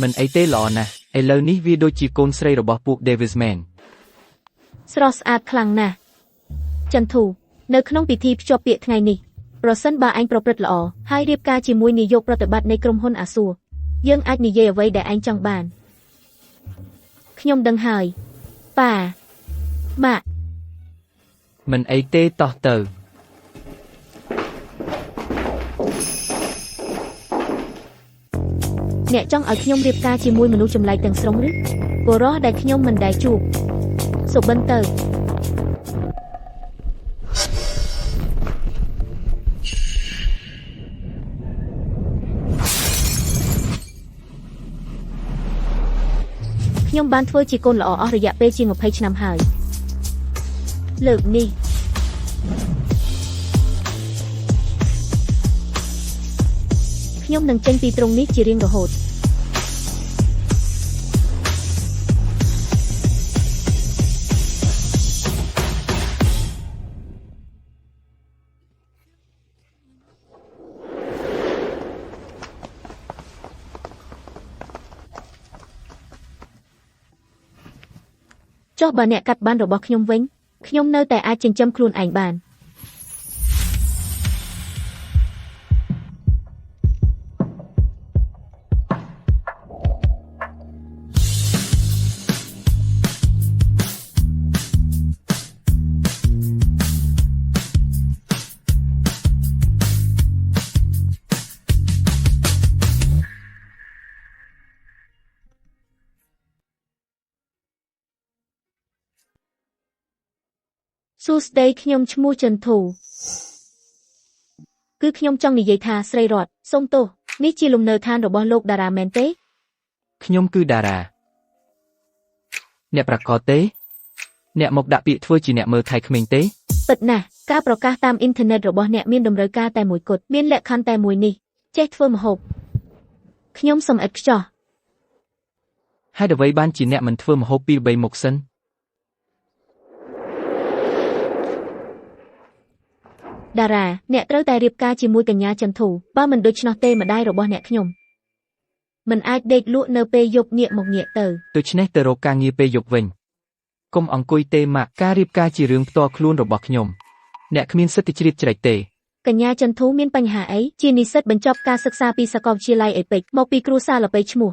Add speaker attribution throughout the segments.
Speaker 1: មិនអីទេល្អណាស់ឥឡូវនេះវាដូចជាកូនស្រីរបស់ពួក Davis មែន
Speaker 2: ស្រស់ស្អាតខ្លាំងណាស់ចន្ទធូនៅក្នុងពិធីភ្ជាប់ពាក្យថ្ងៃនេះប្រសិនបើឯងប្រព្រឹត្តល្អហើយរៀបការជាមួយនាយកប្រតិបត្តិនៃក្រុមហ៊ុនអាស៊ូយើងអាចនិយាយអ្វីដែលឯងចង់បានខ្ញុំដឹងហើយប៉ាម៉ាក់
Speaker 1: មិនអីទេតោះទៅ
Speaker 2: អ្នកចង់ឲ្យខ្ញុំរៀបការជាមួយមនុស្សចម្លែកទាំងស្រុងឬបុរសដែលខ្ញុំមិនដែលជួបសុបិនទៅខ្ញុំបានធ្វើជាកូនល្អអស់រយៈពេលជាង20ឆ្នាំហើយលើកនេះខ្ញុំនឹងចេញពីទ្រង់នេះជារៀងរហូតចុះបើអ្នកកាត់បានរបស់ខ្ញុំវិញខ្ញុំនៅតែអាចចិញ្ចឹមខ្លួនឯងបានសួស្តីខ្ញុំឈ្មោះចន្ទធូគឺខ្ញុំចង់និយាយថាស្រីរតសូមទោសនេះជាលំនៅឋានរបស់លោកតារាមែនទេ
Speaker 1: ខ្ញុំគឺតារាអ្នកប្រកាសទេអ្នកមកដាក់ពាក្យធ្វើជាអ្នកមើលថៃក្មេងទេ
Speaker 2: ពិតណាស់ការប្រកាសតាមអ៊ីនធឺណិតរបស់អ្នកមានតម្រូវការតែមួយគត់មានលក្ខខណ្ឌតែមួយនេះចេះធ្វើម្ហូបខ្ញុំសូមឥតខ្ចោះ
Speaker 1: ហេតុអ្វីបានជាអ្នកមិនធ្វើម្ហូបពី3មុខសិន
Speaker 2: តារាអ្នកត្រូវតែរៀបការជាមួយកញ្ញាចន្ទធូបើមិនដូច្នោះទេម្ដាយរបស់អ្នកខ្ញុំមិនអាចដេកលក់នៅពេលយប់ងាកមកងាកទៅ
Speaker 1: ដូច្នេះទៅរកការងារពេលយប់វិញកុំអង្គុយទេម៉ាក់ការរៀបការជារឿងផ្ទាល់ខ្លួនរបស់ខ្ញុំអ្នកគ្មានសិទ្ធិជ្រៀតជ្រែកទេ
Speaker 2: កញ្ញាចន្ទធូមានបញ្ហាអីជានិស្សិតបញ្ចប់ការសិក្សាពីសាកលវិទ្យាល័យអេពេចមកពីគ្រួសារល្បីឈ្មោះ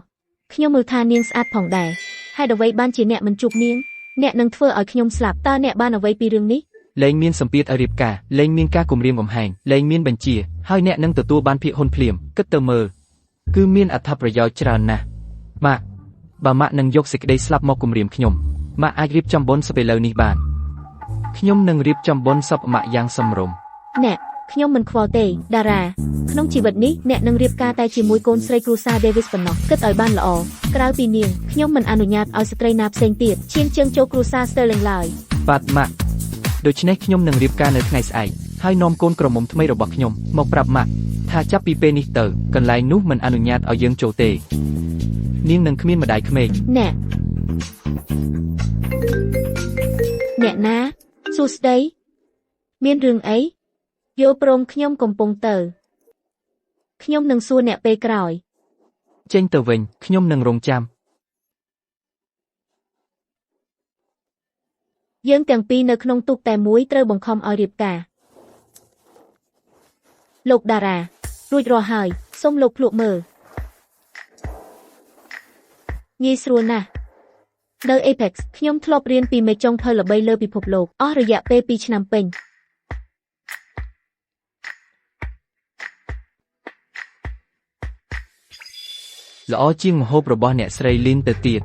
Speaker 2: ខ្ញុំមើលថានាងស្អាតផងដែរហេតុអ្វីបានជាអ្នកមិនជួបនាងអ្នកនឹងធ្វើឲ្យខ្ញុំស្លាប់តើអ្នកបានអ្វីពីរឿងនេះ
Speaker 1: លែងមានសម្ពាធឲ្យរៀបការលែងមានការគំរាមកំហែងលែងមានបញ្ជាហើយអ្នកនឹងទទួលបានភាគហ៊ុនភ្លាមគិតទៅមើលគឺមានអត្ថប្រយោជន៍ច្រើនណាស់ម៉ាក់បើម៉ាក់នឹងយកសេចក្តីស្លាប់មកគំរាមខ្ញុំម៉ាក់អាចរៀបចំបុណ្យសពឥឡូវនេះបានខ្ញុំនឹងរៀបចំបុណ្យសពម៉ាក់យ៉ាងសមរម្យ
Speaker 2: អ្នកខ្ញុំមិនខ្វល់ទេតារាក្នុងជីវិតនេះអ្នកនឹងរៀបការតែជាមួយកូនស្រីគ្រួសារ Davis ប៉ុណ្ណោះគិតឲ្យបានល្អក្រៅពីនាងខ្ញុំមិនអនុញ្ញាតឲ្យស្ត្រីណាផ្សេងទៀតឈានជើងចូលគ្រួសារ Sterling ឡើយ
Speaker 1: បាទម៉ាក់ដូច្នេះខ្ញុំនឹងរៀបការនៅថ្ងៃស្អែកហើយនាំកូនក្រមុំថ្មីរបស់ខ្ញុំមកប្រាប់ម៉ាក់ថាចាប់ពីពេលនេះទៅកន្លែងនោះមិនអនុញ្ញាតឲ្យយើងចូលទេនាងនឹងគ្មានម្ដាយក្មេក
Speaker 2: អ្នកណាសួស្ដីមានរឿងអីយល់ព្រមខ្ញុំកំពុងទៅខ្ញុំនឹងសួរអ្នកពេលក្រោយ
Speaker 1: ចេញទៅវិញខ្ញុំនឹងរងចាំ
Speaker 2: យើងទាំងពីរនៅក្នុងទូកតែមួយត្រូវបង្ខំឲ្យរៀបការលោកតារារួចរាល់ហើយសូមលោកភ្លក់មើលងាយស្រួលណាស់នៅ Apex ខ្ញុំធ្លាប់រៀនពីមេចុងផលល្បីលើពិភពលោកអស់រយៈពេល2ឆ្នាំពេញ
Speaker 1: ល្អជាងម្ហូបរបស់អ្នកស្រីលីនទៅទៀត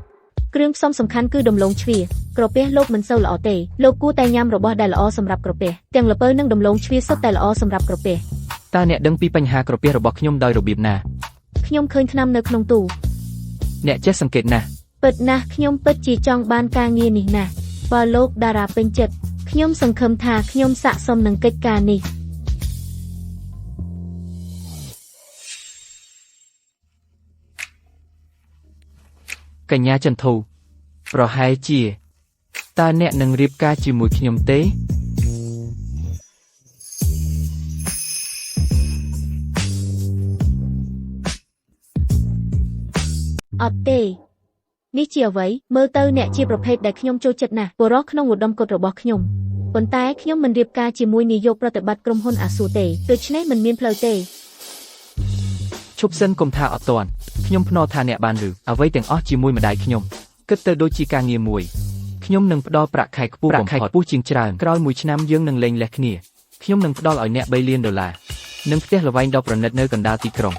Speaker 2: គ្រឿងផ្សំសំខាន់គឺដំឡូងជ្វាក្រពះលោកមិនសូវល្អទេលោកគួរតែញ៉ាំរបស់ដែលល្អសម្រាប់ក្រពះទាំងល្ពៅនិងដំឡូងជ្វាសុទ្ធតែល្អសម្រាប់ក្រពះ
Speaker 1: តើអ្នកដឹងពីបញ្ហាក្រពះរបស់ខ្ញុំដោយរបៀបណា
Speaker 2: ខ្ញុំឃើញថ្នាំនៅក្នុងទូ
Speaker 1: អ្នកចេះសង្កេតណាស់
Speaker 2: ពិតណាស់ខ្ញុំពិតជាចង់បានការងារនេះណាស់បើលោកតារាពេញចិត្តខ្ញុំសង្ឃឹមថាខ្ញុំស័ក្តិសមនឹងកិច្ចការនេះ
Speaker 1: កញ្ញាចន្ទធូប្រហែលជាតើអ្នកនឹងរៀបការជាមួយខ្ញុំទេ
Speaker 2: អត់ទេនេះជាអ្វីមើលទៅអ្នកជាប្រភេទដែលខ្ញុំចូលចិត្តណាស់បរិះក្នុងឧត្តមគតិរបស់ខ្ញុំប៉ុន្តែខ្ញុំមិនរៀបការជាមួយនាយកប្រតិបត្តិក្រុមហ៊ុនអាស៊ូទេដូច្នេះមិនមានផ្លូវទេ
Speaker 1: ឈប់សិនកុំថាអត់តាន់ខ្ញុំភ្នាល់ថាអ្នកបានឬអ្វីទាំងអស់ជាមួយម្ដាយខ្ញុំគិតទៅដូចជាការងារមួយខ្ញុំនឹងផ្ដល់ប្រាក់ខែខ្ពស់បំផុតខ្ពស់ជាងច្រើនក្រោយមួយឆ្នាំយើងនឹងលែងលះគ្នាខ្ញុំនឹងផ្ដល់ឲ្យអ្នក$3 លាននិងផ្ទះល្វែងដ៏ប្រណិតនៅកណ្ដាលទីក្រុង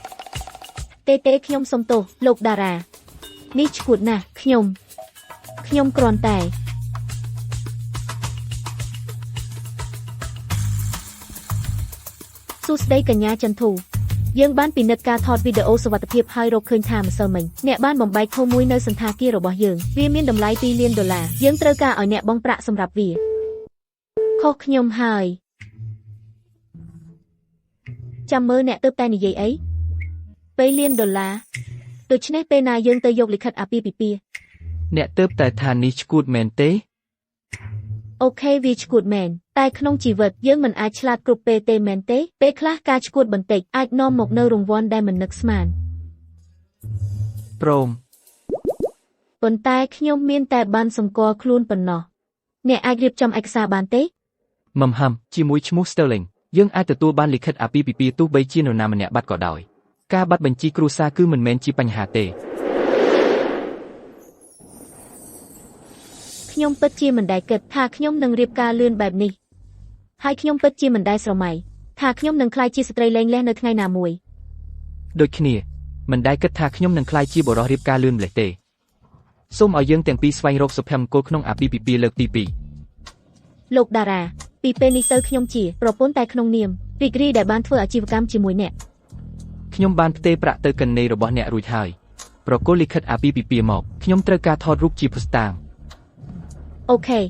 Speaker 2: ទេខ្ញុំសុំទោសលោកតារានេះឈួតណាស់ខ្ញុំគ្រាន់តែសួស្ដីកញ្ញាចន្ទធូយើងបានពិនិត្យការថតវីដេអូសុវត្ថិភាពហើយរកឃើញថាម្សិលមិញអ្នកបានបំបែកខុសមួយនៅសន្តាគាររបស់យើងវាមានតម្លៃ$2 លានយើងត្រូវការឲ្យអ្នកបង់ប្រាក់សម្រាប់វាខុសខ្ញុំហើយចាំមើលអ្នកទើបតែនិយាយអី$2 លានដូច្នេះពេលណាយើងទៅយកលិខិតអាពាហ៍ពិពាហ៍
Speaker 1: អ្នកទើបតែថានេះឈួតមែនទេ
Speaker 2: អូខេវាឈួតមែនតែក្នុងជីវិតយើងមិនអាចឆ្លាតគ្រប់ពេលទេមែនទេពេលខ្លះការឈួតបន្តិចអាចនាំមកនូវរង្វាន់ដែលមិននឹកស្មាន
Speaker 1: ព្រម
Speaker 2: ប៉ុន្តែខ្ញុំមានតែបានសម្គាល់ខ្លួនប៉ុណ្ណោះអ្នកអាចរៀបចំឯកសារបានទេ
Speaker 1: មំហាំជាមួយឈ្មោះ Sterling យើងអាចទទួលបានលិខិតអាពាហ៍ពិពាហ៍ទោះបីជានរណាម្នាក់បាត់ក៏ដោយការបាត់បញ្ជីគ្រួសារគឺមិនមែនជាបញ្ហាទេ
Speaker 2: ខ្ញុំពិតជាមិនដែលគិតថាខ្ញុំនឹងរៀបការលឿនបែបនេះហើយខ្ញុំពិតជាមិនដែលស្រមៃថាខ្ញុំនឹងក្លាយជាស្ត្រីលែងលះនៅថ្ងៃណាមួយ
Speaker 1: ដូចគ្នាមិនដែលគិតថាខ្ញុំនឹងក្លាយជាបុរសរៀបការលឿនម្លេះទេសូមឲ្យយើងទាំងពីរស្វែងរកសុភមង្គលក្នុងអាពាហ៍ពិពាហ៍លើកទី 2
Speaker 2: លោកតារាពីពេលនេះទៅខ្ញុំជាប្រពន្ធតែក្នុងនាមរីករាយដែលបានធ្វើអាជីវកម្មជាមួយអ្នក
Speaker 1: ខ្ញុំបានផ្ទេរប្រាក់ទៅកណេរបស់អ្នករួចហើយប្រគល់លិខិតអាពាហ៍ពិពាហ៍មកខ្ញុំត្រូវការថតរូបជាភស្តុតាង
Speaker 2: អូខេ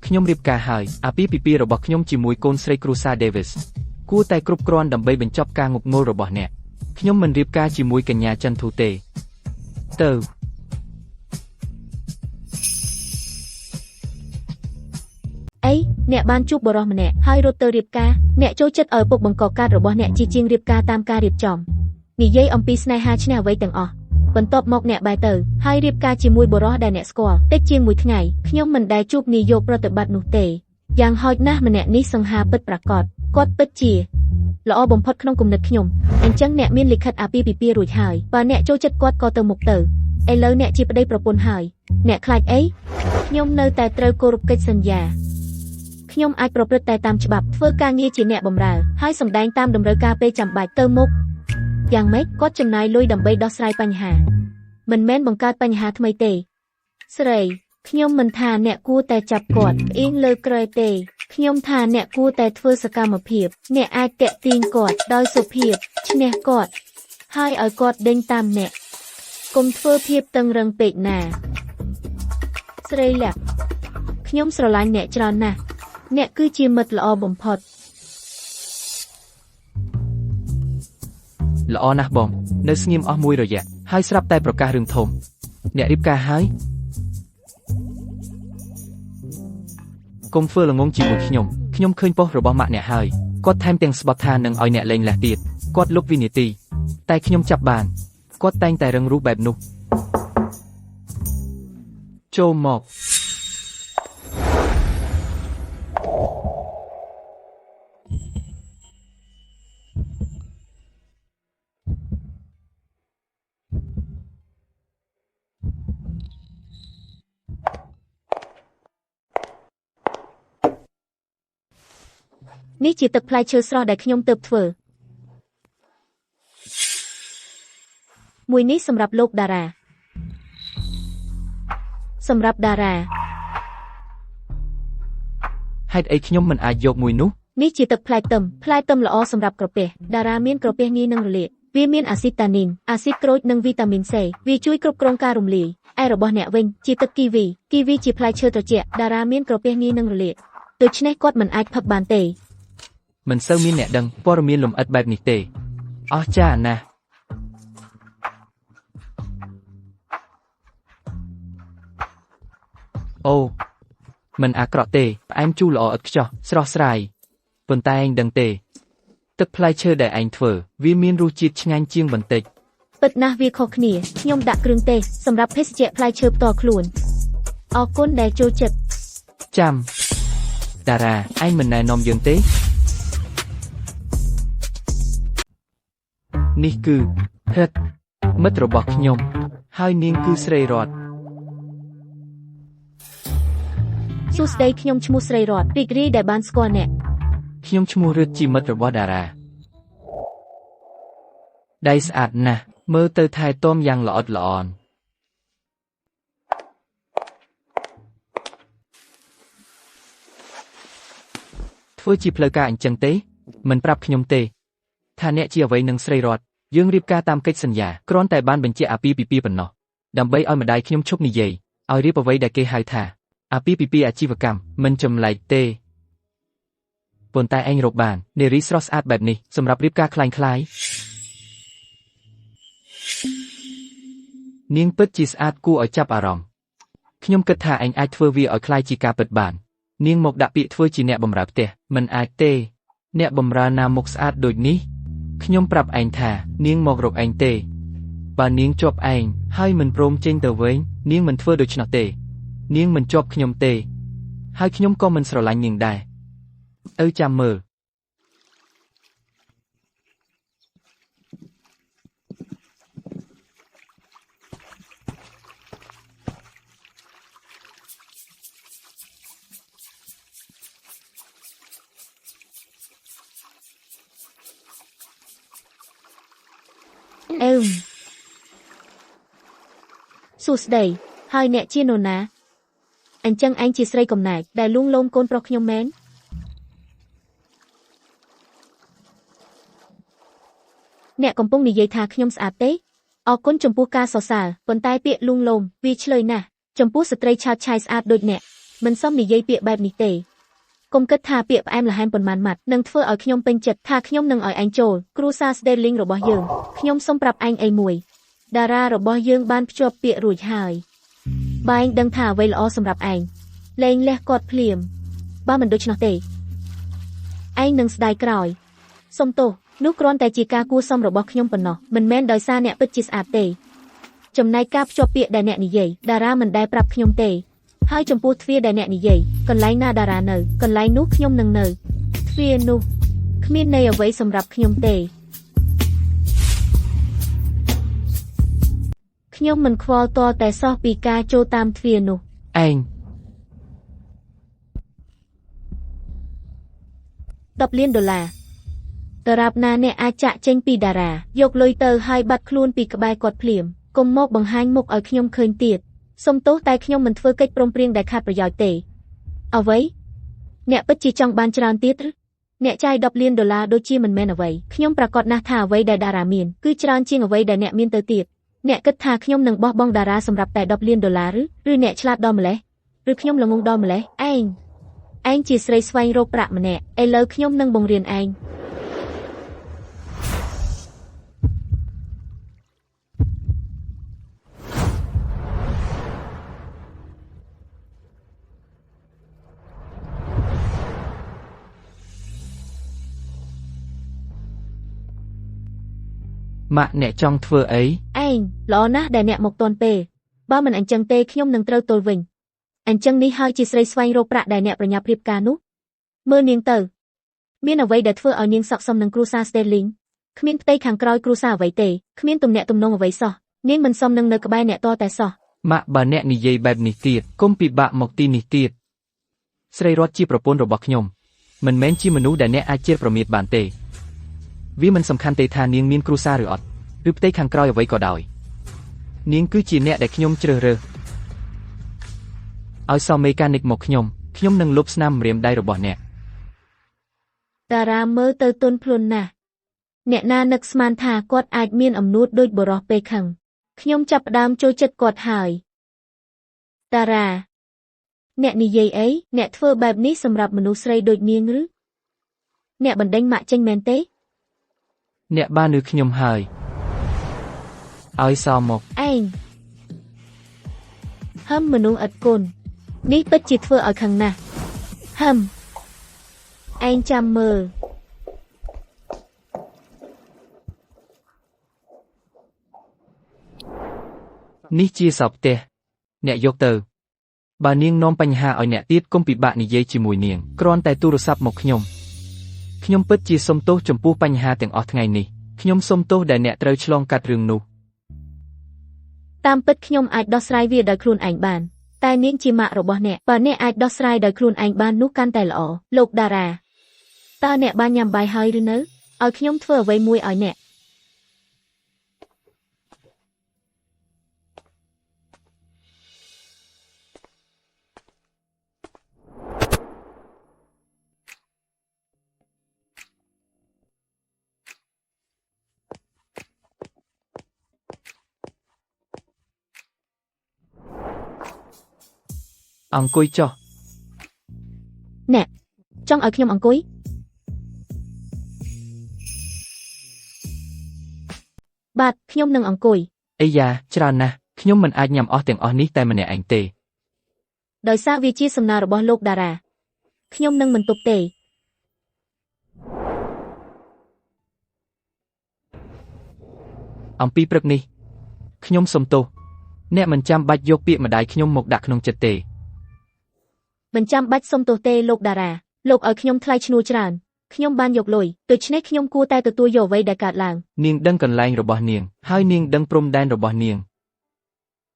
Speaker 1: ខ្ញុំរៀបការហើយអាពាហ៍ពិពាហ៍របស់ខ្ញុំជាមួយកូនស្រីគ្រួសារ Davis គួរតែគ្រប់គ្រាន់ដើម្បីបញ្ចប់ការងប់ងល់របស់អ្នកខ្ញុំមិនរៀបការជាមួយកញ្ញាចន្ទធូទេទៅ
Speaker 2: អីអ្នកបានជួបបរិសម្នាក់ហើយរត់ទៅរៀបការអ្នកចូលចិត្តឲ្យពុកបង្កកាតរបស់អ្នកជាជាងរៀបការតាមការរៀបចំនិយាយអំពីស្នេហាឈ្នះអ្វីទាំងអស់បន្ទាប់មកអ្នកបែរទៅហើយរៀបការជាមួយបរិសដែលអ្នកស្គាល់តិចជាងមួយថ្ងៃខ្ញុំមិនដែលជួបនាយកប្រតិបត្តិនោះទេយ៉ាងហោចណាស់ម្នាក់នេះសង្ហាពិតប្រាកដគាត់ពិតជាល្អបំផុតក្នុងគំនិតខ្ញុំអញ្ចឹងអ្នកមានលិខិតអាពាហ៍ពិពាហ៍រួចហើយបើអ្នកចូលចិត្តគាត់ក៏ទៅមុខទៅឥឡូវអ្នកជាប្តីប្រពន្ធហើយអ្នកខ្លាចអីខ្ញុំនៅតែត្រូវគោរពកិច្ចសន្យាខ្ញុំអាចប្រព្រឹត្តតែតាមច្បាប់ធ្វើការងារជាអ្នកបម្រើហើយសម្ដែងតាមតម្រូវការពេលចាំបាច់ទៅមុខយ៉ាងម៉េចគាត់ចំណាយលុយដើម្បីដោះស្រាយបញ្ហាមិនមែនបង្កើតបញ្ហាថ្មីទេស្រីខ្ញុំមិនថាអ្នកគួរតែចាប់គាត់ផ្អៀងលើក្រែទេខ្ញុំថាអ្នកគួរតែធ្វើសកម្មភាពអ្នកអាចតាក់ទាញគាត់ដោយសុភាពឈ្នះគាត់ហើយឲ្យគាត់ដេញតាមអ្នកកុំធ្វើភាពតឹងរឹងពេកណាស្រីលាក់ខ្ញុំស្រឡាញ់អ្នកច្រើនណាស់អ្នកគឺជាមិត្តល្អបំផុត
Speaker 1: ល្អណាស់បងនៅស្ងៀមអស់មួយរយៈហើយស្រាប់តែប្រកាសរឿងធំអ្នករៀបការហើយកុំធ្វើល្ងងជាមួយខ្ញុំឃើញប៉ុស្តិ៍របស់ម៉ាក់អ្នកហើយគាត់ថែមទាំងស្បត់ថានឹងឲ្យអ្នកលែងលះទៀតគាត់លុបវិនាទីតែខ្ញុំចាប់បានគាត់តែងតែរឹងរូសបែបនោះចូលមក
Speaker 2: នេះជាទឹកផ្លែឈើស្រស់ដែលខ្ញុំទើបធ្វើមួយនេះសម្រាប់លោកតារាសម្រាប់តារា
Speaker 1: ហេតុអីខ្ញុំមិនអាចយកមួយនោះ
Speaker 2: នេះជាទឹកផ្លែខ្ទឹមល្អសម្រាប់ក្រពះតារាមានក្រពះងាយនឹងរលាកវាមានអាស៊ីតានីនអាស៊ីតក្រូចនិងវីតាមីន C វាជួយគ្រប់គ្រងការរំលាយឯរបស់អ្នកវិញជាទឹកគីវីជាផ្លែឈើត្រជាក់តារាមានក្រពះងាយនឹងរលាកដូច្នេះគាត់មិនអាចផឹកបានទេ
Speaker 1: មិនសូវមានអ្នកដឹងព័ត៌មានលម្អិតបែបនេះទេអស្ចារ្យណាស់អូ មិនអាក្រក់ទេផ្អែមជូរល្អឥតខ្ចោះស្រស់ស្រាយប៉ុន្តែឯងដឹងទេទឹកផ្លែឈើដែលឯងធ្វើវាមានរសជាតិឆ្ងាញ់ជាងបន្តិច
Speaker 2: ពិតណាស់វាខុសគ្នាខ្ញុំដាក់គ្រឿងទេសសម្រាប់ភេសជ្ជៈផ្លែឈើផ្ទាល់ខ្លួនអរគុណដែលចូលចិត្ត
Speaker 1: ចាំតារាឯងមិនណែនាំយើងទេនេះគឺហិតមិត្តរបស់ខ្ញុំហើយនាងគឺស្រីរត
Speaker 2: សួស្ដីខ្ញុំឈ្មោះស្រីរតរីករាយដែលបានស្គាល់អ្នក
Speaker 1: ខ្ញុំឈ្មោះរឹតជាមិត្តរបស់តារាដៃស្អាតណាស់មើលទៅថែទាំយ៉ាងល្អិតល្អន់ធ្វើជាផ្លូវការអញ្ចឹងទេមិនប្រាប់ខ្ញុំទេថាអ្នកជាអ្វីនឹងស្រីរតយើងរៀបការតាមកិច្ចសន្យាគ្រាន់តែបានបញ្ជាក់អាពាហ៍ពិពាហ៍ប៉ុណ្ណោះដើម្បីឲ្យម្ដាយខ្ញុំឈប់និយាយឲ្យរៀបអ្វីដែលគេហៅថាអាពាហ៍ពិពាហ៍អាជីវកម្មមិនចម្លែកទេប៉ុន្តែឯងរកបាននារីស្រស់ស្អាតបែបនេះសម្រាប់រៀបការคล้ายៗនាងពិតជាស្អាតគួរឲ្យចាប់អារម្មណ៍ខ្ញុំគិតថាឯងអាចធ្វើវាឲ្យคล้ายជាការពិតបាននាងមកដាក់ពាក្យធ្វើជាអ្នកបម្រើផ្ទះមិនអាចទេអ្នកបម្រើណាមុខស្អាតដូចនេះខ្ញុំប្រាប់ឯងថានាងមករកឯងទេបើនាងជាប់ឯងហើយមិនព្រមចេញទៅវិញនាងមិនធ្វើដូច្នោះទេនាងមិនជាប់ខ្ញុំទេហើយខ្ញុំក៏មិនស្រឡាញ់នាងដែរចាំមើល
Speaker 2: សួស្ដីហើយអ្នកជានរណាអញ្ចឹងឯងជាស្រីកំណែកដែលលួងលោមកូនប្រុសខ្ញុំមែនអ្នកកំពុងនិយាយថាខ្ញុំស្អាតទេអរគុណចំពោះការសរសើរប៉ុន្តែពាក្យលួងលោមវាឆ្លើយណាស់ចំពោះស្ត្រីឆើតឆាយស្អាតដូចអ្នកមិនសមនិយាយពាក្យបែបនេះទេកុំគិតថាពាក្យផ្អែមល្ហែមប៉ុន្មានម៉ាត់នឹងធ្វើឲ្យខ្ញុំពេញចិត្តថាខ្ញុំនឹងឲ្យឯងចូលគ្រួសារ Sterling របស់យើងខ្ញុំសូមប្រាប់ឯងអីមួយតារារបស់យើងបានភ្ជាប់ពាក្យរួចហើយបើឯងដឹងថាអ្វីល្អសម្រាប់ឯងលែងលះគាត់ភ្លាមបើមិនដូច្នោះទេឯងនឹងស្ដាយក្រោយសុំទោសនោះគ្រាន់តែជាការគួរសមរបស់ខ្ញុំប៉ុណ្ណោះមិនមែនដោយសារអ្នកពិតជាស្អាតទេចំណែកការភ្ជាប់ពាក្យដែលអ្នកនិយាយតារាមិនដែលប្រាប់ខ្ញុំទេហើយចំពោះទ្វារដែលអ្នកនិយាយកន្លែងណាតារានៅកន្លែងនោះខ្ញុំនឹងនៅទ្វារនោះគ្មានន័យអ្វីសម្រាប់ខ្ញុំទេខ្ញុំមិនខ្វល់ទាល់តែសោះពីការចូលតាមទ្វារនោះ
Speaker 1: ឯង
Speaker 2: $10 លានតារាបណាអ្នកអាចចាក់ចេញពីតារាយកលុយទៅហើយបាត់ខ្លួនពីក្បែរគាត់ភ្លាមកុំមកបង្ហាញមុខឲ្យខ្ញុំឃើញទៀតសុំទោសតែខ្ញុំមិនធ្វើកិច្ចព្រមព្រៀងដែលខាតប្រយោជន៍ទេអ្វីអ្នកពិតជាចង់បានច្រើនទៀតឬអ្នកចាយ$10 លានដូចជាមិនមែនអ្វីខ្ញុំប្រកាសណាស់ថាអ្វីដែលតារាមានគឺច្រើនជាងអ្វីដែលអ្នកមានទៅទៀតអ្នកគិតថាខ្ញុំនឹងបោះបង់តារាសម្រាប់តែ$10 លានឬអ្នកឆ្លាតដល់ម្លេះឬខ្ញុំល្ងងដល់ម្លេះឯងជាស្រីស្វែងរកប្រាក់ម្នាក់ឥឡូវខ្ញុំនឹងបង្រៀនឯង
Speaker 1: ម៉ាក់អ្នកចង់ធ្វើអី
Speaker 2: ឯងល្អណាស់ដែលអ្នកមកទាន់ពេលបើមិនអញ្ចឹងទេខ្ញុំនឹងត្រូវទល់វិញអញ្ចឹងនេះហើយជាស្រីស្វែងរកប្រាក់ដែលអ្នកប្រញាប់រៀបការនោះមើលនាងទៅមានអ្វីដែលធ្វើឲ្យនាងស័ក្តិសមនឹងគ្រួសារ Sterling គ្មានផ្ទៃខាងក្រោយគ្រួសារអ្វីទេគ្មានទំនាក់ទំនងអ្វីសោះនាងមិនសមនឹងនៅក្បែរអ្នកតតែសោះ
Speaker 1: ម៉ាក់បើអ្នកនិយាយបែបនេះទៀតកុំពិបាកមកទីនេះទៀតស្រីរតជាប្រពន្ធរបស់ខ្ញុំមិនមែនជាមនុស្សដែលអ្នកអាចជេរប្រមាថបានទេវាមិនសំខាន់ទេថានាងមានគ្រួសារឬអត់ឬផ្ទៃខាងក្រោយអ្វីក៏ដោយនាងគឺជាអ្នកដែលខ្ញុំជ្រើសរើសឲ្យសមេកានិកមកខ្ញុំនឹងលុបស្នាមម្រាមដៃរបស់អ្នក
Speaker 2: តារាមើលទៅទន់ភ្លន់ណាស់អ្នកណានឹកស្មានថាគាត់អាចមានអំនួតដូចបរោះពេលខឹងខ្ញុំចាប់ផ្ដើមចូលចិត្តគាត់ហើយតារាអ្នកនិយាយអីអ្នកធ្វើបែបនេះសម្រាប់មនុស្សស្រីដូចនាងឬអ្នកបណ្ដេញម៉ាក់ចេញមែនទេ
Speaker 1: អ្នកបានឬខ្ញុំហើយឲ្យសមក
Speaker 2: ឯងហឹមមនុស្សឥតគុណ នេះពិតជាធ្វើឲ្យខឹងណាស់ហឹមឯងចាំមើល
Speaker 1: នេះជាសោផ្ទះអ្នកយកទៅបើនាងនាំបញ្ហាឲ្យអ្នកទៀតកុំពិបាកនិយាយជាមួយនាងគ្រាន់តែទូរស័ព្ទមកខ្ញុំពិតជាសុំទោសចំពោះបញ្ហាទាំងអស់ថ្ងៃនេះខ្ញុំសុំទោសដែលអ្នកត្រូវឆ្លងកាត់រឿងនោះ
Speaker 2: តាមពិតខ្ញុំអាចដោះស្រាយវាដោយខ្លួនឯងបានតែនាងជាម៉ាក់របស់អ្នកបើអ្នកអាចដោះស្រាយដោយខ្លួនឯងបាននោះកាន់តែល្អលោកតារាតើអ្នកបានញ៉ាំបាយហើយឬនៅឲ្យខ្ញុំធ្វើអ្វីមួយឲ្យអ្នក
Speaker 1: អង្គុយចុះ
Speaker 2: អ្នកចង់ឲ្យខ្ញុំអង្គុយបាទខ្ញុំនឹងអង្គុយ
Speaker 1: អីយ៉ាច្រើនណាស់ខ្ញុំមិនអាចញ៉ាំអស់ទាំងអស់នេះតែម្នាក់ឯងទេ
Speaker 2: ដោយសារវាជាសំណើរបស់លោកតារាខ្ញុំនឹងមិនទប់ទេ
Speaker 1: អំពីព្រឹកនេះខ្ញុំសុំទោសអ្នកមិនចាំបាច់យកពាក្យម្ដាយខ្ញុំមកដាក់ក្នុងចិត្តទេ
Speaker 2: មិនចាំបាច់សុំទោសទេលោកតារាលោកឲ្យខ្ញុំថ្លៃឈ្នួលច្រើនខ្ញុំបានយកលុយដូច្នេះខ្ញុំគួរតែទទួលយកអ្វីដែលកើតឡើង
Speaker 1: នាងដឹងកន្លែងរបស់នាងហើយនាងដឹងព្រំដែនរបស់នាង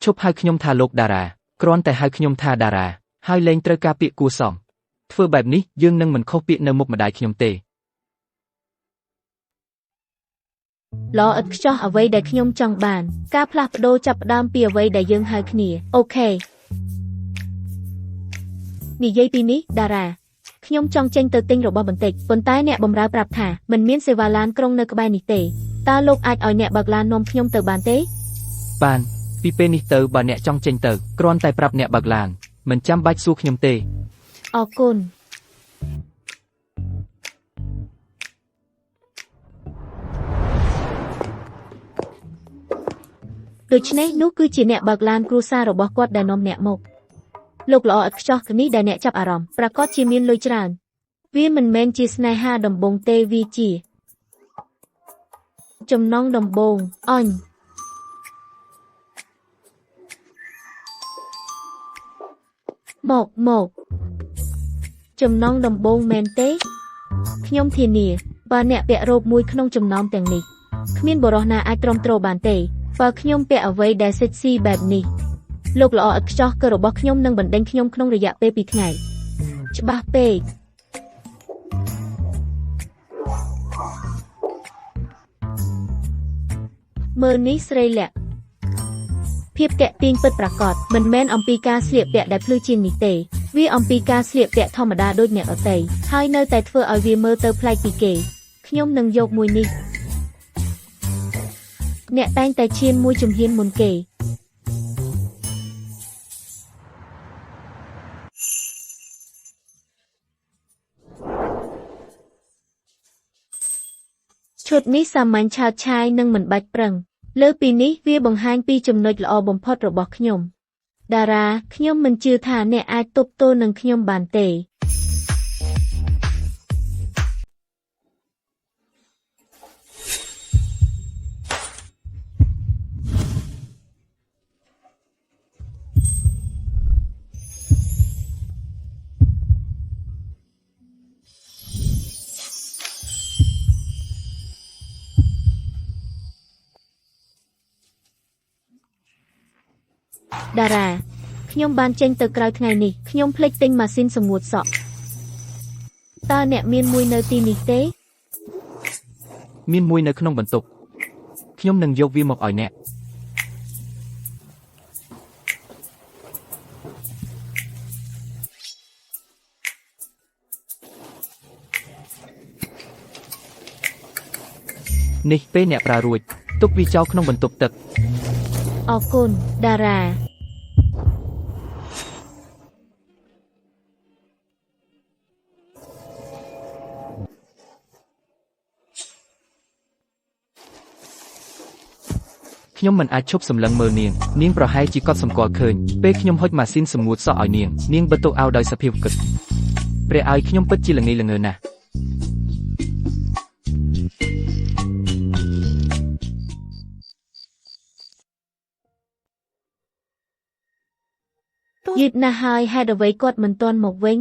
Speaker 1: ឈប់ហៅខ្ញុំថាលោកតារាគ្រាន់តែហៅខ្ញុំថាតារាហើយលែងត្រូវការពាក្យគួរសមធ្វើបែបនេះយើងនឹងមិនខុសពាក្យនៅមុខម្ដាយខ្ញុំទេ
Speaker 2: ល្អឥតខ្ចោះអ្វីដែលខ្ញុំចង់បានការផ្លាស់ប្ដូរចាប់ផ្ដើមពីអ្វីដែលយើងហៅគ្នាអូខេនិយាយពីនេះតារាខ្ញុំចង់ចេញទៅទិញរបស់បន្តិចប៉ុន្តែអ្នកបម្រើប្រាប់ថាមិនមានសេវាឡានក្រុងនៅក្បែរនេះទេតើលោកអាចឲ្យអ្នកបើកឡាននាំខ្ញុំទៅបានទេ
Speaker 1: បានពីពេលនេះទៅបើអ្នកចង់ចេញទៅគ្រាន់តែប្រាប់អ្នកបើកឡានមិនចាំបាច់សួរខ្ញុំទេ
Speaker 2: អរគុណដូច្នេះនោះគឺជាអ្នកបើកឡានគ្រួសាររបស់គាត់ដែលនាំអ្នកមកលោកល្អឥតខ្ចោះគ្នាដែលអ្នកចាប់អារម្មណ៍ប្រកាសជាមានលុយច្រើនវាមិនមែនជាស្នេហាដំបូងទេវាជាចំណងដំបូងអញមកចំណងដំបូងមែនទេខ្ញុំធានាបើអ្នកពាក់រ៉ូបមួយក្នុងចំណោមទាំងនេះគ្មានបុរសណាអាចទ្រាំទ្របានទេបើខ្ញុំពាក់អ្វីដែលសិចស៊ីបែបនេះលោកល្អឥតខ្ចោះគឺរបស់ខ្ញុំនឹងបណ្ដេញខ្ញុំក្នុងរយៈពេល2ថ្ងៃច្បាស់ពេកមើលនេះស្រីលក្ខភាពតាក់ទាញពិតប្រាកដមិនមែនអំពីការស្លៀកពាក់ដែលភ្លឺជាងនេះទេវាអំពីការស្លៀកពាក់ធម្មតាដូចអ្នកដទៃហើយនៅតែធ្វើឲ្យវាមើលទៅប្លែកពីគេខ្ញុំនឹងយកមួយនេះអ្នកតែងតែឈានមួយជំហានមុនគេឈុតនេះសាមញ្ញឆើតឆាយនិងមិនបាច់ប្រឹងលើពីនេះវាបង្ហាញពីចំណុចល្អបំផុតរបស់ខ្ញុំតារាខ្ញុំមិនជឿថាអ្នកអាចទប់ទល់នឹងខ្ញុំបានទេតារាខ្ញុំបានចេញទៅក្រៅថ្ងៃនេះខ្ញុំភ្លេចទិញម៉ាស៊ីនសម្ងួតសក់តើអ្នកមានមួយនៅទីនេះទេ
Speaker 1: មានមួយនៅក្នុងបន្ទប់ខ្ញុំនឹងយកវាមកឲ្យអ្នកនេះពេលអ្នកប្រើរួចទុកវាចោលក្នុងបន្ទប់ទឹក
Speaker 2: អរគុណតារា
Speaker 1: ខ្ញុំមិនអាចឈប់សម្លឹងមើលនាងនាងប្រហែលជាកត់សម្គាល់ឃើញពេលខ្ញុំហុចម៉ាស៊ីនសម្ងួតសក់ឲ្យនាងបិទទូអោដោយសភាពគិតព្រះឲ្យខ្ញុំពិតជាល្ងីល្ងើណាស់
Speaker 2: យឺតណាស់ហើយហេតុអ្វីគាត់មិនទាន់មកវិញ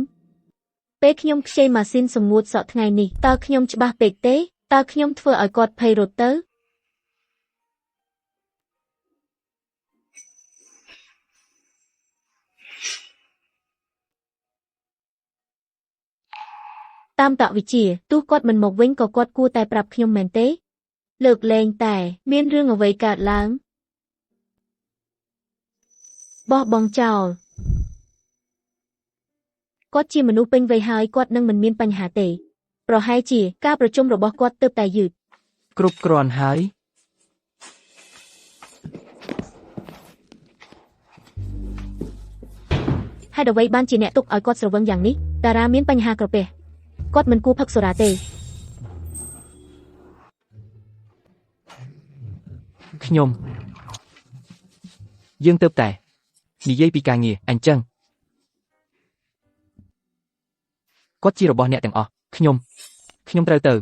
Speaker 2: ពេលខ្ញុំខ្ចីម៉ាស៊ីនសម្ងួតសក់ថ្ងៃនេះតើខ្ញុំច្បាស់ពេកទេតើខ្ញុំធ្វើឲ្យគាត់ភ័យរត់ទៅតាមតវិជាទោះគាត់មិនមកវិញក៏គាត់គួរតែប្រាប់ខ្ញុំមែនទេលើកលែងតែមានរឿងអ្វីកើតឡើងបោះបង់ចោលគាត់ជាមនុស្សពេញវ័យហើយគាត់នឹងមិនមានបញ្ហាទេប្រហែលជាការប្រជុំរបស់គាត់ទើបតែយឺត
Speaker 1: គ្រប់គ្រាន់ហើយ
Speaker 2: ហេតុអ្វីបានជាអ្នកទុកឲ្យគាត់ស្រវឹងយ៉ាងនេះតារាមានបញ្ហាក្រពះគាត់មិនគួរផឹកសូរ៉ាទេ
Speaker 1: ខ្ញុំយើងទើបតែនិយាយពីការងារអញ្ចឹងគាត់ជារបស់អ្នកទាំងអស់ខ្ញុំត្រូវទៅ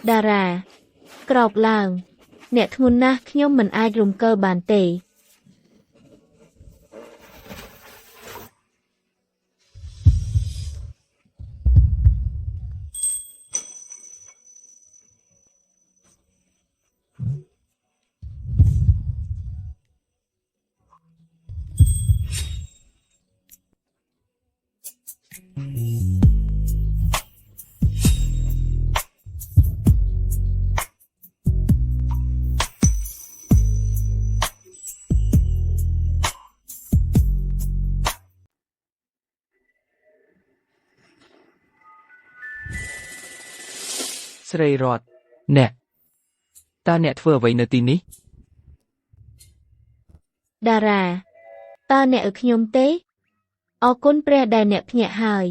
Speaker 2: តារាក្រោកឡើងអ្នកធ្ងន់ណាស់ខ្ញុំមិនអាចរំកើបានទេ
Speaker 1: ស្រីរតអ្នកតើអ្នកធ្វើអ្វីនៅទីនេះ
Speaker 2: តារាតើអ្នកឲ្យខ្ញុំទេអរគុណព្រះដែលអ្នកភ្ញាក់ហើយ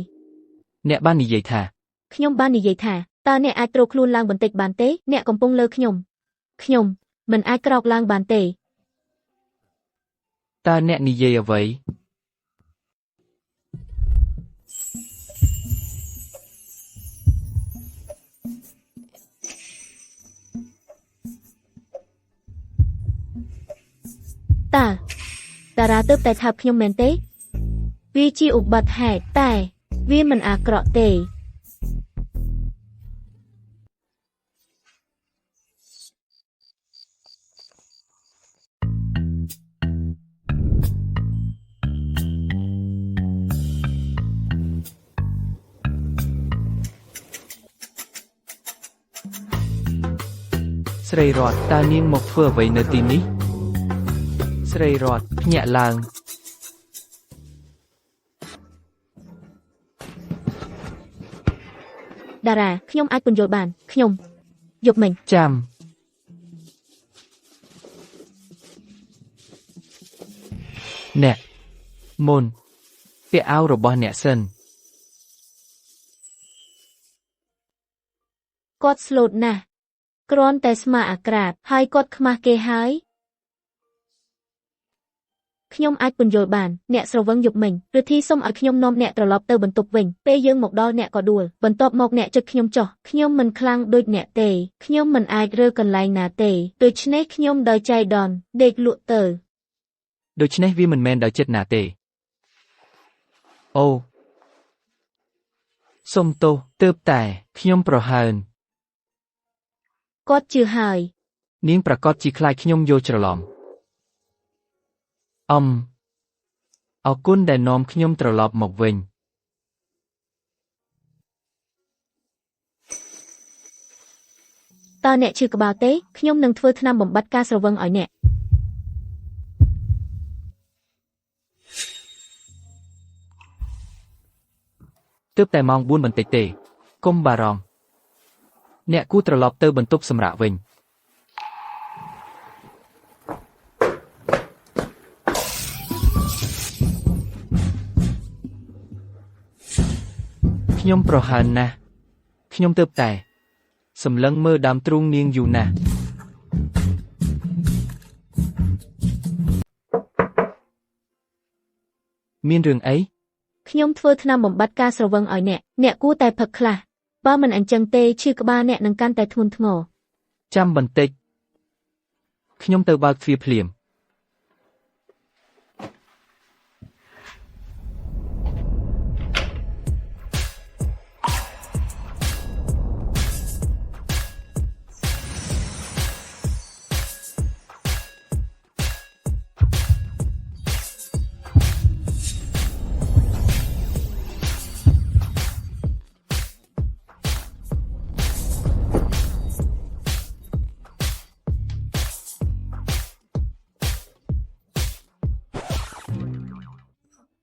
Speaker 1: អ្នកបាននិយាយថា
Speaker 2: ខ្ញុំបាននិយាយថាតើអ្នកអាចទ្រខ្លួនឡើងបន្តិចបានទេអ្នកកំពុងលើខ្ញុំមិនអាចក្រោកឡើងបានទេ
Speaker 1: តើអ្នកនិយាយអ្វី
Speaker 2: តារាទើបតែថាខ្ញុំមែនទេវាជាឧបត្តិហេតុតែវាមិនអាក្រក់ទេ
Speaker 1: ស្រីរតតើនាងមកធ្វើអ្វីនៅទីនេះស្រីរតភ្ញាក់ឡើង
Speaker 2: តារាខ្ញុំអាចពន្យល់បានខ្ញុំយប់មិញ
Speaker 1: ចាំអ្នកមុនពាក់អាវរបស់អ្នកសិន
Speaker 2: គាត់ស្លូតណាស់គ្រាន់តែស្មាអាក្រាតហើយគាត់ខ្មាស់គេហើយខ្ញុំអាចពន្យល់បានអ្នកស្រវឹងយប់មិញឬធីសុំឲ្យខ្ញុំនាំអ្នកត្រឡប់ទៅបន្ទប់វិញពេលយើងមកដល់អ្នកក៏ដួលបន្ទាប់មកអ្នកជិតខ្ញុំចុះខ្ញុំមិនខ្លាំងដូចអ្នកទេខ្ញុំមិនអាចរើកន្លែងណាទេដូច្នេះខ្ញុំដោយចៃដន្យដេកលក់ទៅ
Speaker 1: ដូច្នេះវាមិនមែនដោយចិត្តណាទេអូសុំទោសទើបតែខ្ញុំប្រហើន
Speaker 2: គាត់ជឿហើយ
Speaker 1: នាងប្រកាសជាខ្លាចខ្ញុំយល់ច្រឡំអរគុណដែលនាំខ្ញុំត្រឡប់មកវិញ
Speaker 2: តើអ្នកឈឺក្បាលទេខ្ញុំនឹងធ្វើថ្នាំបំបត្តិការស្រវឹងឲ្យអ្នក
Speaker 1: ទើបតែម៉ោង 4 បន្តិចទេកុំបារម្ភអ្នកគួរត្រឡប់ទៅបន្ទប់សម្រាកវិញ ខ្ញុំប្រហែលណាស់ខ្ញុំទើបតែសម្លឹងមើលដើមទ្រូងនាងយូរណាស់មានរឿងអី
Speaker 2: ខ្ញុំធ្វើថ្នាំបំបត្តិការស្រវឹងឲ្យអ្នកគួរតែផឹកខ្លះបើមិនអញ្ចឹងទេឈឺក្បាលអ្នកនឹងកាន់តែធ្ងន់ធ្ងរ
Speaker 1: ចាំបន្តិចខ្ញុំទៅបើកទ្វារភ្លាម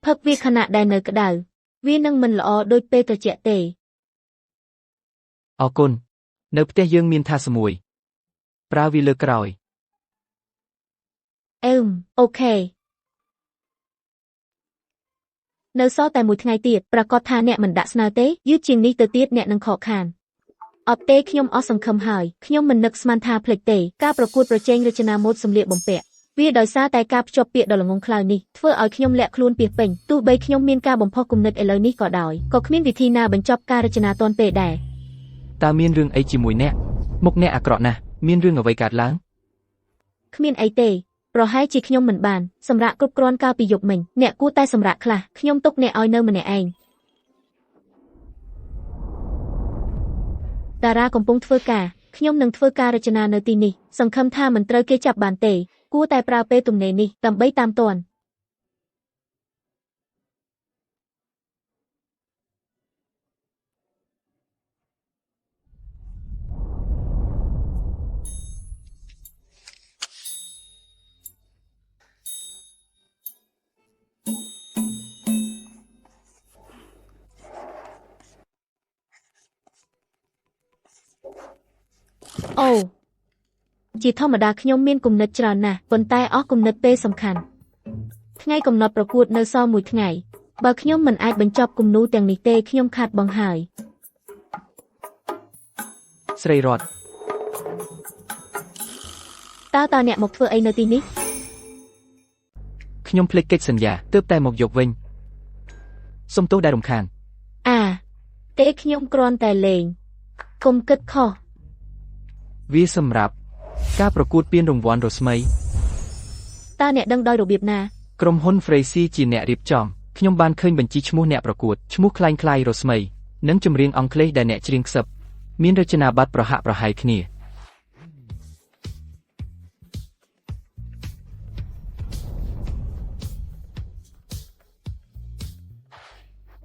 Speaker 2: ផឹកវាខណៈដែលនៅក្តៅវានឹងមិនល្អដូចពេលត្រជាក់ទេ
Speaker 1: អរគុណនៅផ្ទះយើងមានថាសមួយប្រើវាលើក្រោយ
Speaker 2: អូខេនៅសល់តែមួយថ្ងៃទៀតប្រកាសថាអ្នកមិនដាក់ស្នើទេយឺតជាងនេះទៅទៀតអ្នកនឹងខកខានអត់ទេខ្ញុំអស់សង្ឃឹមហើយខ្ញុំមិននឹកស្មានថាភ្លេចទេការប្រកួតប្រជែងរចនាម៉ូដសម្លៀកបំពាក់វាដោយសារតែការភ្ជាប់ពាក្យដ៏ល្ងង់ខ្លៅនេះធ្វើឲ្យខ្ញុំលាក់ខ្លួនពាសពេញទោះបីខ្ញុំមានការបំផុសគំនិតឥឡូវនេះក៏ដោយក៏គ្មានវិធីណាបញ្ចប់ការរចនាទាន់ពេលដែរ
Speaker 1: តើមានរឿងអីជាមួយអ្នកមុខអ្នកអាក្រក់ណាស់មានរឿងអ្វីកើតឡើង
Speaker 2: គ្មានអីទេប្រហែលជាខ្ញុំមិនបានសម្រាប់គ្រប់គ្រាន់កាលពីយប់មិញអ្នកគួរតែសម្រាប់ខ្លះខ្ញុំទុកអ្នកឲ្យនៅម្នាក់ឯងតារាកំពុងធ្វើការខ្ញុំនឹងធ្វើការរចនានៅទីនេះសង្ឃឹមថាមិនត្រូវគេចាប់បានទេគួរតែប្រើពេលទំនេរនេះដើម្បីតាមទាន់អូជាធម្មតាខ្ញុំមានគំនិតច្រើនណាស់ប៉ុន្តែអស់គំនិតពេលសំខាន់ថ្ងៃកំណត់ប្រកួតនៅសល់មួយថ្ងៃបើខ្ញុំមិនអាចបញ្ចប់គំនូរទាំងនេះទេខ្ញុំខាតបង់ហើយ
Speaker 1: ស្រីរត
Speaker 2: តើអ្នកមកធ្វើអីនៅទីនេះ
Speaker 1: ខ្ញុំភ្លេចកិច្ចសន្យាទើបតែមកយកវិញសុំទោសដែលរំខាន
Speaker 2: ទេខ្ញុំគ្រាន់តែលេងកុំគិតខុស
Speaker 1: វាសម្រាប់ការប្រកួតពានរង្វាន់រស្មី
Speaker 2: តើអ្នកដឹងដោយរបៀបណា
Speaker 1: ក្រុមហ៊ុន Frazy ជាអ្នករៀបចំខ្ញុំបានឃើញបញ្ជីឈ្មោះអ្នកប្រកួតឈ្មោះคล้ายៗរស្មីនិងចម្រៀងអង់គ្លេសដែលអ្នកច្រៀងខ្សឹបមានរចនាប័ទ្មប្រហាក់ប្រហែលគ្នា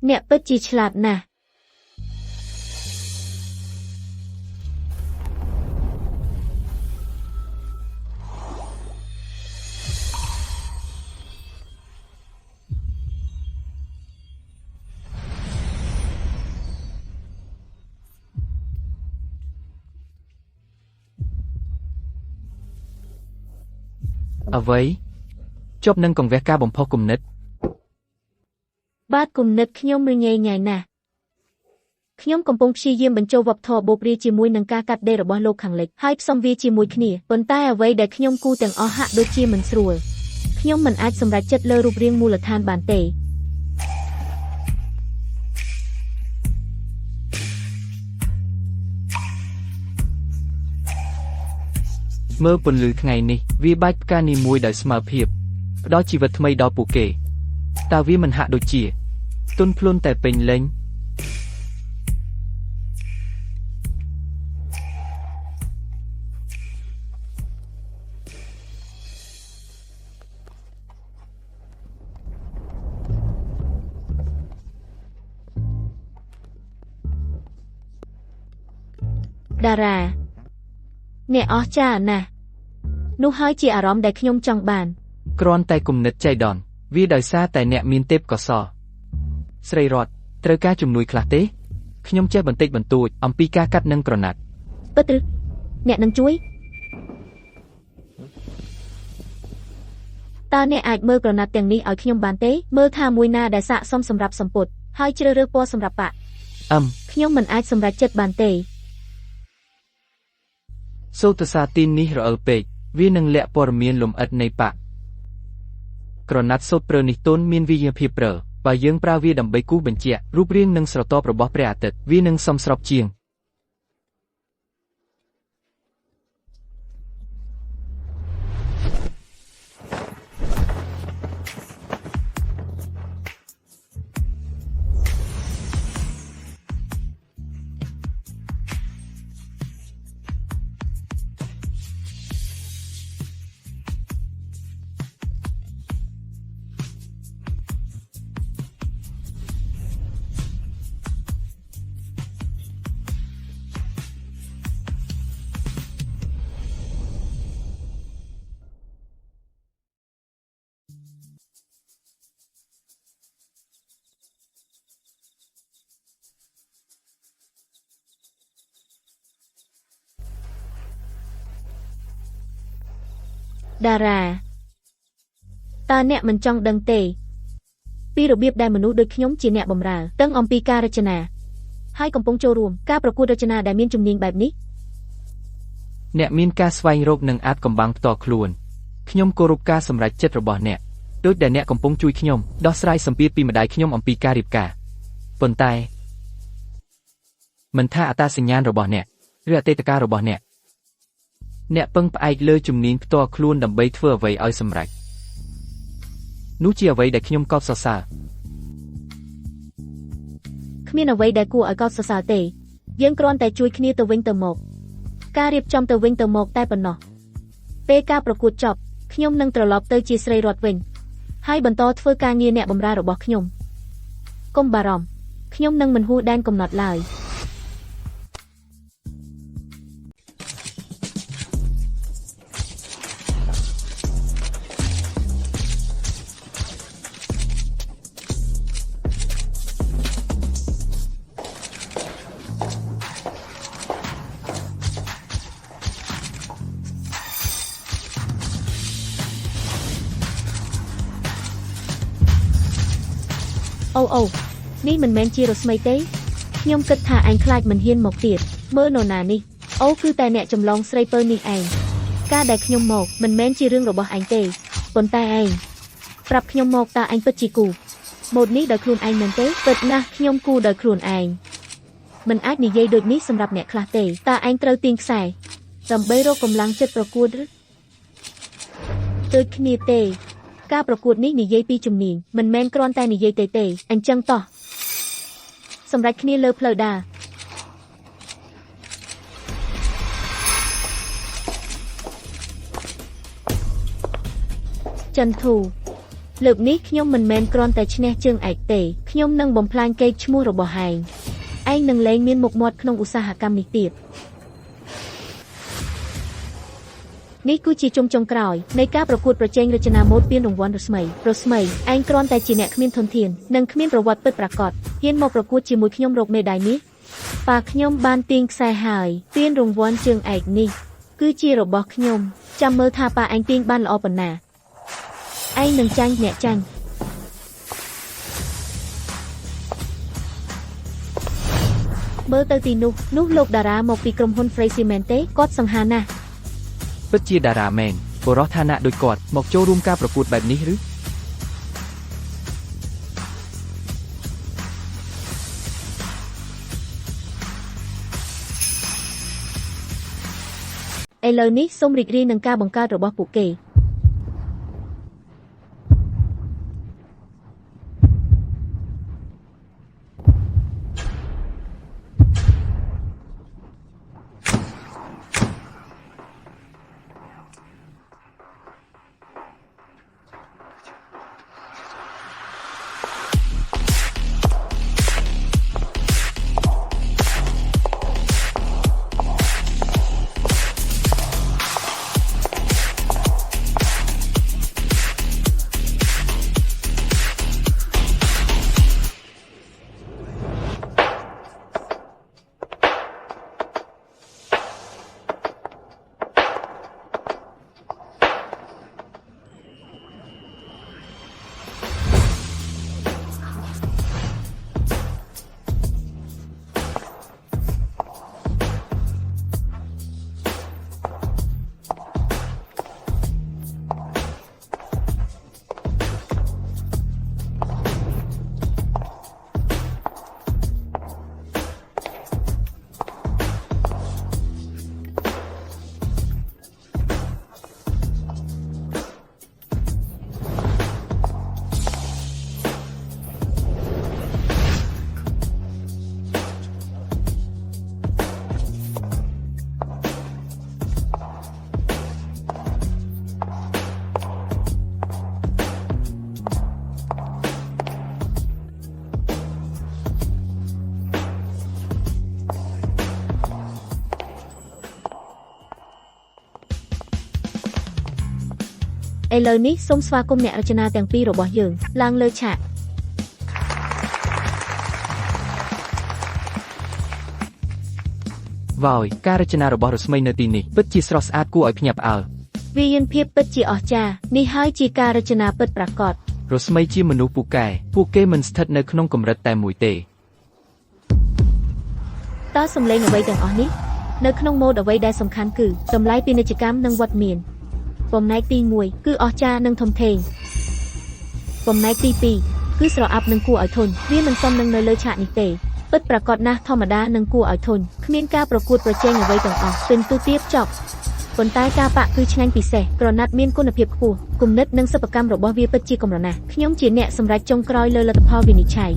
Speaker 2: អ្នកពិតជាឆ្លាតណាស់
Speaker 1: អ្វីជាប់នឹងកង្វះការបំផុសគំនិត
Speaker 2: បាទគំនិតខ្ញុំរញ៉េញ៉ៃណាស់ខ្ញុំកំពុងព្យាយាមបញ្ចូលវប្បធម៌បូព៌ាជាមួយនឹងការកាត់ដេររបស់លោកខាងលិចហើយផ្សំវាជាមួយគ្នាប៉ុន្តែអ្វីដែលខ្ញុំគូទាំងអស់ហាក់ដូចជាមិនស្រួលខ្ញុំមិនអាចសម្រេចចិត្តលើរូបរាងមូលដ្ឋានបានទេ
Speaker 1: មើលពន្លឺថ្ងៃនេះវាបាច់ផ្កានីមួយដោយស្មើភាពផ្ដល់ជីវិតថ្មីដល់ពួកគេតើវាមិនហាក់ដូចជាទន់ភ្លន់តែពេញលេញ
Speaker 2: តារាអ្នកអស្ចារ្យណាស់នោះហើយជាអារម្មណ៍ដែលខ្ញុំចង់បាន
Speaker 1: គ្រាន់តែគំនិតចៃដន្យវាដោយសារតែអ្នកមានទេពកោសល្យស្រីរតត្រូវការជំនួយខ្លះទេខ្ញុំចេះបន្តិចបន្តួចអំពីការកាត់និងក្រណាត់
Speaker 2: ពិតឬអ្នកនឹងជួយតើអ្នកអាចមើលក្រណាត់ទាំងនេះឲ្យខ្ញុំបានទេមើលថាមួយណាដែលស័ក្តិសមសម្រាប់សម្ពុតហើយជ្រើសរើសពណ៌សម្រាប់ប៉ា ខ្ញុំមិនអាចសម្រេចចិត្តបានទេ
Speaker 1: សូត្រសាទីននេះរអិលពេកវានឹងលាក់ព័ត៌មានលម្អិតនៃបកក្រណាត់សូត្រព្រើនេះទន់មានវិញ្ញាភាពព្រើបើយើងប្រើវាដើម្បីគូសបញ្ជាក់រូបរាងនិងស្រទាប់របស់ព្រះអាទិត្យវានឹងសមស្របជាង
Speaker 2: តារាតើអ្នកមិនចង់ដឹងទេពីរបៀបដែលមនុស្សដូចខ្ញុំជាអ្នកបម្រើដឹងអំពីការរចនាហើយកំពុងចូលរួមការប្រកួតរចនាដែលមានជំនាញបែបនេះ
Speaker 1: អ្នកមានការស្វែងរកនិងអាចកំបាំងផ្ទាល់ខ្លួនខ្ញុំគោរពការសម្រេចចិត្តរបស់អ្នកដូចដែលអ្នកកំពុងជួយខ្ញុំដោះស្រាយសម្ពាធពីម្ដាយខ្ញុំអំពីការរៀបការប៉ុន្តែមិនថាអត្តសញ្ញាណរបស់អ្នកឬអតីតកាលរបស់អ្នកពឹងផ្អែកលើជំនាញផ្ទាល់ខ្លួនដើម្បីធ្វើអ្វីឲ្យសម្រេចនោះជាអ្វីដែលខ្ញុំកោតសរសើរ
Speaker 2: គ្មានអ្វីដែលគួរឲ្យកោតសរសើរទេយើងគ្រាន់តែជួយគ្នាទៅវិញទៅមកការរៀបចំទៅវិញទៅមកតែប៉ុណ្ណោះពេលការប្រកួតចប់ខ្ញុំនឹងត្រឡប់ទៅជាស្រីរតវិញហើយបន្តធ្វើការងារអ្នកបម្រើរបស់ខ្ញុំកុំបារម្ភខ្ញុំនឹងមិនហួសដែនកំណត់ឡើយ អូនេះមិនមែនជារស្មីទេខ្ញុំគិតថាឯងខ្លាចមិនហ៊ានមកទៀតមើលនរណានេះអូគឺតែអ្នកចម្លងស្រីពើនេះឯងការដែលខ្ញុំមកមិនមែនជារឿងរបស់ឯងទេប៉ុន្តែឯងប្រាប់ខ្ញុំមកតើឯងពិតជាគូម៉ូដនេះដោយខ្លួនឯងមែនទេពិតណាស់ខ្ញុំគូដោយខ្លួនឯងមិនអាចនិយាយដូចនេះសម្រាប់អ្នកខ្លះទេតើឯងត្រូវទាញខ្សែដើម្បីរកកម្លាំងចិត្តប្រកួតឬដូចគ្នាទេការប្រកួតនេះនិយាយពីជំនាញមិនមែនគ្រាន់តែនិយាយទេអញ្ចឹងតោះសម្រាប់គ្នាលើផ្លូវដើរចន្ទធូលើកនេះខ្ញុំមិនមែនគ្រាន់តែឈ្នះជើងឯកទេខ្ញុំនឹងបំផ្លាញកេរ្តិ៍ឈ្មោះរបស់ឯងនឹងលែងមានមុខមាត់ក្នុងឧស្សាហកម្មនេះទៀតនេះគឺជាជុំចុងក្រោយនៃការប្រកួតប្រជែងរចនាម៉ូដពានរង្វាន់រស្មីឯងគ្រាន់តែជាអ្នកគ្មានធនធាននិងគ្មានប្រវត្តិពិតប្រាកដហ៊ានមកប្រកួតជាមួយខ្ញុំរកមេដាយនេះប៉ាខ្ញុំបានទាញខ្សែហើយពានរង្វាន់ជើងឯកនេះគឺជារបស់ខ្ញុំចាំមើលថាប៉ាឯងទាញបានល្អប៉ុណ្ណាឯងនឹងចាញ់អ្នកចាញ់មើលទៅទីនោះលោកតារាមកពីក្រុមហ៊ុន Fraser មែនទេគាត់សង្ហាណាស់
Speaker 1: ពិតជាតារាមែនបុរសឋានៈដូចគាត់មកចូលរួមការប្រកួតបែបនេះឬ
Speaker 2: ឥឡូវនេះសូមរីករាយនឹងការបង្កើតរបស់ពួកគេ ឥឡូវនេះសូមស្វាគមន៍អ្នករចនាទាំងពីររបស់យើងឡើងលើឆាក
Speaker 1: Vòi, ការរចនារបស់រស្មីនៅទីនេះពិតជាស្រស់ស្អាតគួរឲ្យភ្ញាក់ផ្អើល
Speaker 2: វាមានភាពពិតជាអស្ចារ្យនេះហើយជាការរចនាពិតប្រាកដ
Speaker 1: រស្មីជាមនុស្សពូកែពួកគេមិនស្ថិតនៅក្នុងកម្រិតតែមួយទេ
Speaker 2: តើសំឡេងអ្វីទាំងអស់នេះនៅក្នុងម៉ូដអ្វីដែលសំខាន់គឺតម្លៃពាណិជ្ជកម្មនិងវត្តមានបំណែកទី1គឺអស្ចារ្យនិងធំធេងបំណែកទី2គឺស្រអាប់និងគួរឲ្យធន់វាមិនសមនឹងនៅលើឆាកនេះទេពិតប្រាកដណាស់ធម្មតានិងគួរឲ្យធន់គ្មានការប្រកួតប្រជែងអ្វីទាំងអស់ពិន្ទុទាបចប់ប៉ុន្តែការប៉ាក់គឺឆ្ងាញ់ពិសេសក្រណាត់មានគុណភាពខ្ពស់គំនិតនិងសិប្បកម្មរបស់វាពិតជាកម្រណាស់ខ្ញុំជាអ្នកសម្រេចចុងក្រោយលើលទ្ធផលវិនិច្ឆ័យ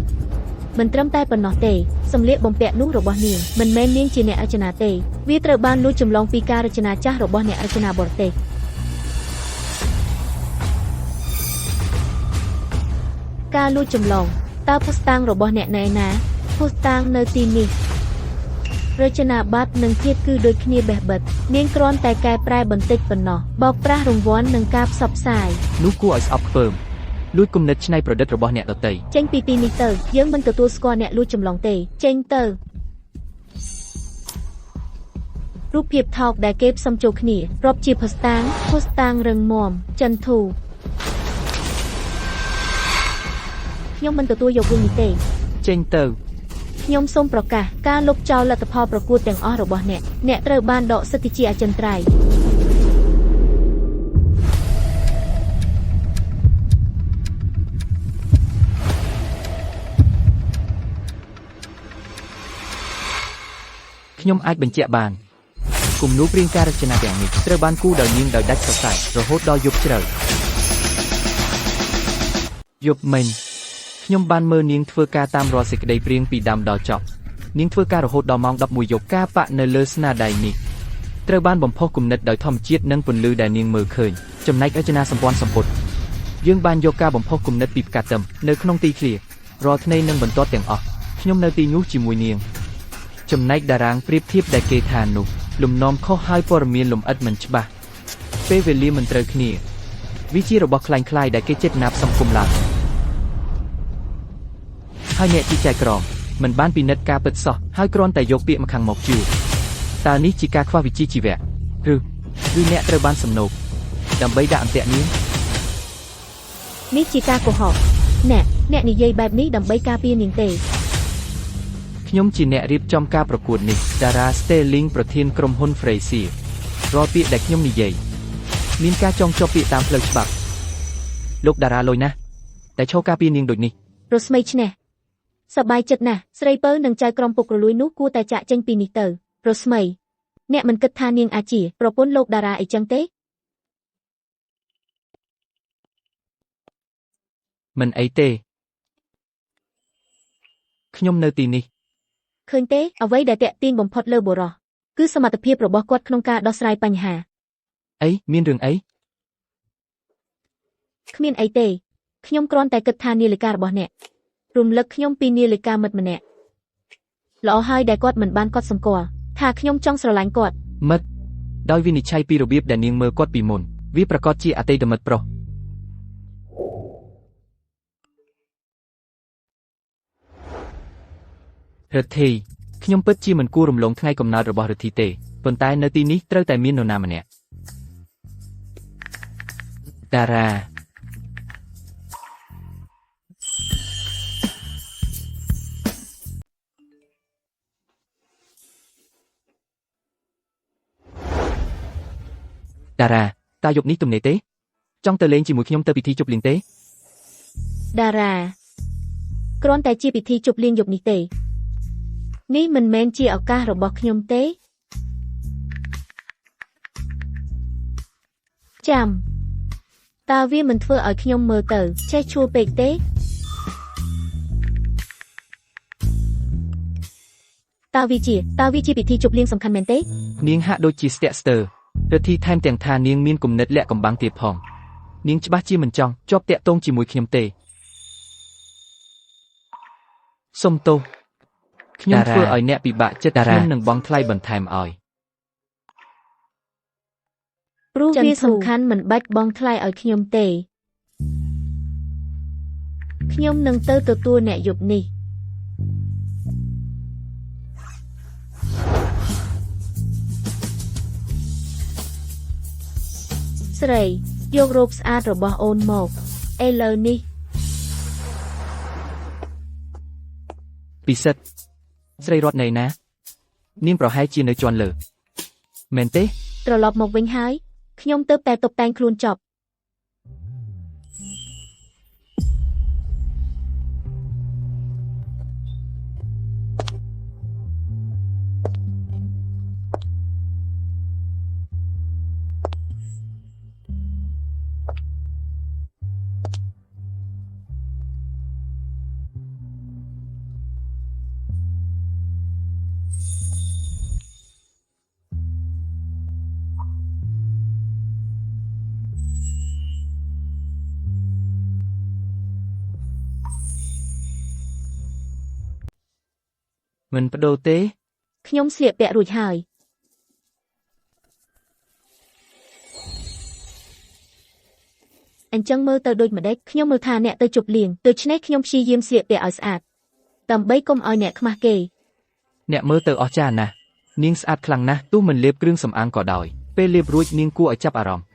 Speaker 2: មិនត្រឹមតែប៉ុណ្ណោះទេសម្លៀកបំពាក់នោះរបស់នាងមិនមែននាងជាអ្នករចនាទេវាត្រូវបានលួចចម្លងពីការរចនាចាស់របស់អ្នករចនាបរទេសការលួចចម្លងតើភស្តុតាងរបស់អ្នកនៅឯណាភស្តុតាងនៅទីនេះរចនាប័ទ្មនិងធាតុគឺដូចគ្នាបេះបិទនាងគ្រាន់តែកែប្រែបន្តិចប៉ុណ្ណោះបោកប្រាស់រង្វាន់និងការផ្សព្វផ្សាយ
Speaker 1: នោះគួរឲ្យស្អប់ខ្ពើមលួចគំនិតច្នៃប្រឌិតរបស់អ្នកដទៃ
Speaker 2: ចេញពីទីនេះទៅយើងមិនទទួលស្គាល់អ្នកលួចចម្លងទេចេញទៅរូបភាពថោកដែលគេផ្សំចូលគ្នារាប់ជាភស្តុតាងរឹងមាំចិនធូខ្ញុំមិនទទួលយកវិញនេះទេ
Speaker 1: ចេញទៅ
Speaker 2: ខ្ញុំសូមប្រកាសការលុបចោលលទ្ធផលប្រកួតទាំងអស់របស់អ្នកត្រូវបានដកសិទ្ធិជាអចិន្ត្រៃយ៍
Speaker 1: ខ្ញុំអាចបញ្ជាក់បានគំនូរព្រាងការរចនាទាំងនេះត្រូវបានគូរដោយនាងដោយដាច់សរសៃរហូតដល់យប់ជ្រៅយប់មិញខ្ញុំបានមើលនាងធ្វើការតាមរាល់សេចក្តីព្រាងពីដើមដល់ចប់នាងធ្វើការរហូតដល់ម៉ោង 11 យប់ការប៉ាក់នៅលើស្នាដៃនេះត្រូវបានបំផុសគំនិតដោយធម្មជាតិនិងពន្លឺដែលនាងមើលឃើញចំណែករចនាសម្ព័ន្ធសម្ពុតយើងបានយកការបំផុសគំនិតពីផ្កាទឹមនៅក្នុងទីធ្លារាល់ថ្ងៃនិងបន្ទាត់ទាំងអស់ខ្ញុំនៅទីនោះជាមួយនាងចំណែកតារាងប្រៀបធៀបដែលគេថានោះលំនាំខុសហើយព័ត៌មានលម្អិតមិនច្បាស់ពេលវេលាមិនត្រូវគ្នាវាជារបស់คล้ายៗដែលគេចេតនាផ្សំគុំឡើងហើយអ្នកទីចែកក្រមមិនបានពិនិត្យការពិតសោះហើយគ្រាន់តែយកពាក្យម្ខាងមកជឿតើនេះជាការខ្វះវិជ្ជាជីវៈឬអ្នកត្រូវបានសំណូកដើម្បីដាក់អន្ទាក់នាង
Speaker 2: នេះជាការកុហកអ្នកនិយាយបែបនេះដើម្បីការពារនាងទេ
Speaker 1: ខ្ញុំជាអ្នករៀបចំការប្រកួតនេះតារា Sterling ប្រធានក្រុមហ៊ុន Fraser រាល់ពាក្យដែលខ្ញុំនិយាយមានការចងជាប់ពាក្យតាមផ្លូវច្បាប់លោកតារាលុយណាស់តែឈរការពារនាងដូចនេះ
Speaker 2: រស្មីឈ្នះសប្បាយចិត្តណាស់ស្រីពៅនិងចៅក្រមពុករលួយនោះគួរតែចាក់ចេញពីនេះទៅរស្មីអ្នកមិនគិតថានាងអាចជាប្រពន្ធលោកតារាអីចឹងទេ
Speaker 1: មិនអីទេខ្ញុំនៅទីនេះ
Speaker 2: ឃើញទេអ្វីដែលតាក់ទាញបំផុតលើបុរសគឺសមត្ថភាពរបស់គាត់ក្នុងការដោះស្រាយបញ្ហា
Speaker 1: អីមានរឿងអី
Speaker 2: គ្មានអីទេខ្ញុំគ្រាន់តែគិតថានាឡិការបស់អ្នករំលឹកខ្ញុំពីនាឡិកាមិត្តម្នាក់ល្អហើយដែលគាត់មិនបានកត់សម្គាល់ថាខ្ញុំចង់ស្រឡាញ់គាត់
Speaker 1: មិត្តដោយវិនិច្ឆ័យពីរបៀបដែលនាងមើលគាត់ពីមុនវាប្រកាសជាអតីតមិត្តប្រុសរទ្ធីខ្ញុំពិតជាមិនគួររំលងថ្ងៃកំណើតរបស់រទ្ធីទេប៉ុន្តែនៅទីនេះត្រូវតែមាននរណាម្នាក់តារាតើយប់នេះទំនេរទេចង់ទៅលេងជាមួយខ្ញុំទៅពិធីជប់លៀងទេ
Speaker 2: តារាគ្រាន់តែជាពិធីជប់លៀងយប់នេះទេនេះមិនមែនជាឱកាសរបស់ខ្ញុំទេចាំតើវាមិនធ្វើឲ្យខ្ញុំមើលទៅចេះឈួលពេកទេតើវាជាពិធីជប់លៀងសំខាន់មែនទេ
Speaker 1: នាងហាក់ដូចជាស្ទាក់ស្ទើររទ្ធីថែមទាំងថានាងមានគំនិតលាក់កំបាំងទៀតផងនាងច្បាស់ជាមិនចង់ជាប់តាក់ទងជាមួយខ្ញុំទេសុំទោសខ្ញុំធ្វើឲ្យអ្នកពិបាកចិត្តខ្ញុំនឹងបង់ថ្លៃបន្ថែមឲ្យ
Speaker 2: ព្រោះវាសំខាន់មិនបាច់បងថ្លៃឲ្យខ្ញុំទេខ្ញុំនឹងទៅទទួលអ្នកយប់នេះស្រីយករ៉ូបស្អាតរបស់អូនមកឥឡូវនេះ
Speaker 1: ពិសិដ្ឋស្រីរត់នៅណានាងប្រហែលជានៅជាន់លើមែនទេ
Speaker 2: ត្រឡប់មកវិញហើយខ្ញុំទៅតែតុបតែងខ្លួនចប់
Speaker 1: មិនបដូរទេ
Speaker 2: ខ្ញុំស្លៀកពាក់រួចហើយអញ្ចឹងមើលទៅដូចម្ដេចខ្ញុំមើលថាអ្នកទៅជប់លៀងដូច្នេះខ្ញុំព្យាយាមស្លៀកពាក់ឲ្យស្អាតដើម្បីកុំឲ្យអ្នកខ្មាស់គេ
Speaker 1: អ្នកមើលទៅអស្ចារ្យណាស់នាងស្អាតខ្លាំងណាស់ទោះមិនលាបគ្រឿងសម្អាងក៏ដោយពេលលាបរួចនាងគួរឲ្យចាប់អារម្មណ៍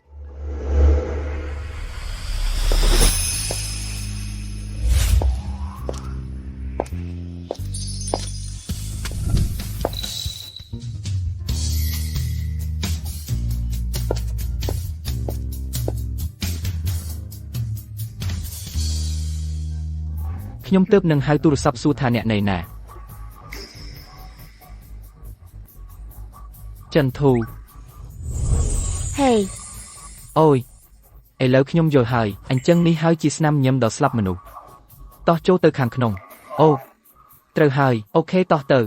Speaker 1: ខ្ញុំទើបនឹងហៅទូរស័ព្ទសួរថាអ្នកនៅណាចន្ទធូ
Speaker 2: ហេ
Speaker 1: អូយឥឡូវខ្ញុំយល់ហើយអញ្ចឹងនេះហើយជាស្នាមញឹមដល់ស្លាប់មនុស្សតោះចូលទៅខាងក្នុងអូត្រូវហើយអូខេតោះទៅ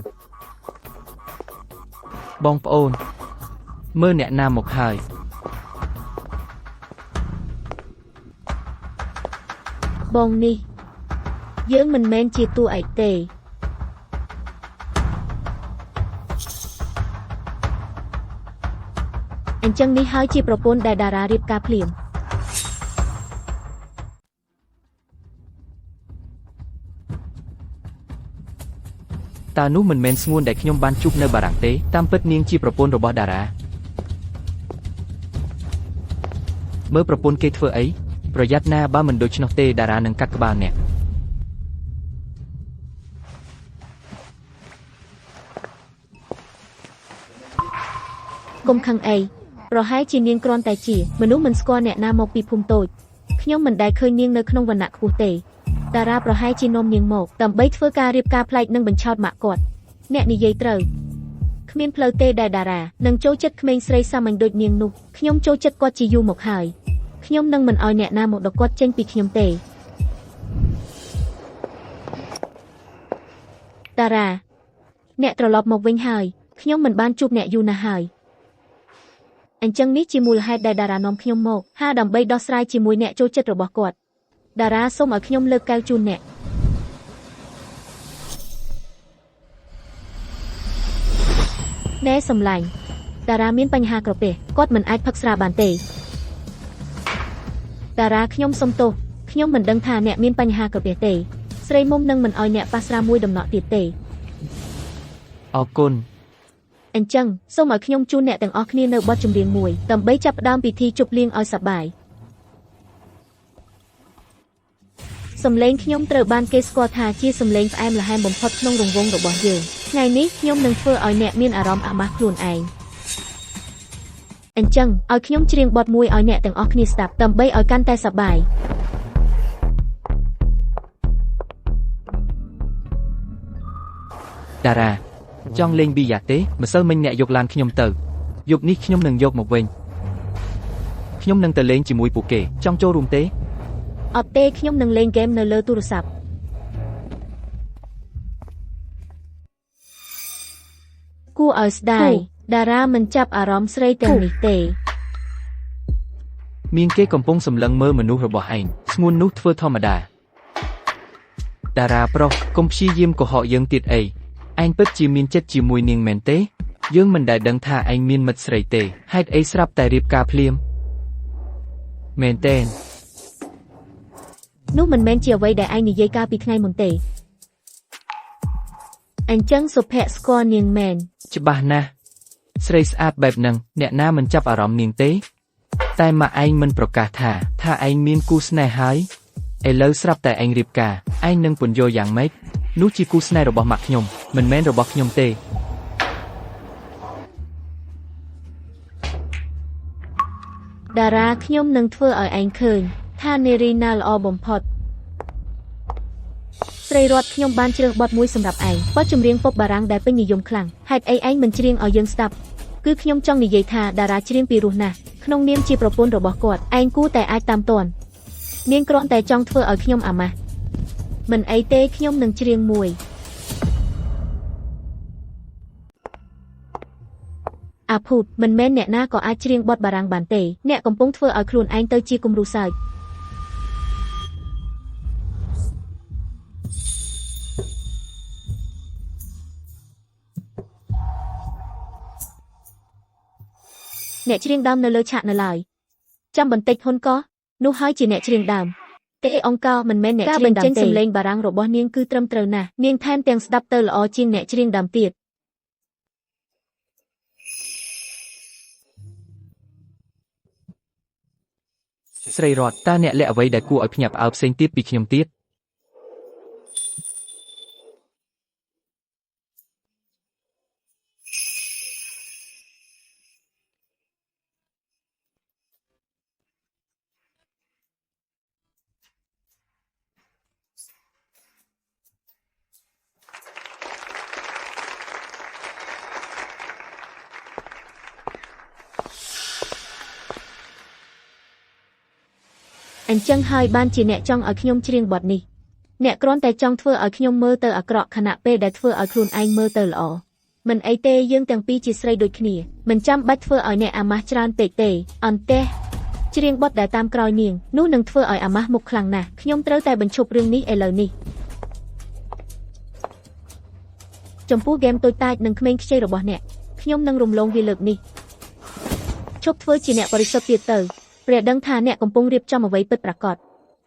Speaker 1: បងប្អូនមើលអ្នកណាមកហើយ
Speaker 2: បងនេះយើងមិនមែនជាតួឯកទេអញ្ចឹងនេះហើយជាប្រពន្ធដែលតារារៀបការភ្លាម
Speaker 1: តើនោះមិនមែនស្ងួនដែលខ្ញុំបានជួបនៅបារាំងទេតាមពិតនាងជាប្រពន្ធរបស់តារាមើលប្រពន្ធគេធ្វើអីប្រយ័ត្នណាបើមិនដូច្នោះទេតារានឹងកាត់ក្បាលអ្នក
Speaker 2: កុំខឹងអីប្រហែលជានាងគ្រាន់តែជាមនុស្សមិនស្គាល់អ្នកណាមកពីភូមិតូចខ្ញុំមិនដែលឃើញនាងនៅក្នុងវណ្ណៈខ្ពស់ទេតារាប្រហែលជានាំនាងមកដើម្បីធ្វើការរៀបការប្លែកនិងបញ្ឆោតម៉ាក់គាត់អ្នកនិយាយត្រូវគ្មានផ្លូវទេដែលតារានឹងចូលចិត្តក្មេងស្រីសាមញ្ញដូចនាងនោះខ្ញុំចូលចិត្តគាត់ជាយូរមកហើយខ្ញុំនឹងមិនឲ្យអ្នកណាមកដកគាត់ចេញពីខ្ញុំទេតារាអ្នកត្រឡប់មកវិញហើយខ្ញុំមិនបានជួបអ្នកយូរណាស់ហើយអញ្ចឹងនេះជាមូលហេតុដែលតារានាំខ្ញុំមកហាដើម្បីដោះស្រាយជាមួយអ្នកចូលចិត្តរបស់គាត់តារាសូមឲ្យខ្ញុំលើកកែវជូនអ្នកណែសំឡាញ់តារាមានបញ្ហាក្រពះគាត់មិនអាចផឹកស្រាបានទេតារាខ្ញុំសុំទោសខ្ញុំមិនដឹងថាអ្នកមានបញ្ហាក្រពះទេស្រីមុំនឹងមិនឲ្យអ្នកប៉ះស្រាមួយដំណក់ទៀតទេ
Speaker 1: អរគុណ
Speaker 2: អញ្ចឹងសូមឲ្យខ្ញុំជូនអ្នកទាំងអស់គ្នានៅបទចម្រៀងមួយដើម្បីចាប់ផ្ដើមពិធីជប់លៀងឲ្យសប្បាយសំឡេងខ្ញុំត្រូវបានគេស្គាល់ថាជាសំឡេងផ្អែមល្ហែមបំផុតក្នុងរង្វង់របស់យើងថ្ងៃនេះខ្ញុំនឹងធ្វើឲ្យអ្នកមានអារម្មណ៍អាម៉ាស់ខ្លួនឯងអញ្ចឹងឲ្យខ្ញុំច្រៀងបទមួយឲ្យអ្នកទាំងអស់គ្នាស្ដាប់ដើម្បីឲ្យកាន់តែសប្បាយ
Speaker 1: តារាចង់លេងប៊ីយ៉ាទេម្សិលមិញអ្នកយកឡានខ្ញុំទៅយប់នេះខ្ញុំនឹងយកមកវិញខ្ញុំនឹងទៅលេងជាមួយពួកគេចង់ចូលរួមទេ
Speaker 2: អត់ទេខ្ញុំនឹងលេងហ្គេមនៅលើទូរស័ព្ទគួរឲ្យស្ដាយតារាមិនចាប់អារម្មណ៍ស្រីទាំងនេះទេ
Speaker 1: មានគេកំពុងសម្លឹងមើលមនុស្សរបស់ឯងស្ងួននោះធ្វើធម្មតាតារាប្រុសកុំព្យាយាមកុហកយើងទៀតអីឯងពិតជាមានចិត្តជាមួយនាងមែនទេ យើងមិនដែលដឹងថាឯងមានមិត្តស្រីទេហេតុអីស្រាប់តែរៀបការភ្លាមមែនទេ
Speaker 2: នោះមិនមែនជាអ្វីដែលឯងនិយាយកាលពីថ្ងៃមុនទេអញ្ចឹងសុភ័ក្រស្គាល់នាងមែន
Speaker 1: ច្បាស់ណាស់ស្រីស្អាតបែបហ្នឹងអ្នកណាមិនចាប់អារម្មណ៍នាងទេតែម៉ាក់ឯងមិនប្រកាសថាឯងមានគូស្នេហ៍ហើយឥឡូវស្រាប់តែឯងរៀបការឯងនឹងពន្យល់យ៉ាងម៉េចនោះជាគូស្នេហ៍របស់ម៉ាក់ខ្ញុំមិនមែនរបស់ខ្ញុំទេ
Speaker 2: តារាខ្ញុំនឹងធ្វើឲ្យឯងឃើញថានារីណាល្អបំផុតស្រីរតខ្ញុំបានជ្រើសបទមួយសម្រាប់ឯងបទចម្រៀងប៉ុបបារាំងដែលពេញនិយមខ្លាំងហេតុអីឯងមិនច្រៀងឲ្យយើងស្ដាប់គឺខ្ញុំចង់និយាយថាតារាច្រៀងពីរោះណាស់ក្នុងនាមជាប្រពន្ធរបស់គាត់ឯងគួរតែអាចតាមទាន់នាងគ្រាន់តែចង់ធ្វើឲ្យខ្ញុំអាម៉ាស់មិនអីទេខ្ញុំនឹងច្រៀងមួយអាភូតមិនមែនអ្នកណាក៏អាចច្រៀងបទបារាំងបានទេអ្នកកំពុងធ្វើឲ្យខ្លួនឯងទៅជាគំរូសើចអ្នកច្រៀងដើមនៅលើឆាកនៅឡើយចាំបន្តិចហ៊ុនកោនោះហើយជាអ្នកច្រៀងដើមទេអង្គរមិនមែនអ្នកច្រៀងដើមទេការបញ្ចេញសំឡេងបារាំងរបស់នាងគឺត្រឹមត្រូវណាស់នាងថែមទាំងស្ដាប់ទៅល្អជាងអ្នកច្រៀងដើមទៀត
Speaker 1: ស្រីរតតើអ្នកលាក់អ្វីដែលគួរឲ្យភ្ញាក់ផ្អើលផ្សេងទៀតពីខ្ញុំទៀត
Speaker 2: អញ្ចឹងហើយបានជាអ្នកចង់ឲ្យខ្ញុំច្រៀងបទនេះអ្នកគ្រាន់តែចង់ធ្វើឲ្យខ្ញុំមើលទៅអាក្រក់ខណៈពេលដែលធ្វើឲ្យខ្លួនឯងមើលទៅល្អមិនអីទេយើងទាំងពីរជាស្រីដូចគ្នាមិនចាំបាច់ធ្វើឲ្យអ្នកអាម៉ាស់ច្រើនពេកទេអន្តែច្រៀងបទដែលតាមក្រោយនាងនោះនឹងធ្វើឲ្យអាម៉ាស់មុខខ្លាំងណាស់ខ្ញុំត្រូវតែបញ្ឈប់រឿងនេះឥឡូវនេះចំពោះហ្គេមតូចតាចនិងក្មេងខ្ចីរបស់អ្នកខ្ញុំនឹងរំលងវាលើកនេះឈប់ធ្វើជាអ្នកបរិសុទ្ធទៀតទៅព្រះដឹងថាអ្នកកំពុងរៀបចំអ្វីពិតប្រាកដ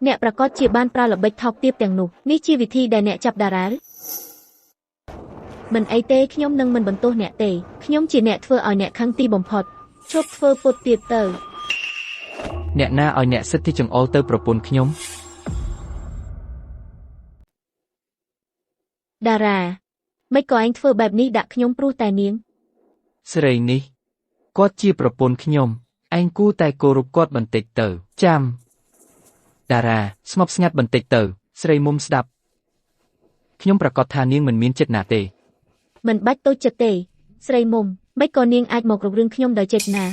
Speaker 2: អ្នកប្រកាសជាបានប្រើល្បិចថោកទាបទាំងនោះនេះជាវិធីដែលអ្នកចាប់តារាមិនអីទេខ្ញុំនឹងមិនបន្ទោសអ្នកទេខ្ញុំជាអ្នកធ្វើឲ្យអ្នកខឹងទីបំផុតឈប់ធ្វើពុតទៀតទៅ
Speaker 1: អ្នកណាឲ្យអ្នកសិទ្ធិចង្អុលទៅប្រពន្ធខ្ញុំ
Speaker 2: តារាមិនក៏ឯងធ្វើបែបនេះដាក់ខ្ញុំព្រោះតែនាង
Speaker 1: ស្រីនេះគាត់ជាប្រពន្ធខ្ញុំឯងគួរតែគោរពគាត់បន្តិចទៅចាំតារាស្ងប់ស្ងាត់បន្តិចទៅស្រីមុំស្ដាប់ខ្ញុំប្រកាសថានាងមិនមានចិត្តណាទេ
Speaker 2: មិនបាច់តូចចិត្តទេស្រីមុំមិនក៏នាងអាចមករករឿងខ្ញុំដោយចេតនា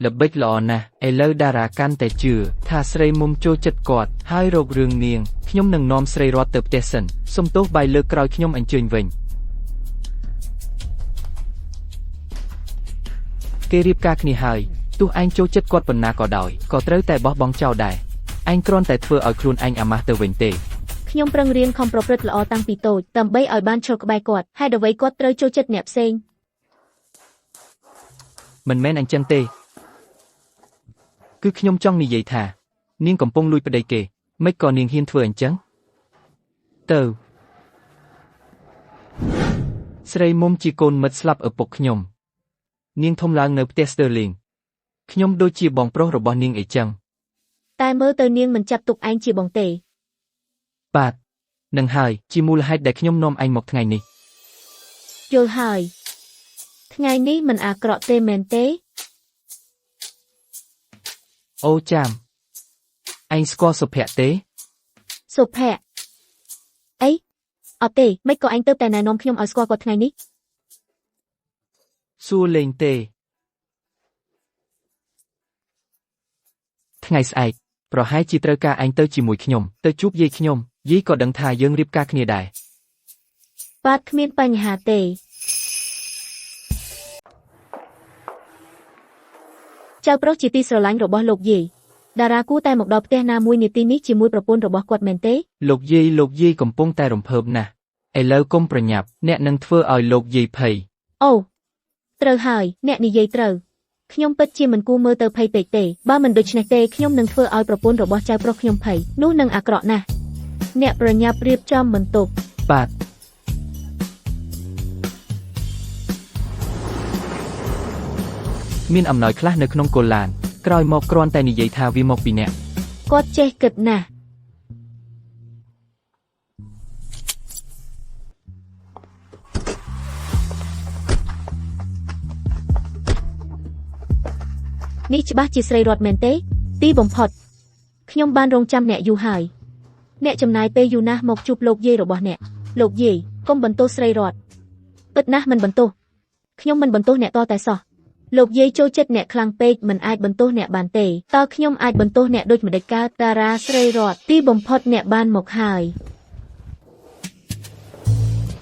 Speaker 1: ល្បិចល្អណាស់ឥឡូវតារាកាន់តែជឿថាស្រីមុំចូលចិត្តគាត់ហើយរករឿងនាងខ្ញុំនឹងនាំស្រីរត់ទៅផ្ទះសិនសុំទោសបាយលើកក្រោយខ្ញុំអញ្ជើញវិញគេរៀបការគ្នាហើយទោះឯងចូលចិត្តគាត់ប៉ុណ្ណាក៏ដោយក៏ត្រូវតែបោះបង់ចោលដែរឯងគ្រាន់តែធ្វើឲ្យខ្លួនឯងអាម៉ាស់ទៅវិញទេ
Speaker 2: ខ្ញុំប្រឹងរៀនខំប្រព្រឹត្តល្អតាំងពីតូចដើម្បីឲ្យបានឈរក្បែរគាត់ហេតុអ្វីគាត់ត្រូវចូលចិត្តអ្នកផ្សេង
Speaker 1: មិនមែនអញ្ចឹងទេគឺខ្ញុំចង់និយាយថានាងកំពុងលួចប្តីគេមិនក៏នាងហ៊ានធ្វើអញ្ចឹងទៅស្រីមុំជាកូនមិត្តស្លាប់ឪពុកខ្ញុំនាងធំឡើងនៅផ្ទះស្ទើលីងខ្ញុំដូចជាបងប្រុសរបស់នាងអីចឹង
Speaker 2: តែមើលទៅនាងមិនចាត់ទុកឯងជាបងទេ
Speaker 1: បាទនឹងហើយជាមូលហេតុដែលខ្ញុំនាំឯងមកថ្ងៃនេះ
Speaker 2: យល់ហើយថ្ងៃនេះមិនអាក្រក់ទេមែនទេ
Speaker 1: អូចាមឯងស្គាល់សុភ័ក្រទេ
Speaker 2: សុភ័ក្រអីអត់ទេមិនក៏ឯងទៅតែណែនាំខ្ញុំឲ្យស្គាល់គាត់ថ្ងៃនេះ
Speaker 1: សួរលេងទេថ្ងៃស្អែកប្រហែលជាត្រូវការឯងទៅជាមួយខ្ញុំទៅជួបយាយខ្ញុំយាយក៏ដឹងថាយើងរៀបការគ្នាដែរ
Speaker 2: បាទគ្មានបញ្ហាទេចៅប្រុសជាទីស្រឡាញ់របស់លោកយាយតារាគួរតែមកដល់ផ្ទះណាមួយនាទីនេះជាមួយប្រពន្ធរបស់គាត់មែនទេ
Speaker 1: លោកយាយកំពុងតែរំភើបណាស់ឥឡូវកុំប្រញាប់អ្នកនឹងធ្វើឲ្យលោកយាយភ័យ
Speaker 2: អូ ត្រូវហើយអ្នកនិយាយត្រូវខ្ញុំពិតជាមិនគួរមើលទៅភ័យពេកទេបើមិនដូច្នេះទេខ្ញុំនឹងធ្វើឲ្យប្រពន្ធរបស់ចៅប្រុសខ្ញុំភ័យនោះនឹងអាក្រក់ណាស់អ្នកប្រញាប់រៀបចំបន្ទប់
Speaker 1: បាទមានអំណោយខ្លះនៅក្នុងគោលឡានក្រោយមកគ្រាន់តែនិយាយថាវាមកពីអ្នក
Speaker 2: គាត់ចេះគិតណាស់នេះច្បាស់ជាស្រីរតមែនទេទីបំផុតខ្ញុំបានរងចាំអ្នកយូរហើយអ្នកចំណាយពេលយូរណាស់មកជួបលោកយាយរបស់អ្នកលោកយាយកុំបន្ទោសស្រីរតពិតណាស់មិនបន្ទោសខ្ញុំមិនបន្ទោសអ្នកតតែសោះលោកយាយចូលចិត្តអ្នកខ្លាំងពេកមិនអាចបន្ទោសអ្នកបានទេតើខ្ញុំអាចបន្ទោសអ្នកដូចម្តេចកើតតារាស្រីរតទីបំផុតអ្នកបានមកហើយ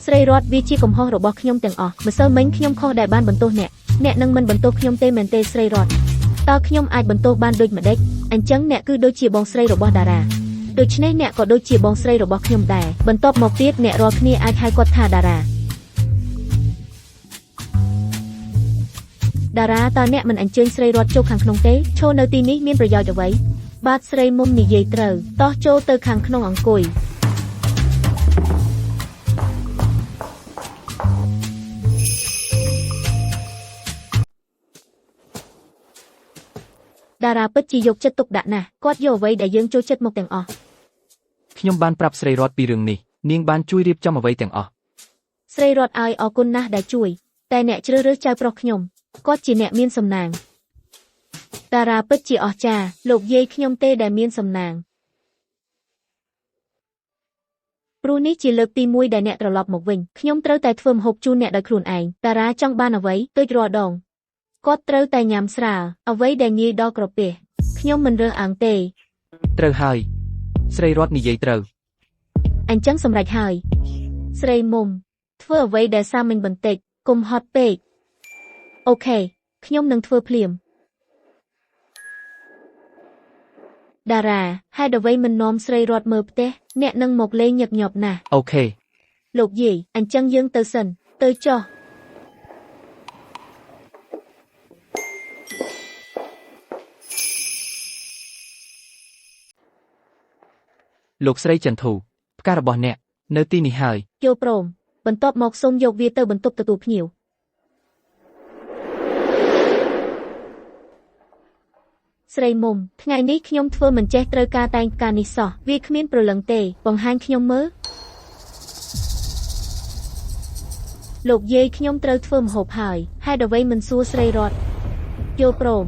Speaker 2: ស្រីរតវាជាកំហុសរបស់ខ្ញុំទាំងអស់ម្សិលមិញខ្ញុំខុសដែលបានបន្ទោសអ្នកនឹងមិនបន្ទោសខ្ញុំទេមែនទេស្រីរតតើខ្ញុំអាចបន្ទោសបានដូចម្តេចអញ្ចឹងអ្នកគឺដូចជាបងស្រីរបស់តារាដូច្នេះអ្នកក៏ដូចជាបងស្រីរបស់ខ្ញុំដែរបន្ទាប់មកទៀតអ្នករាល់គ្នាអាចហៅគាត់ថាតារាតើអ្នកមិនអញ្ជើញស្រីរតចូលខាងក្នុងទេឈរនៅទីនេះមានប្រយោជន៍អ្វីបាទស្រីមុំនិយាយត្រូវតោះចូលទៅខាងក្នុងអង្គុយតារាពិតជាយកចិត្តទុកដាក់ណាស់គាត់យកអ្វីដែលយើងចូលចិត្តមកទាំងអស់
Speaker 1: ខ្ញុំបានប្រាប់ស្រីរតពីរឿងនេះនាងបានជួយរៀបចំអ្វីទាំងអស់
Speaker 2: ស្រីរតឲ្យអរគុណណាស់ដែលជួយតែអ្នកជ្រើសរើសចៅប្រុសខ្ញុំគាត់ជាអ្នកមានសំណាងតារាពិតជាអស្ចារ្យលោកយាយខ្ញុំទេដែលមានសំណាងព្រោះនេះជាលើកទី1ដែលអ្នកត្រឡប់មកវិញខ្ញុំត្រូវតែធ្វើម្ហូបជូនអ្នកដោយខ្លួនឯងតារាចង់បានអ្វីដូចរាល់ដងគាត់ត្រូវតែញ៉ាំស្រាលអ្វីដែលងាយដល់ក្រពះខ្ញុំមិនរើសអើងទេ
Speaker 1: ត្រូវហើយស្រីរតនិយាយត្រូវ
Speaker 2: អញ្ចឹងសម្រេចហើយស្រីមុំធ្វើអ្វីដែលសាមញ្ញបន្តិចកុំហត់ពេកអូខេខ្ញុំនឹងធ្វើភ្លាមតារាហេតុអ្វីមិននាំស្រីរតមើលផ្ទះអ្នកនឹងមកលេងញឹកញាប់ណាស់
Speaker 1: អូខេ
Speaker 2: លោកយាយអញ្ចឹងយើងទៅសិនទៅចុះ
Speaker 1: លោកស្រីចន្ទធូផ្ការបស់អ្នកនៅទីនេះហើយ
Speaker 2: ចូលព្រមបន្ទាប់មកសូមយកវាទៅបន្ទប់ទទួលភ្ញៀវស្រីមុំថ្ងៃនេះខ្ញុំធ្វើមិនចេះត្រូវការតែងការនេះសោះវាគ្មានព្រលឹងទេបង្ហាញខ្ញុំមើលលោកយាយខ្ញុំត្រូវធ្វើម្ហូបហើយហេតុអ្វីមិនសួរស្រីរតចូលព្រម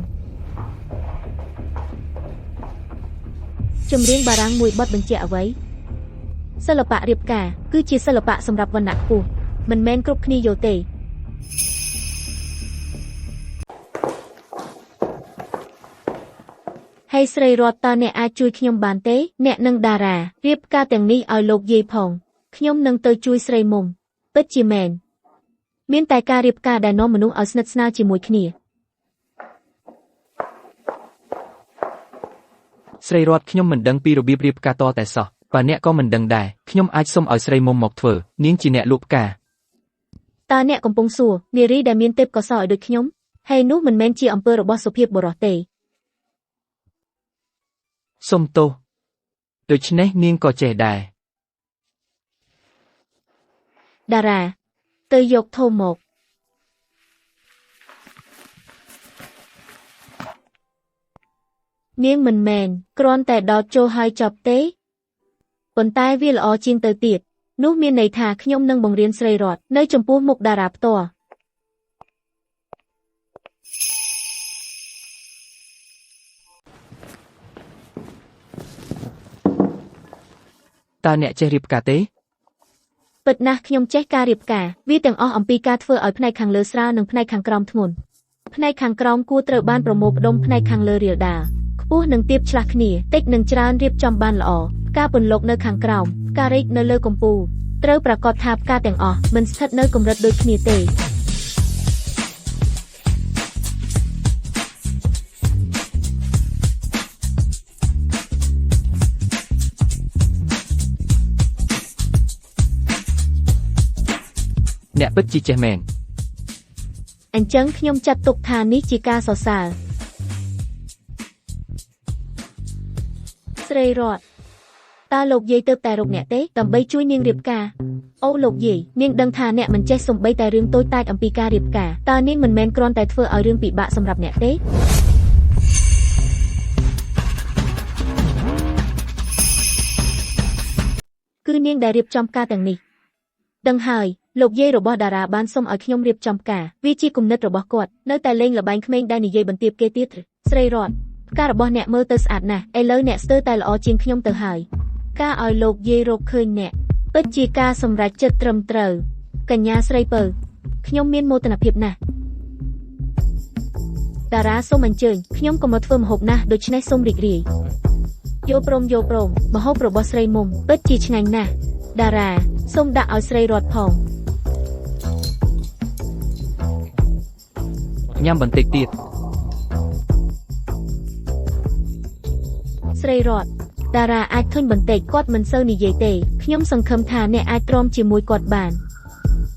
Speaker 2: ចម្រៀងបារាំងមួយបទបញ្ជាក់អ្វីសិល្បៈរៀបការគឺជាសិល្បៈសម្រាប់វណ្ណៈខ្ពស់មិនមែនគ្រប់គ្នាយល់ទេហើយស្រីរតតើអ្នកអាចជួយខ្ញុំបានទេអ្នកនឹងតារារៀបការទាំងនេះឲ្យលោកយាយផងខ្ញុំនឹងទៅជួយស្រីមុំពិតជាមែនមានតែការរៀបការដែលនាំមនុស្សឲ្យស្និទ្ធស្នាលជាមួយគ្នា
Speaker 1: ស្រីរតខ្ញុំមិនដឹងពីរបៀបរៀបការតតែសោះបើអ្នកក៏មិនដឹងដែរខ្ញុំអាចសុំឲ្យស្រីមុំមកធ្វើនាងជាអ្នកលក់ផ្កា
Speaker 2: តើអ្នកកំពុងសួរនារីដែលមានទេពកោសល្យឲ្យដូចខ្ញុំហើយនោះមិនមែនជាអំពើរបស់សុភាពបុរសទេ
Speaker 1: សុំទោសដូច្នេះនាងក៏ចេះដែរ
Speaker 2: តារាទៅយកធំមកនាងមិនមែនគ្រាន់តែដោតចូលហើយចប់ទេប៉ុន្តែវាល្អជាងទៅទៀតនោះមានន័យថាខ្ញុំនឹងបង្រៀនស្រីរតនៅចំពោះមុខតារាផ្ទាល់
Speaker 1: តើអ្នកចេះរៀបការទេ
Speaker 2: ពិតណាស់ខ្ញុំចេះការរៀបការវាទាំងអស់អំពីការធ្វើឲ្យផ្នែកខាងលើស្រាលនិងផ្នែកខាងក្រោមធ្ងន់ផ្នែកខាងក្រោមគួរត្រូវបានប្រមូលផ្ដុំផ្នែកខាងលើរាលដាលខ្ពស់និងទាបឆ្លាស់គ្នាតិចនិងច្រើនរៀបចំបានល្អផ្កាពន្លកនៅខាងក្រោមផ្ការេកនៅលើកំពូលត្រូវប្រាកដថាផ្កាទាំងអស់មិនស្ថិតនៅកម្រិតដូចគ្នាទេ
Speaker 1: អ្នកពិតជាចេះមែន
Speaker 2: អញ្ចឹងខ្ញុំចាត់ទុកថានេះជាការសរសើរស្រីរតតើលោកយាយទៅតែរកអ្នកទេដើម្បីជួយនាងរៀបការអូលោកយាយនាងដឹងថាអ្នកមិនចេះសំបីតែរឿងតូចតាចអំពីការរៀបការតើនាងមិនមែនគ្រាន់តែធ្វើឲ្យរឿងពិបាកសម្រាប់អ្នកទេគឺនាងដែលរៀបចំការទាំងនេះដឹងហើយលោកយាយរបស់តារាបានសុំឲ្យខ្ញុំរៀបចំការវាជាគំនិតរបស់គាត់នៅតែលេងល្បែងក្មេងដែលនិយាយបន្ទាបគេទៀតស្រីរតផ្ការបស់អ្នកមើលទៅស្អាតណាស់ឥឡូវអ្នកស្ទើរតែល្អជាងខ្ញុំទៅហើយការឲ្យលោកយាយរកឃើញអ្នកពិតជាការសម្រេចចិត្តត្រឹមត្រូវកញ្ញាស្រីពៅខ្ញុំមានមោទនភាពណាស់តារាសូមអញ្ជើញខ្ញុំក៏មកធ្វើម្ហូបណាស់ដូច្នេះសូមរីករាយយកព្រមម្ហូបរបស់ស្រីមុំពិតជាឆ្ងាញ់ណាស់តារាសូមដាក់ឲ្យស្រីរតផង
Speaker 1: ញ៉ាំបន្តិចទៀត
Speaker 2: ស្រីរតតារាអាចធុញបន្តិចគាត់មិនសូវនិយាយទេខ្ញុំសង្ឃឹមថាអ្នកអាចទ្រាំជាមួយគាត់បាន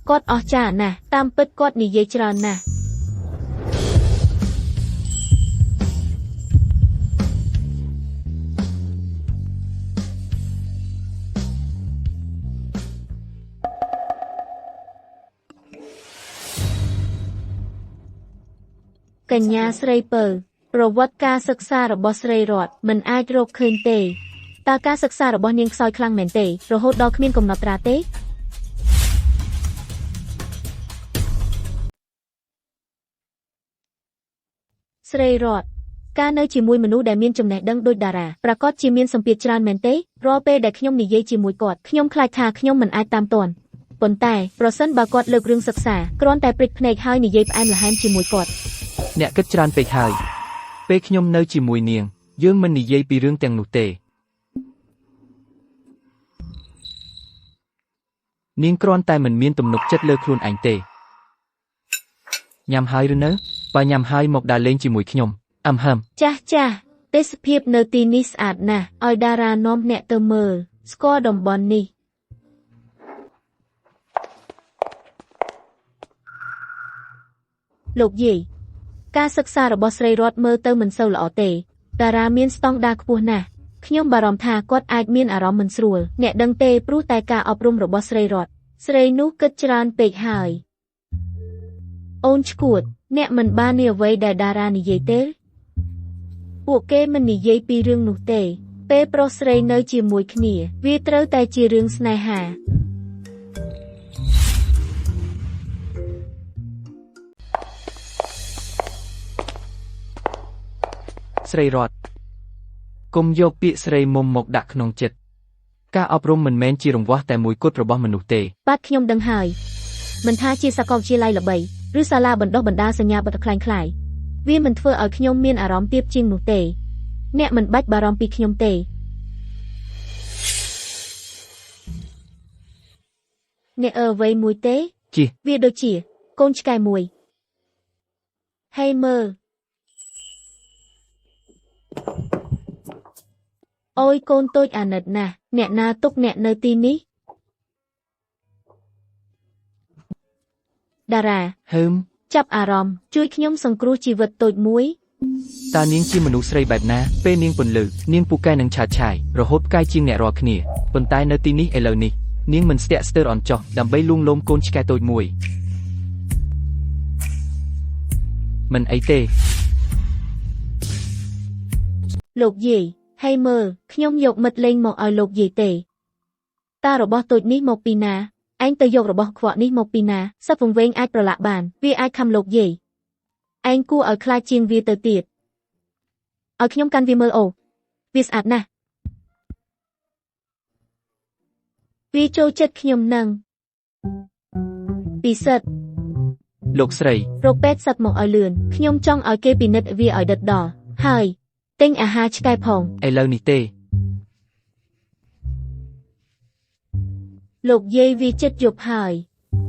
Speaker 2: គាត់អស្ចារ្យណាស់តាមពិតគាត់និយាយច្រើនណាស់កញ្ញាស្រីពៅប្រវត្តិការសិក្សារបស់ស្រីរតមិនអាចរកឃើញទេតើការសិក្សារបស់នាងខ្សោយខ្លាំងមែនទេរហូតដល់គ្មានកំណត់ត្រាទេស្រីរតការនៅជាមួយមនុស្សដែលមានចំណេះដឹងដូចតារាប្រកាសជាមានសម្ពាធច្រើនមែនទេរាល់ពេលដែលខ្ញុំនិយាយជាមួយគាត់ខ្ញុំខ្លាចថាខ្ញុំមិនអាចតាមទាន់ប៉ុន្តែប្រសិនបើគាត់លើករឿងសិក្សាគ្រាន់តែព្រិចភ្នែកហើយនិយាយផ្អែមល្ហែមជាមួយគាត់
Speaker 1: អ្នកគិតច្រើនពេកហើយពេលខ្ញុំនៅជាមួយនាងយើងមិននិយាយពីរឿងទាំងនោះទេនាងគ្រាន់តែមិនមានទំនុកចិត្តលើខ្លួនឯងទេញ៉ាំហើយឬនៅបើញ៉ាំហើយមកដើរលេងជាមួយខ្ញុំហឹម
Speaker 2: ចាស់ទេសភាពនៅទីនេះស្អាតណាស់ឲ្យតារានាំអ្នកទៅមើលស្គាល់តំបន់នេះលោកយាយការសិក្សារបស់ស្រីរតមើលទៅមិនសូវល្អទេតារាមានស្តង់ដារខ្ពស់ណាស់ខ្ញុំបារម្ភថាគាត់អាចមានអារម្មណ៍មិនស្រួលអ្នកដឹងទេព្រោះតែការអប់រំរបស់ស្រីរតស្រីនោះគិតច្រើនពេកហើយអូនឈួតអ្នកមិនបាននិយាយអ្វីដែលតារានិយាយទេពួកគេមិននិយាយពីរឿងនោះទេពេលប្រុសស្រីនៅជាមួយគ្នាវាត្រូវតែជារឿងស្នេហា
Speaker 1: ស្រីរតកុំយកពាក្យស្រីមុំមកដាក់ក្នុងចិត្តការអប់រំមិនមែនជារង្វាស់តែមួយគត់របស់មនុស្សទេ
Speaker 2: បាទខ្ញុំដឹងហើយមិនថាជាសាកលវិទ្យាល័យល្បីឬសាលាបណ្ដុះបណ្ដាលសញ្ញាបត្រคล้ายៗវាមិនធ្វើឲ្យខ្ញុំមានអារម្មណ៍ទាបជាងនោះទេអ្នកមិនបាច់បារម្ភពីខ្ញុំទេអ្នកអ្វីមួយទេវាដូចជាកូនឆ្កែមួយហេមើលអូយកូនតូចអាណិតណាស់អ្នកណាទុកអ្នកនៅទីនេះតារាចាប់អារម្មណ៍ជួយខ្ញុំសង្គ្រោះជីវិតតូចមួយ
Speaker 1: តើនាងជាមនុស្សស្រីបែបណាពេលនាងពន្លឺនាងពូកែនឹងឆាតឆាយរហូតផ្កាយជាងអ្នករាល់គ្នាប៉ុន្តែនៅទីនេះឥឡូវនេះនាងមិនស្ទាក់ស្ទើរអន់ចោះដើម្បីលួងលោមកូនឆ្កែតូចមួយមិនអីទេ
Speaker 2: លោកយាយហើយមើលខ្ញុំយកមិត្តលេងមកឲ្យលោកយាយទេតើរបស់តូចនេះមកពីណាឯងទៅយករបស់ខ្វក់នេះមកពីណាសត្វវង្វេងអាចប្រឡាក់បានវាអាចខំលោកយាយឯងគួរឲ្យខ្លាចជាងវាទៅទៀតឲ្យខ្ញុំកាន់វាមើលអូវាស្អាតណាស់វាចូលចិត្តខ្ញុំនឹងពិសិដ្ឋ
Speaker 1: លោកស្រី
Speaker 2: រកពេទ្យសត្វមកឲ្យលឿនខ្ញុំចង់ឲ្យគេពិនិត្យវាឲ្យដិតដល់ហើយទិញអាហារឆ្កែផង
Speaker 1: ឥឡូវនេះទេ
Speaker 2: លោកយាយវាចិត្តយប់ហើយ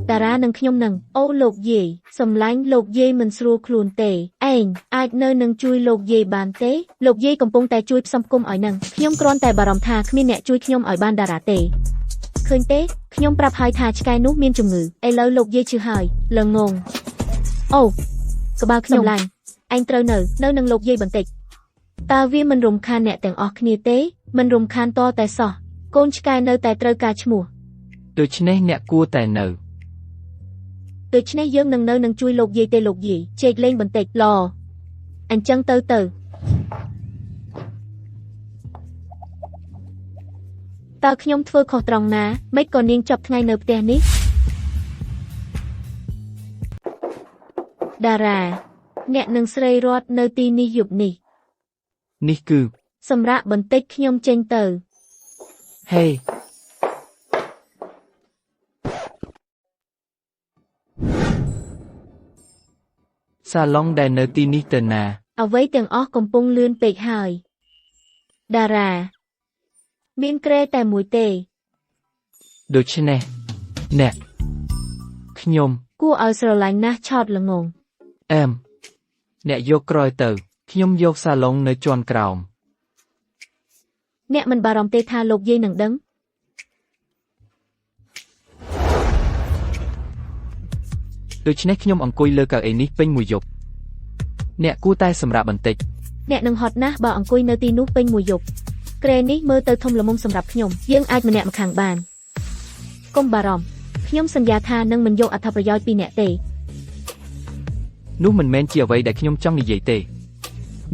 Speaker 2: តារានិងខ្ញុំនឹងអូលោកយាយសំឡាញ់លោកយាយមិនស្រួលខ្លួនទេឯងអាចនៅនឹងជួយលោកយាយបានទេលោកយាយកំពុងតែជួយផ្សំផ្គុំឲ្យនឹងខ្ញុំគ្រាន់តែបារម្ភថាគ្មានអ្នកជួយខ្ញុំឲ្យបានតារាទេឃើញទេខ្ញុំប្រាប់ហើយថាឆ្កែនោះមានជំងឺឥឡូវលោកយាយឈឺហើយល្ងង អូក្បាលខ្ញុំឡាញ់ឯងត្រូវនៅនឹងលោកយាយបន្តិចតើវាមិនរំខានអ្នកទាំងអស់គ្នាទេមិនរំខានតតែសោះកូនឆ្កែនៅតែត្រូវការឈ្មោះ
Speaker 1: ដូច្នេះអ្នកគួរតែនៅ
Speaker 2: ដូច្នេះយើងនឹងជួយលោកយាយទេលោកយាយជែកលេងបន្តិចឡអញ្ចឹងទៅតើខ្ញុំធ្វើខុសត្រង់ណាមិនក៏នាងចប់ថ្ងៃនៅផ្ទះនេះតារាអ្នកនឹងស្រីរត់នៅទីនេះយប់នេះ
Speaker 1: នេះគឺ
Speaker 2: សម្រាប់បន្តិចខ្ញុំចេញទៅ
Speaker 1: ហេសាឡុងដែលនៅទីនេះទៅណា
Speaker 2: អ្វីទាំងអស់កំពុងលឿនពេកហើយតារាមានក្រែតែមួយទេ
Speaker 1: ដូច្នេះអ្នកខ្ញុំ
Speaker 2: គួរឲ្យស្រឡាញ់ណាស់ឆោតល្ងង
Speaker 1: អែមអ្នកយកក្រោយទៅខ្ញុំយកសាឡុងនៅជាន់ក្រោម
Speaker 2: អ្នកមិនបារម្ភទេថាលោកយាយនឹងដឹង
Speaker 1: ដូច្នេះខ្ញុំអង្គុយលើកៅអីនេះពេញមួយយប់អ្នកគួរតែសម្រាប់បន្តិច
Speaker 2: អ្នកនឹងហត់ណាស់បើអង្គុយនៅទីនោះពេញមួយយប់ក្រែនេះមើលទៅធំល្មមសម្រាប់ខ្ញុំយើងអាចម្នាក់ម្ខាងបានកុំបារម្ភខ្ញុំសន្យាថានឹងមិនយកអត្ថប្រយោជន៍ពីអ្នកទេ
Speaker 1: នោះមិនមែនជាអ្វីដែលខ្ញុំចង់និយាយទេ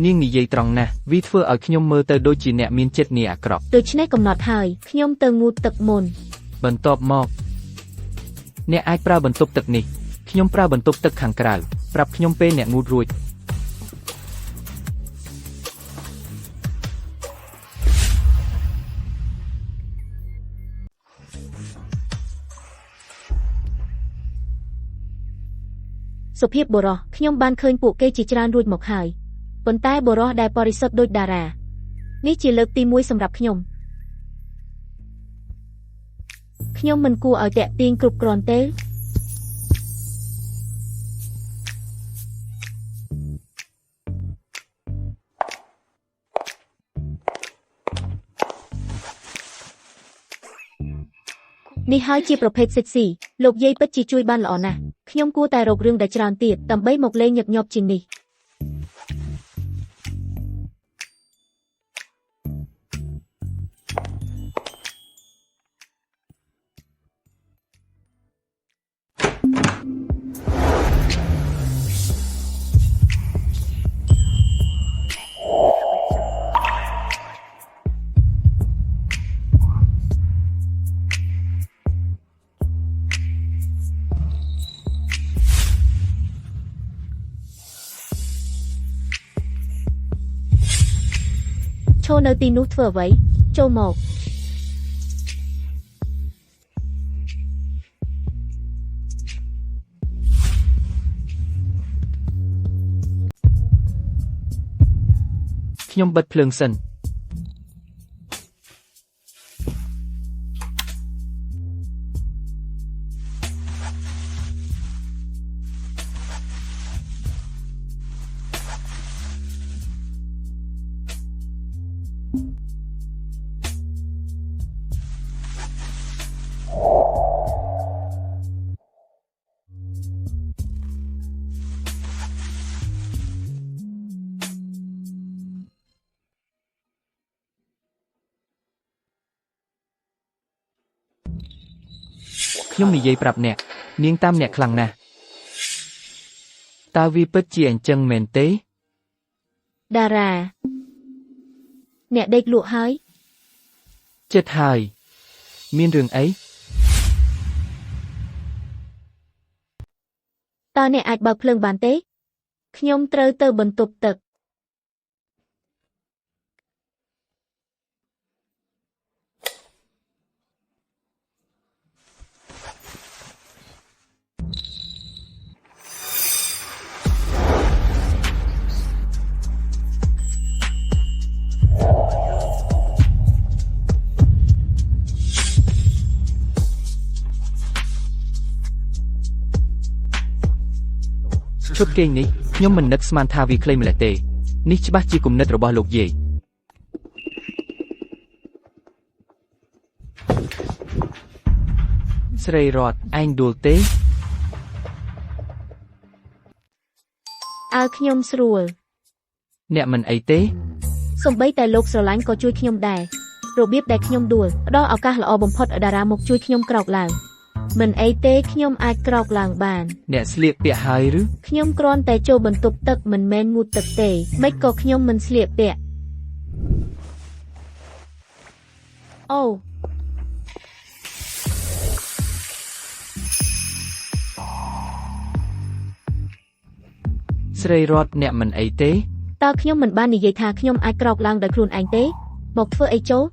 Speaker 1: នាងនិយាយត្រង់ណាស់វាធ្វើឲ្យខ្ញុំមើលទៅដូចជាអ្នកមានចិត្តនាអាក្រក់
Speaker 2: ដូច្នេះកំណត់ហើយខ្ញុំទៅងូតទឹកមុន
Speaker 1: បន្ទាប់មកអ្នកអាចប្រើបន្ទប់ទឹកនេះខ្ញុំប្រើបន្ទប់ទឹកខាងក្រៅប្រាប់ខ្ញុំពេលអ្នកងូតរួច
Speaker 2: សុភាពបុរសខ្ញុំបានឃើញពួកគេជាច្រើនរួចមកហើយប៉ុន្តែបុរសដែលបរិសុទ្ធដូចតារានេះជាលើកទី1សម្រាប់ខ្ញុំមិនគួរឲ្យតាក់ទាញគ្រប់គ្រាន់ទេនេះហើយជាប្រភេទសិចស៊ីលោកយាយពិតជាជួយបានល្អណាស់ខ្ញុំគួរតែរករឿងដែលច្រើនទៀតដើម្បីមកលេងញឹកញាប់ជាងនេះឈរនៅទីនោះធ្វើអ្វីចូលមក
Speaker 1: ខ្ញុំបិទភ្លើងសិន ខ្ញុំនិយាយប្រាប់អ្នកនាងតាមអ្នកខ្លាំងណាស់តើវាពិតជាអញ្ចឹងមែនទេ
Speaker 2: តារាអ្នកដេកលក់ហើយ
Speaker 1: ចិត្តហើយមានរឿងអី
Speaker 2: តើអ្នកអាចបើកភ្លើងបានទេខ្ញុំត្រូវទៅបន្ទប់ទឹក
Speaker 1: ឈុតគេងនេះខ្ញុំមិននឹកស្មានថាវាខ្លីម្ល៉េះទេនេះច្បាស់ជាគំនិតរបស់លោកយាយស្រីរតឯងដួលទេ
Speaker 2: អើខ្ញុំស្រួល
Speaker 1: អ្នកមិនអីទេ
Speaker 2: សំបីតែលោកស្រឡាញ់ក៏ជួយខ្ញុំដែររបៀបដែលខ្ញុំដួលផ្ដល់ឱកាសល្អបំផុតឲ្យតារាមកជួយខ្ញុំក្រោកឡើងមិនអីទេខ្ញុំអាចក្រោកឡើងបាន
Speaker 1: អ្នកស្លៀកពាក់ហើយឬ
Speaker 2: ខ្ញុំគ្រាន់តែចូលបន្ទប់ទឹកមិនមែនងូតទឹកទេមិនក៏ខ្ញុំមិនស្លៀកពាក់អូ
Speaker 1: ស្រីរតអ្នកមិនអីទេ
Speaker 2: តើខ្ញុំមិនបាននិយាយថាខ្ញុំអាចក្រោកឡើងដោយខ្លួនឯងទេមកធ្វើអីចូល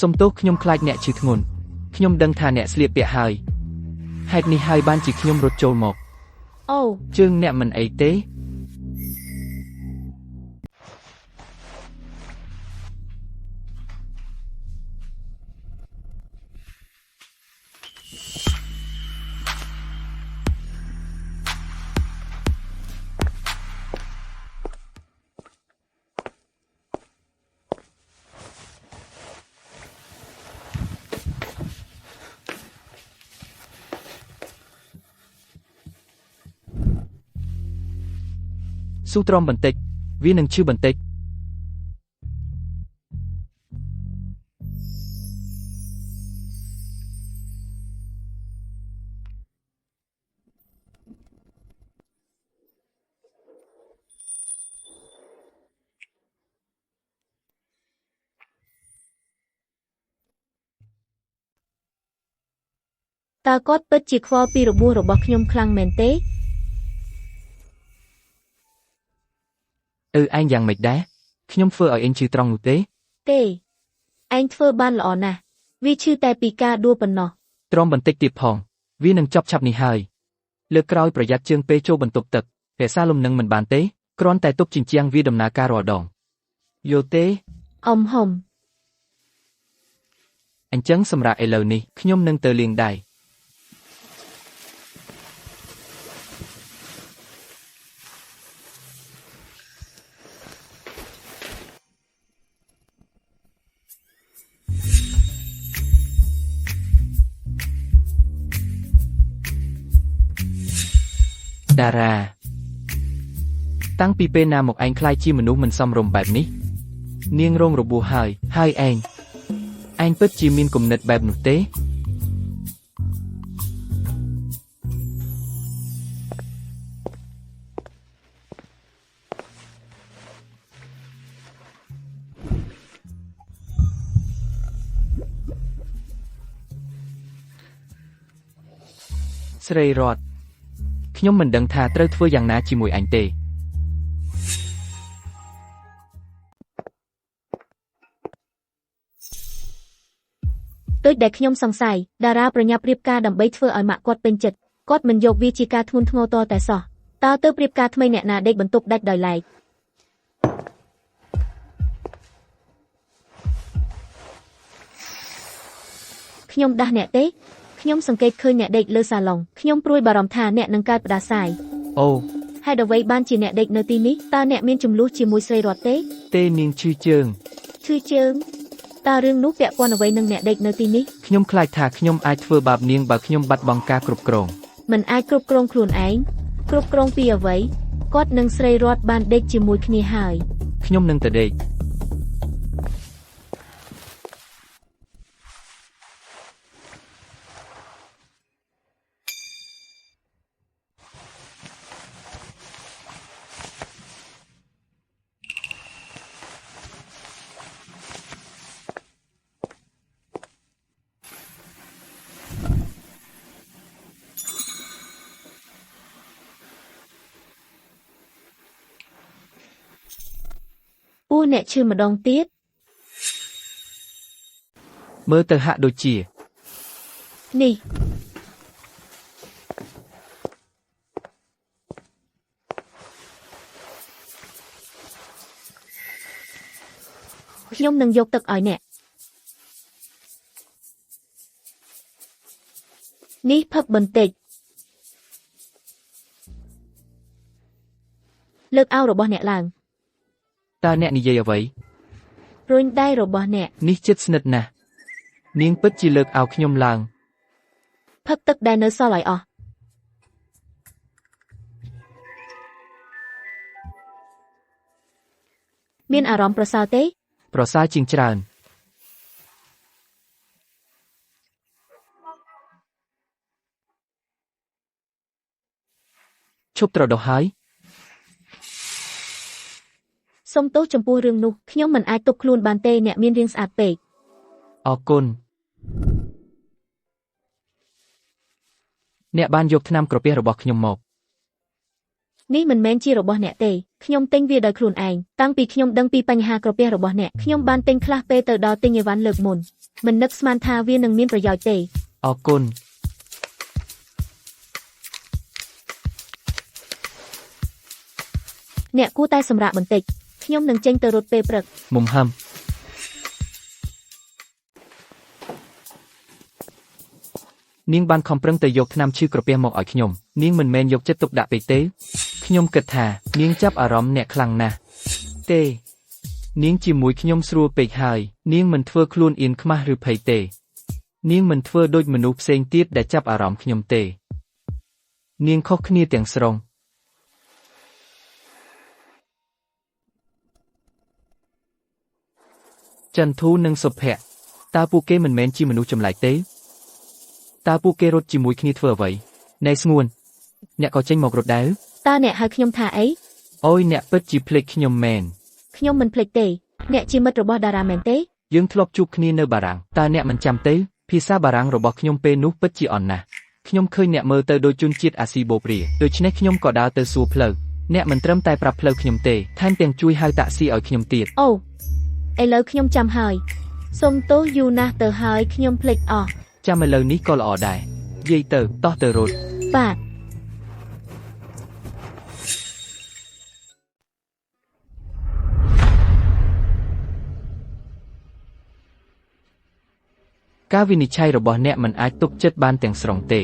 Speaker 1: សុំទោសខ្ញុំខ្លាចអ្នកឈឺធ្ងន់ខ្ញុំដឹងថាអ្នកស្លៀកពាក់ហើយហេតុនេះហើយបានជាខ្ញុំរត់ចូលមក
Speaker 2: អូ
Speaker 1: ជើងអ្នកមិនអីទេ ស៊ូទ្រាំបន្តិចវានឹងឈឺបន្តិច
Speaker 2: តើគាត់ពិតជាខ្វល់ពីរបួសរបស់ខ្ញុំខ្លាំងមែនទេ
Speaker 1: ឯងយ៉ាងម៉េចដែរខ្ញុំធ្វើឲ្យឯងឈឺត្រង់នោះទេ
Speaker 2: ទេឯងធ្វើបានល្អណាស់វាឈឺតែពីការដួលប៉ុណ្ណោះ
Speaker 1: ទ្រាំបន្តិចទៀតផងវានឹងចប់ឆាប់នេះហើយលើកក្រោយប្រយ័ត្នជើងពេលចូលបន្ទប់ទឹករក្សាលំនឹងមិនបានទេគ្រាន់តែទប់ជញ្ជាំងវាដំណើរការរាល់ដងយល់ទេ
Speaker 2: អ៊ំហុំ
Speaker 1: អញ្ចឹងសម្រាប់ឥឡូវនេះខ្ញុំនឹងទៅលាងដៃ តារាតាំងពីពេលណាមកឯងខ្លាចជាមនុស្សមិនសមរម្យបែបនេះនាងរងរបួសហើយឯងពិតជាមានគំនិតបែបនោះទេស្រីរតខ្ញុំមិនដឹងថាត្រូវធ្វើយ៉ាងណាជាមួយអញទេ
Speaker 2: ដូចដែលខ្ញុំសង្ស័យតារាប្រញាប់រៀបការដើម្បីធ្វើឲ្យម៉ាក់គាត់ពេញចិត្តគាត់មិនយកវាជាការធ្ងន់ធ្ងរតតែសោះតើទៅរៀបការថ្មីអ្នកណាដេកបន្ទប់ដាច់ដោយឡែកខ្ញុំដាស់អ្នកទេខ្ញុំសង្កេតឃើញអ្នកដេកលើសាឡុងខ្ញុំព្រួយបារម្ភថាអ្នកនឹងកើតផ្ដាសាយ
Speaker 1: អូ
Speaker 2: ហេតុអ្វីបានជាអ្នកដេកនៅទីនេះតើអ្នកមានចំនួនជាមួយស្រីរតទេ
Speaker 1: ទេនាងឈឺជើង
Speaker 2: ឈឺជើងតើរឿងនោះពាក់ព័ន្ធអ្វីនឹងអ្នកដេកនៅទីនេះ
Speaker 1: ខ្ញុំខ្លាចថាខ្ញុំអាចធ្វើបាបនាងបើខ្ញុំបាត់បង់ការគ្រប់គ្រង
Speaker 2: មិនអាចគ្រប់គ្រងខ្លួនឯងគ្រប់គ្រងពីអ្វីគាត់និងស្រីរតបានដេកជាមួយគ្នាហើយ
Speaker 1: ខ្ញុំនឹងទៅដេក
Speaker 2: អ្នកឈឺម្ដងទៀត
Speaker 1: មើលទៅហាក់ដូចជា
Speaker 2: នេះខ្ញុំនឹងយកទឹកឲ្យអ្នកនេះផឹកបន្តិចលើកអោរបស់អ្នកឡើង
Speaker 1: តើអ្នកនិយាយអ្វី
Speaker 2: រុញដៃរបស់អ្នក
Speaker 1: នេះជិតស្និទ្ធណាស់នាងពិតជាលើកអោខ្ញុំឡើង
Speaker 2: ផឹកទឹកដែលនៅសល់ឲ្យអស់ មានអារម្មណ៍ប្រសើរទេ
Speaker 1: ប្រសើរជាងច្រើនឈប់ត្រដុសហើយ
Speaker 2: សូមទោសចំពោះរឿងនោះខ្ញុំមិនអាចទប់ខ្លួនបានទេអ្នកមានរាងស្អាតពេក
Speaker 1: អរគុណអ្នកបានយកថ្នាំក្រពះរបស់ខ្ញុំមក
Speaker 2: នេះមិនមែនជារបស់អ្នកទេខ្ញុំទិញវាដោយខ្លួនឯងតាំងពីខ្ញុំដឹងពីបញ្ហាក្រពះរបស់អ្នកខ្ញុំបានទិញខ្លះពេលទៅដល់ទិញអីវ៉ាន់លើកមុនមិននឹកស្មានថាវានឹងមានប្រយោជន៍ទេ
Speaker 1: អរគុណ
Speaker 2: អ្នកគួរតែសម្រាកបន្តិចខ្ញុំនឹងចេញទៅរត់ពេលព្រឹក
Speaker 1: មុំហឹមនាងបានខំប្រឹងទៅយកថ្នាំឈឺក្រពះមកឲ្យខ្ញុំនាងមិនមែនយកចិត្តទុកដាក់ពេកទេខ្ញុំគិតថានាងចាប់អារម្មណ៍អ្នកខ្លាំងណាស់ទេនាងជាមួយខ្ញុំស្រួលពេកហើយនាងមិនធ្វើខ្លួនអៀនខ្មាស់ឬភ័យទេនាងមិនធ្វើដូចមនុស្សផ្សេងទៀតដែលចាប់អារម្មណ៍ខ្ញុំទេនាងខុសគ្នាទាំងស្រុងចន្ទធូនិងសុភ័ក្រតើពួកគេមិនមែនជាមនុស្សចម្លែកទេតើពួកគេរត់ជាមួយគ្នាធ្វើអ្វីណែស្ងួនអ្នកក៏ចេញមករត់ដែរ
Speaker 2: តើអ្នកហៅខ្ញុំថាអី
Speaker 1: អូយអ្នកពិតជាភ្លេចខ្ញុំមែន
Speaker 2: ខ្ញុំមិនភ្លេចទេអ្នកជាមិត្តរបស់តារាមែនទេ
Speaker 1: យើងធ្លាប់ជួបគ្នានៅបារាំងតើអ្នកមិនចាំទេភាសាបារាំងរបស់ខ្ញុំពេលនោះពិតជាអន់ណាស់ខ្ញុំឃើញអ្នកមើលទៅដូចជនជាតិអាស៊ីបូព្រាដូច្នេះខ្ញុំក៏ដើរទៅសួរផ្លូវអ្នកមិនត្រឹមតែប្រាប់ផ្លូវខ្ញុំទេថែមទាំងជួយហៅតាក់ស៊ីឲ្យខ្ញុំទៀត
Speaker 2: អូឥឡូវខ្ញុំចាំហើយសូមទោសយូរណាស់ទៅហើយខ្ញុំភ្លេចអស់
Speaker 1: ចាំឥឡូវនេះក៏ល្អដែរនិយាយទៅតោះទៅរត់
Speaker 2: បាទ
Speaker 1: ការវិនិច្ឆ័យរបស់អ្នកមិនអាចទុកចិត្តបានទាំងស្រុងទេ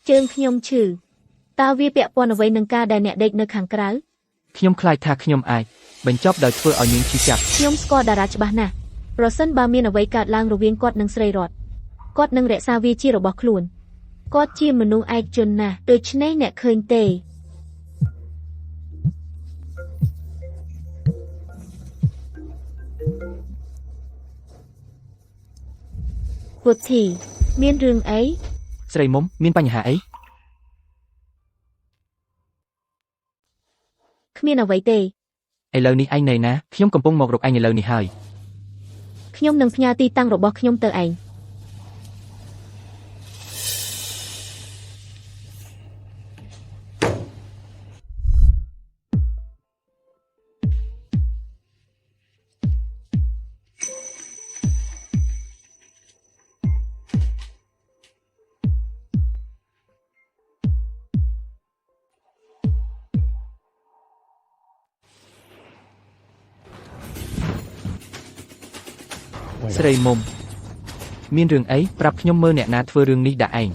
Speaker 2: ជើងខ្ញុំឈឺតើវាពាក់ព័ន្ធអ្វីនឹងការដែលអ្នកដេកនៅខាងក្រៅ
Speaker 1: ខ្ញុំខ្លាចថាខ្ញុំអាចបញ្ចប់ដោយធ្វើឲ្យនាងឈឺចាប់
Speaker 2: ខ្ញុំស្គាល់តារាច្បាស់ណាស់ប្រសិនបើមានអ្វីកើតឡើងរវាងគាត់និងស្រីរតគាត់នឹងរក្សាវាជារបស់ខ្លួនគាត់ជាមនុស្សឯកជនណាស់ដូច្នេះអ្នកឃើញទេពុទ្ធីមានរឿងអី
Speaker 1: ស្រីមុំមានបញ្ហាអី
Speaker 2: គ្មានអ្វីទេ
Speaker 1: ឥឡូវនេះឯងនៅណាខ្ញុំកំពុងមករកឯងឥឡូវនេះហើយ
Speaker 2: ខ្ញុំនឹងផ្ញើទីតាំងរបស់ខ្ញុំទៅឯង
Speaker 1: ស្រីមុំមានរឿងអីប្រាប់ខ្ញុំមើលអ្នកណាធ្វើរឿងនេះដាក់ឯង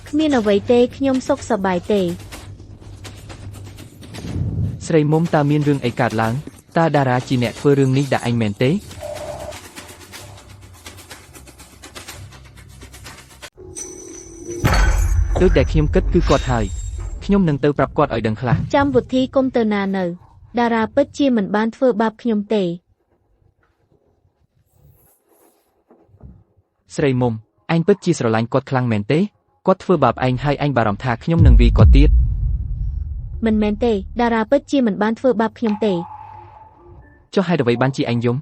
Speaker 2: គ្មានអ្វីទេខ្ញុំសុខសប្បាយទេ
Speaker 1: ស្រីមុំតើមានរឿងអីកើតឡើងតើតារាជាអ្នកធ្វើរឿងនេះដាក់ឯងមែនទេដូចដែលខ្ញុំគិតគឺគាត់ហើយខ្ញុំនឹងទៅប្រាប់គាត់ឲ្យដឹងខ្លះ
Speaker 2: ចាំពុទ្ធីគុំទៅណានៅតារាពិតជាមិនបានធ្វើបាបខ្ញុំទេ
Speaker 1: ស្រីមុំឯងពិតជាស្រឡាញ់គាត់ខ្លាំងមែនទេគាត់ធ្វើបាបឯងហើយឯងបារម្ភថាខ្ញុំនឹងវាយគាត់ទៀត
Speaker 2: មិនមែនទេតារាពិតជាមិនបានធ្វើបាបខ្ញុំទេ
Speaker 1: ចុះហេតុអ្វីបានជាឯងយំ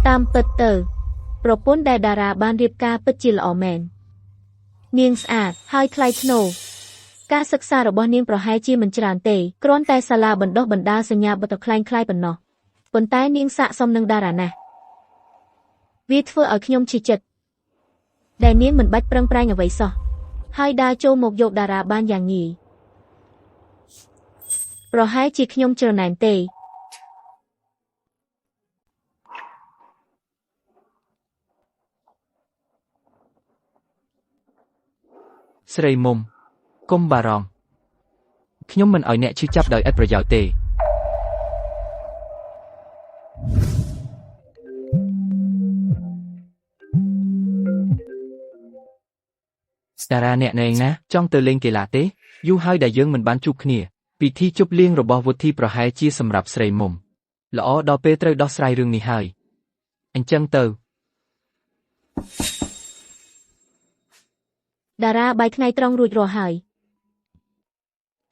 Speaker 2: តាមពិតទៅប្រពន្ធដែលតារាបានរៀបការពិតជាល្អមែននាងស្អាតហើយថ្លៃថ្នូរការសិក្សារបស់នាងប្រហែលជាមិនច្រើនទេគ្រាន់តែសាលាបណ្ដុះបណ្ដាលសញ្ញាបត្រខ្លែងប៉ុណ្ណោះប៉ុន្តែនាងស័ក្តិសមនឹងតារាណាស់វាធ្វើឲ្យខ្ញុំឈឺចិត្តដែលនាងមិនបាច់ប្រឹងប្រែងអ្វីសោះហើយដើរចូលមកយកតារាបានយ៉ាងងាយប្រហែលជាខ្ញុំច្រណែនទេ
Speaker 1: ស្រីមុំកុំបារម្ភខ្ញុំមិនឲ្យអ្នកឈឺចាប់ដោយឥតប្រយោជន៍ទេ តារាអ្នកណែណាចង់ទៅលេងកីឡាទេយូរហើយដែលយើងមិនបានជួបគ្នាពិធីជប់លៀងរបស់វុធីប្រហែលជាសម្រាប់ស្រីមុំល្អដល់ពេលត្រូវដោះស្រាយរឿងនេះហើយអញ្ចឹងទៅ
Speaker 2: តារាបាយថ្ងៃត្រង់រួចរាល់ហើយ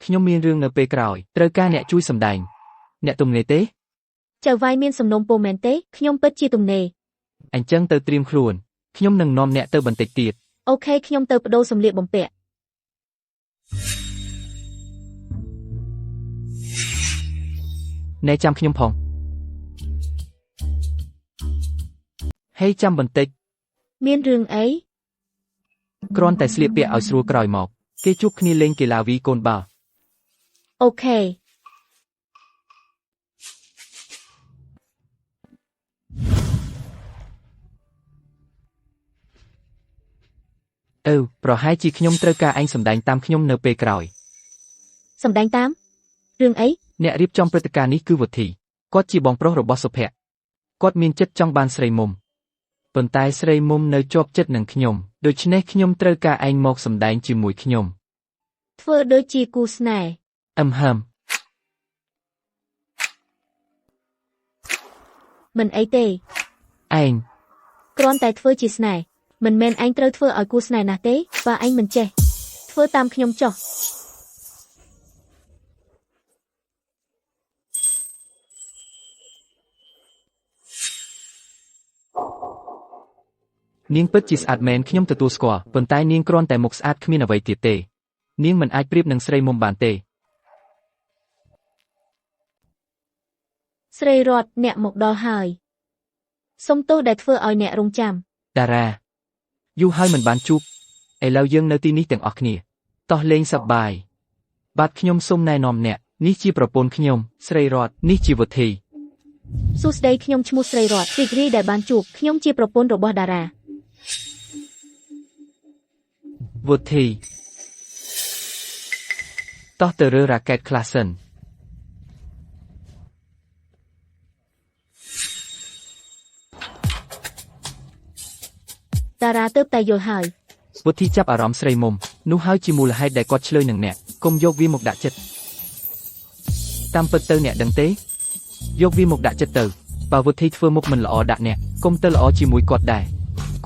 Speaker 1: ខ្ញុំមានរឿងនៅពេលក្រោយត្រូវការអ្នកជួយសម្ដែងអ្នកទំនេរទេ
Speaker 2: ចៅវាយមានសំណុំពោមែនទេខ្ញុំពិតជាទំនេរ
Speaker 1: អញ្ចឹងទៅត្រៀមខ្លួនខ្ញុំនឹងនាំអ្នកទៅបន្តិចទៀត
Speaker 2: អូខេខ្ញុំទៅបដូរសម្លៀកបំពាក់
Speaker 1: អ្នកចាំខ្ញុំផងហេចាំបន្តិច
Speaker 2: មានរឿងអី
Speaker 1: គ្រាន់តែស្លៀកពាក់ឲ្យស្រួលក្រោយមកគេជួបគ្នាលេងកីឡាវាយកូនបាល់
Speaker 2: អូខេ
Speaker 1: ប្រហែលជាខ្ញុំត្រូវការឯងសម្ដែងតាមខ្ញុំនៅពេលក្រោយ
Speaker 2: សម្ដែងតាមរឿងអី
Speaker 1: អ្នករៀបចំព្រឹត្តិការណ៍នេះគឺវុធីគាត់ជាបងប្រុសរបស់សុភ័ក្រគាត់មានចិត្តចង់បានស្រីមុំប៉ុន្តែស្រីមុំនៅជាប់ចិត្តនឹងខ្ញុំដូច្នេះខ្ញុំត្រូវការឯងមកសម្ដែងជាមួយខ្ញុំ
Speaker 2: ធ្វើដូចជាគូស្នេហ៍
Speaker 1: ហើម
Speaker 2: មិនអីទេ
Speaker 1: ឯង
Speaker 2: គ្រាន់តែធ្វើជាស្នេហ៍មិនមែនឯងត្រូវធ្វើឲ្យគូស្នេហ៍ណាស់ទេបើឯងមិនចេះធ្វើតាមខ្ញុំចុះ
Speaker 1: នាងពិតជាស្អាតមែនខ្ញុំទទួលស្គាល់ប៉ុន្តែនាងគ្រាន់តែមុខស្អាតគ្មានអ្វីទៀតទេនាងមិនអាចប្រៀបនឹងស្រីមុំបានទេ
Speaker 2: ស្រីរតអ្នកមកដល់ហើយសុំទោសដែលធ្វើឲ្យអ្នករងចាំ
Speaker 1: តារាយូរហើយមិនបានជួបឥឡូវយើងនៅទីនេះទាំងអស់គ្នាតោះលេងសប្បាយបាទខ្ញុំសូមណែនាំអ្នកនេះជាប្រពន្ធខ្ញុំស្រីរតនេះជាវុធី
Speaker 2: សួស្តីខ្ញុំឈ្មោះស្រីរតរីករាយដែលបានជួបខ្ញុំជាប្រពន្ធរបស់តារា
Speaker 1: វុធីតោះទៅរើរ៉ាកែតខ្លះសិន
Speaker 2: តារាទើបតែយល់ហើយ
Speaker 1: វុធីចាប់អារម្មណ៍ស្រីមុំនោះហើយជាមូលហេតុដែលគាត់ឆ្លើយនឹងអ្នកកុំយកវាមកដាក់ចិត្តតាមពិតទៅអ្នកដឹងទេយកវាមកដាក់ចិត្តទៅបើវុធីធ្វើមុខមិនល្អដាក់អ្នកកុំទៅល្អជាមួយគាត់ដែរ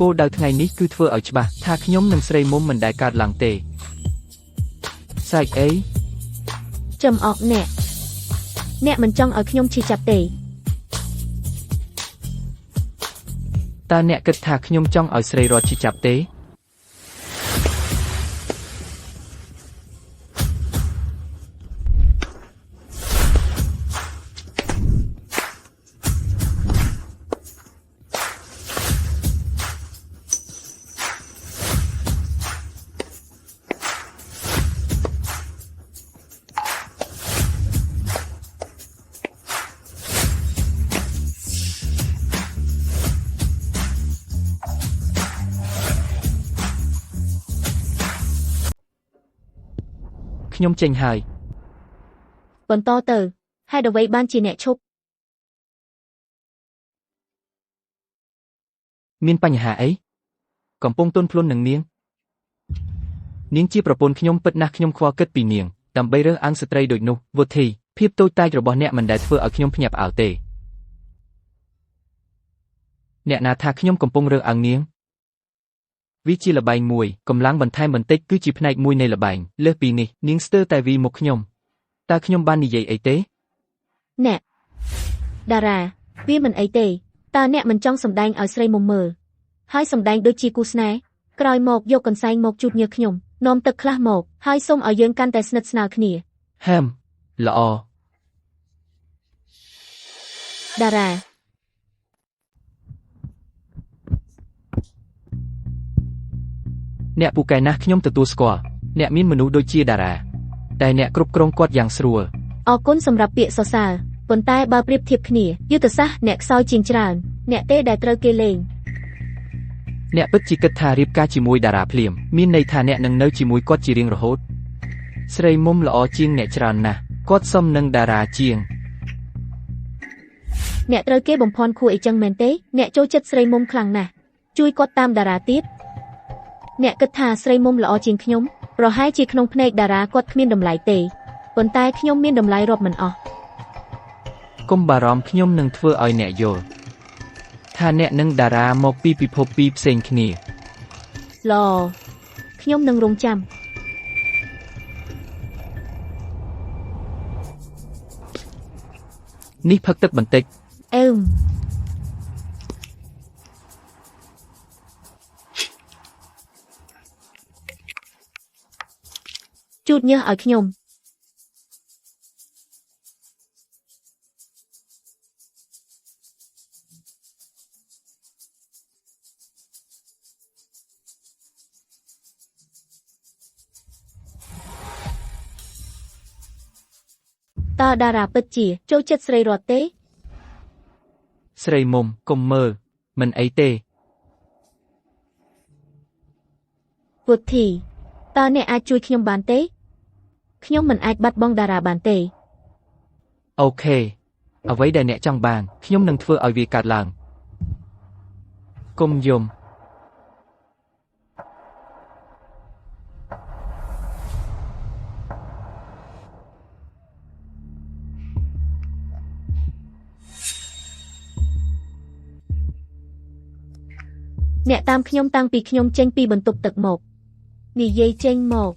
Speaker 1: គោលដៅថ្ងៃនេះគឺធ្វើឲ្យច្បាស់ថាខ្ញុំនិងស្រីមុំមិនដែលកើតឡើងទេស្រែកអី
Speaker 2: ចំអកអ្នកមិនចង់ឲ្យខ្ញុំឈឺចាប់ទេ
Speaker 1: តើអ្នកគិតថាខ្ញុំចង់ឲ្យស្រីរត់ឈឺចាប់ទេខ្ញុំចេញហើយ
Speaker 2: បន្តទៅហេតុអ្វីបានជាអ្នកឈប់
Speaker 1: មានបញ្ហាអីកំពុងទន់ភ្លន់នឹងនាងជាប្រពន្ធខ្ញុំពិតណាស់ខ្ញុំខ្វល់គិតពីនាងដើម្បីរើសអើងស្ត្រីដូចនោះវុធីភាពតូចតាចរបស់អ្នកមិនដែលធ្វើឲ្យខ្ញុំភ្ញាក់ផ្អើលទេអ្នកណាថាខ្ញុំកំពុងរើសអើងនាងវាជាល្បែងមួយកម្លាំងបន្ថែមបន្តិចគឺជាផ្នែកមួយនៃល្បែងលើសពីនេះនាងស្ទើរតែវាមកខ្ញុំតើខ្ញុំបាននិយាយអីទេ
Speaker 2: អ្នកតារាវាមិនអីទេតើអ្នកមិនចង់សម្ដែងឲ្យស្រីមុំមើលហើយសម្ដែងដូចជាគូស្នេហ៍ក្រោយមកយកកន្សែងមកជូតញើសខ្ញុំនាំទឹកខ្លះមកហើយសូមឲ្យយើងកាន់តែស្និទ្ធស្នាលគ្នា
Speaker 1: ល្អ
Speaker 2: តារា
Speaker 1: អ្នកពូកែណាស់ខ្ញុំទទួលស្គាល់អ្នកមានមនុស្សដូចជាតារាតែអ្នកគ្រប់គ្រងគាត់យ៉ាងស្រួល
Speaker 2: អរគុណសម្រាប់ពាក្យសរសើរប៉ុន្តែបើប្រៀបធៀបគ្នាយុទ្ធសាស្ត្រអ្នកខ្សោយជាងច្រើនអ្នកទេដែលត្រូវគេលេង
Speaker 1: អ្នកពិតជាគិតថារៀបការជាមួយតារាភ្លាមមានន័យថាអ្នកនឹងនៅជាមួយគាត់ជារៀងរហូតស្រីមុំល្អជាងអ្នកច្រើនណាស់គាត់សមនឹងតារាជាង
Speaker 2: អ្នកត្រូវគេបំភាន់ខួរអីចឹងមែនទេអ្នកចូលចិត្តស្រីមុំខ្លាំងណាស់ជួយគាត់តាមតារាទៀត អ្នកគិតថាស្រីមុំល្អជាងខ្ញុំប្រហែលជាក្នុងភ្នែកតារាគាត់គ្មានតម្លៃទេប៉ុន្តែខ្ញុំមានតម្លៃរាប់មិនអស់
Speaker 1: កុំបារម្ភខ្ញុំនឹងធ្វើឲ្យអ្នកយល់ថាអ្នកនឹងតារាមកពីពិភពពីរផ្សេងគ្នា
Speaker 2: ល្អខ្ញុំនឹងរងចាំ
Speaker 1: នេះផឹកទឹកបន្តិច
Speaker 2: អឺមជូតញើសឲ្យខ្ញុំ តើតារាពិតជាចូលចិត្តស្រីរត់ទេ
Speaker 1: ស្រីមុំកុំមើលមិនអីទេ
Speaker 2: ពុទ្ធីតើអ្នកអាចជួយខ្ញុំបានទេខ្ញុំមិនអាចបាត់បង់តារាបានទេ
Speaker 1: អូខេអ្វីដែលអ្នកចង់បានខ្ញុំនឹងធ្វើឲ្យវាកើតឡើងកុំយំ
Speaker 2: អ្នកតាមខ្ញុំតាំងពីខ្ញុំចេញពីបន្ទប់ទឹកមកនិយាយចេញមក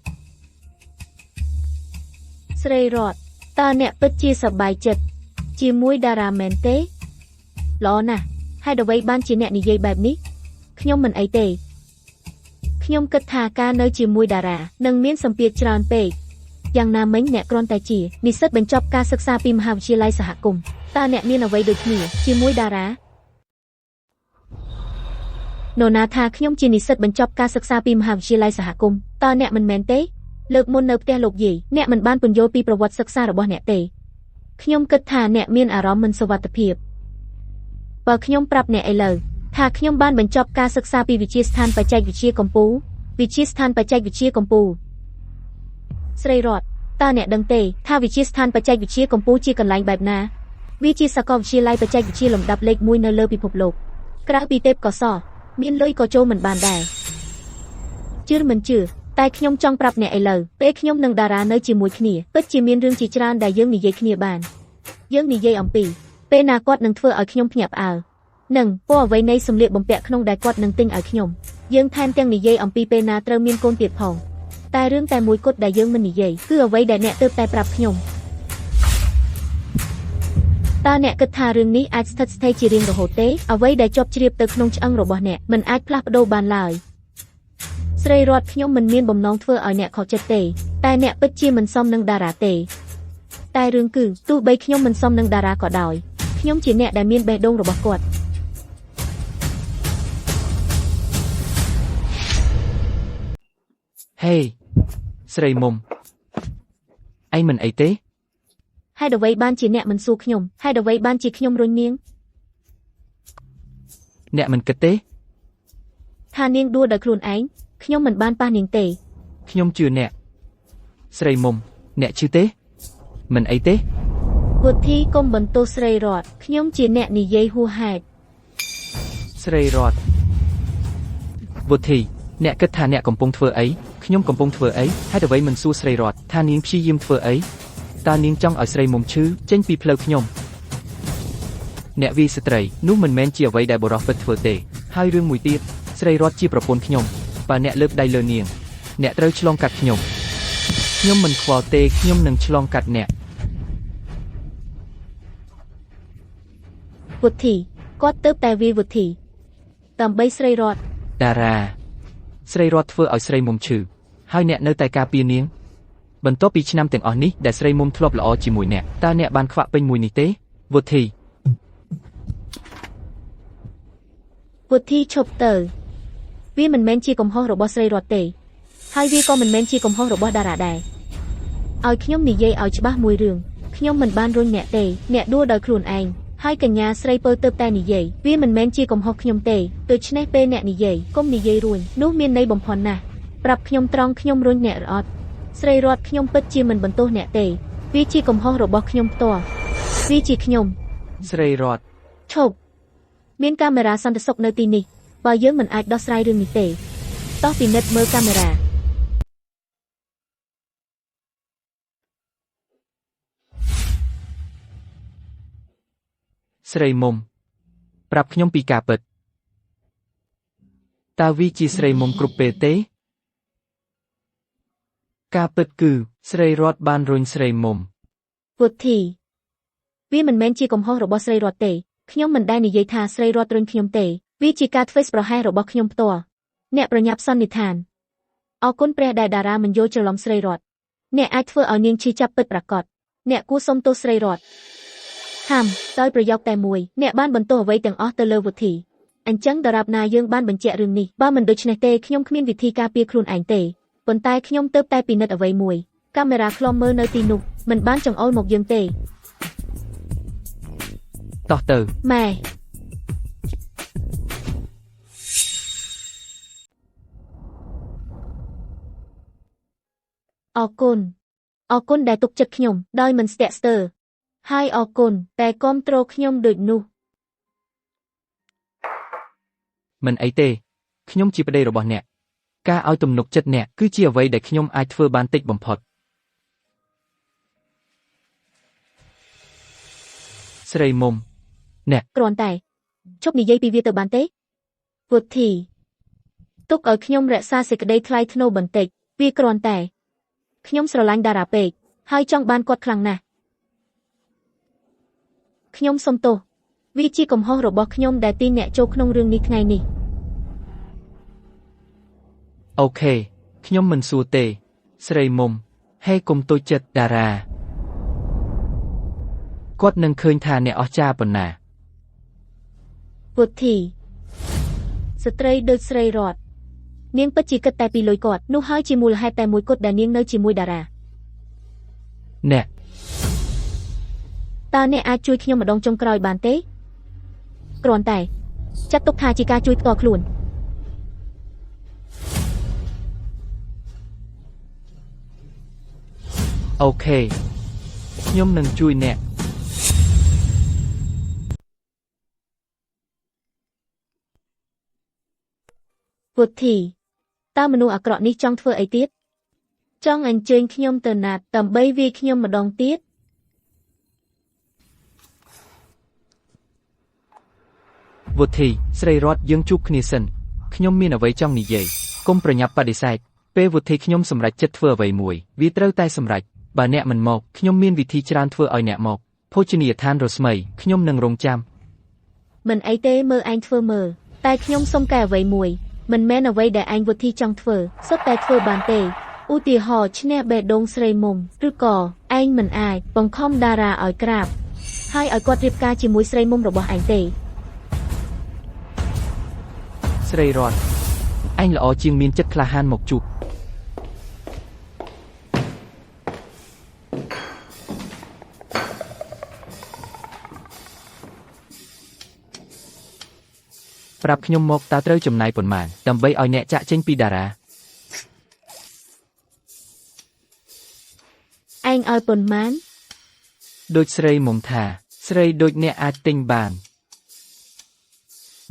Speaker 2: ស្រីរតតើអ្នកពិតជាសប្បាយចិត្តជាមួយតារាមែនទេល្អណាស់ហេតុអ្វីបានជាអ្នកនិយាយបែបនេះខ្ញុំមិនអីទេខ្ញុំគិតថាការនៅជាមួយតារានឹងមានសម្ពាធច្រើនពេកយ៉ាងណាមិញអ្នកគ្រាន់តែជានិស្សិតបញ្ចប់ការសិក្សាពីមហាវិទ្យាល័យសហគមន៍តើអ្នកមានអ្វីដូចគ្នាជាមួយតារា នរណាថាខ្ញុំជានិស្សិតបញ្ចប់ការសិក្សាពីមហាវិទ្យាល័យសហគមន៍តើអ្នកមិនមែនទេលើកមុននៅផ្ទះលោកយាយអ្នកមិនបានពន្យល់ពីប្រវត្តិសិក្សារបស់អ្នកទេខ្ញុំគិតថាអ្នកមានអារម្មណ៍មិនសុវត្ថិភាពបើខ្ញុំប្រាប់អ្នកឥឡូវថាខ្ញុំបានបញ្ចប់ការសិក្សាពីវិទ្យាស្ថានបច្ចេកវិទ្យាកំពូលវិទ្យាស្ថានបច្ចេកវិទ្យាកំពូលស្រីរតតើអ្នកដឹងទេថាវិទ្យាស្ថានបច្ចេកវិទ្យាកំពូលជាកន្លែងបែបណាវាជាសាកលវិទ្យាល័យបច្ចេកវិទ្យាលំដាប់លេខ1នៅលើពិភពលោកក្រៅពីទេពកោសល្យ មានលុយក៏ចូលមិនបានដែរជឿមិនជឿតែខ្ញុំចង់ប្រាប់អ្នកឥឡូវពេលខ្ញុំនិងតារានៅជាមួយគ្នាពិតជាមានរឿងជាច្រើនដែលយើងនិយាយគ្នាបានយើងនិយាយអំពីពេលណាគាត់នឹងធ្វើឲ្យខ្ញុំភ្ញាក់ផ្អើលនិងពណ៌អ្វីនៃសម្លៀកបំពាក់ក្នុងដែលគាត់នឹងទិញឲ្យខ្ញុំយើងថែមទាំងនិយាយអំពីពេលណាត្រូវមានកូនទៀតផងតែរឿងតែមួយគត់ដែលយើងមិននិយាយគឺអ្វីដែលអ្នកទើបតែប្រាប់ខ្ញុំតើអ្នកគិតថារឿងនេះអាចស្ថិតស្ថេរជារៀងរហូតទេអ្វីដែលជាប់ជ្រាបទៅក្នុងឆ្អឹងរបស់អ្នកមិនអាចផ្លាស់ប្ដូរបានឡើយស្រីរតខ្ញុំមិនមានបំណងធ្វើឲ្យអ្នកខកចិត្តទេតែអ្នកពិតជាមិនសមនឹងតារាទេតែរឿងគឺទោះបីខ្ញុំមិនសមនឹងតារាក៏ដោយខ្ញុំជាអ្នកដែលមានបេះដូងរបស់គាត់
Speaker 1: ហេស្រីមុំឯងមិនអីទេ
Speaker 2: ហេតុអ្វីបានជាអ្នកមិនសួរខ្ញុំហេតុអ្វីបានជាខ្ញុំរុញនាង
Speaker 1: អ្នកមិនគិតទេ
Speaker 2: ថានាងដួលដោយខ្លួនឯងខ្ញុំមិនបានប៉ះនាងទេ
Speaker 1: ខ្ញុំជឿអ្នកស្រីមុំអ្នកជឿទេមិនអីទេ
Speaker 2: ពុទ្ធីកុំបន្ទោសស្រីរតខ្ញុំជាអ្នកនិយាយហួសហេតុ
Speaker 1: ស្រីរតវុធី អ្នកគិតថាអ្នកកំពុងធ្វើអីខ្ញុំកំពុងធ្វើអីហេតុអ្វីមិនសួរស្រីរតថានាងព្យាយាមធ្វើអីតើនាងចង់ឲ្យស្រីមុំឈឺចេញពីផ្លូវខ្ញុំអ្នកវាយស្ត្រីនោះមិនមែនជាអ្វីដែលបុរសពិតធ្វើទេហើយរឿងមួយទៀតស្រីរតជាប្រពន្ធខ្ញុំបើអ្នកលើកដៃលើនាងអ្នកត្រូវឆ្លងកាត់ខ្ញុំខ្ញុំមិនខ្វល់ទេខ្ញុំនឹងឆ្លងកាត់អ្នក
Speaker 2: ពុទ្ធីគាត់ទៅតែវាយវុធីដើម្បីស្រីរត
Speaker 1: តារាស្រីរតធ្វើឲ្យស្រីមុំឈឺហើយអ្នកនៅតែការពារនាងបន្ទាប់ពីឆ្នាំទាំងអស់នេះដែលស្រីមុំធ្លាប់ល្អជាមួយអ្នកតើអ្នកបានខ្វាក់ពេញមួយនេះទេវុធី
Speaker 2: ពុទ្ធីឈប់ទៅវាមិនមែនជាកំហុសរបស់ស្រីរតទេហើយវាក៏មិនមែនជាកំហុសរបស់តារាដែរឲ្យខ្ញុំនិយាយឲ្យច្បាស់មួយរឿងខ្ញុំមិនបានរុញអ្នកទេអ្នកដួលដោយខ្លួនឯងហើយកញ្ញាស្រីពើទៅតែនិយាយវាមិនមែនជាកំហុសខ្ញុំទេដូច្នេះពេលអ្នកនិយាយកុំនិយាយរួញនោះមានន័យបំផុតណាស់ប្រាប់ខ្ញុំត្រង់ខ្ញុំរុញអ្នករត់ស្រីរតខ្ញុំពិតជាមិនបន្ទោសអ្នកទេវាជាកំហុសរបស់ខ្ញុំផ្ទាល់វាជាខ្ញុំ
Speaker 1: ស្រីរត
Speaker 2: ឈប់មានកាមេរ៉ាសន្តិសុខនៅទីនេះបើយើងមិនអាចដោះស្រាយរឿងនេះទេត បន្តពិនិត្យមើលកាមេរ៉ា
Speaker 1: ស្រីមុំប្រាប់ខ្ញុំពីការពិតតើវាជាស្រីមុំគ្រប់ពេលទេការពិតគឺស្រីរតបានរុញស្រីមុំ
Speaker 2: ពុទ្ធីវាមិនមែនជាកំហុសរបស់ស្រីរតទេខ្ញុំមិនដែលនិយាយថាស្រីរតរុញខ្ញុំទេវាជាការធ្វេសប្រហែសរបស់ខ្ញុំផ្ទាល់អ្នកប្រញាប់សន្និដ្ឋានអរគុណព្រះដែលតារាមិនយល់ច្រឡំស្រីរតអ្នកអាចធ្វើឲ្យនាងឈឺចាប់ពិតប្រាកដអ្នកគួរសុំទោសស្រីរតហាំដោយប្រយោគតែមួយអ្នកបានបន្ទោសអ្វីទាំងអស់ទៅលើវុធីអញ្ចឹងដរាបណាយើងបានបញ្ជាក់រឿងនេះបើមិនដូច្នេះទេខ្ញុំគ្មានវិធីការពារខ្លួនឯងទេប៉ុន្តែខ្ញុំទើបតែពិនិត្យអ្វីមួយកាមេរ៉ាឃ្លាំមើលនៅទីនោះមិនបានចង្អុលមកយើងទេ
Speaker 1: តោះទៅ
Speaker 2: ម៉ែអរគុណដែលទុកចិត្តខ្ញុំដោយមិនស្ទាក់ស្ទើរហើយអរគុណតែគាំទ្រខ្ញុំដូចនោះ
Speaker 1: មិនអីទេខ្ញុំជាប្តីរបស់អ្នកការឲ្យទំនុកចិត្តអ្នកគឺជាអ្វីដែលខ្ញុំអាចធ្វើបានតិចបំផុតស្រីមុំអ្នក
Speaker 2: គ្រាន់តែជប់និយាយពីវាទៅបានទេពុទ្ធីទុកឲ្យខ្ញុំរក្សាសេចក្តីថ្លៃថ្នូរបន្តិចវាគ្រាន់តែខ្ញុំស្រឡាញ់តារាពេកហើយចង់បានគាត់ខ្លាំងណាស់ខ្ញុំសុំទោសវាជាកំហុសរបស់ខ្ញុំដែលទីអ្នកចូលក្នុងរឿងនេះថ្ងៃនេះ
Speaker 1: អូខេខ្ញុំមិនសួរទេស្រីមុំហេកុំតូចចិត្តតារាគាត់នឹងឃើញថាអ្នកអស្ចារ្យប៉ុណ្ណា
Speaker 2: ពុទ្ធីស្ត្រីដូចស្រីរតនាងពិតជាគិតតែពីលុយគាត់នោះហើយជាមូលហេតុតែមួយគត់ដែលនាងនៅជាមួយតារា
Speaker 1: អ្នក
Speaker 2: តើអ្នកអាចជួយខ្ញុំម្ដងចុងក្រោយបានទេគ្រាន់តែចាត់ទុកថាជាការជួយផ្ទាល់ខ្លួន
Speaker 1: អូខេខ្ញុំនឹងជួយអ្នក
Speaker 2: ពុទ្ធីតើមនុស្សអាក្រក់នេះចង់ធ្វើអីទៀតចង់អញ្ជើញខ្ញុំទៅណាត់ដើម្បីវាយខ្ញុំម្ដងទៀត
Speaker 1: វុធីស្រីរតយើងជួបគ្នាសិនខ្ញុំមានអ្វីចង់និយាយកុំប្រញាប់បដិសេធពេលវុធីខ្ញុំសម្រេចចិត្តធ្វើអ្វីមួយវាត្រូវតែសម្រេចបើអ្នកមិនមកខ្ញុំមានវិធីច្រើនធ្វើឲ្យអ្នកមកភោជនីយដ្ឋានរស្មីខ្ញុំនឹងរងចាំ
Speaker 2: មិនអីទេមើលឯងធ្វើមើលតែខ្ញុំសុំកែអ្វីមួយមិនមែនអ្វីដែលឯងវុធីចង់ធ្វើសុទ្ធតែធ្វើបានទេឧទាហរណ៍ឈ្នះបេះដូងស្រីមុំឬក៏ឯងមិនអាចបង្ខំតារាឲ្យក្រាបហើយឲ្យគាត់រៀបការជាមួយស្រីមុំរបស់ឯងទេ
Speaker 1: ស្រីរតអញល្អជាងមានចិត្តក្លាហានមកជួបប្រាប់ខ្ញុំមកតើត្រូវចំណាយប៉ុន្មានដើម្បីឲ្យអ្នកចាក់ចេញពីតារា
Speaker 2: ឯងឲ្យប៉ុន្មាន
Speaker 1: ដូចស្រីមុំថាស្រីដូចអ្នកអាចទិញបាន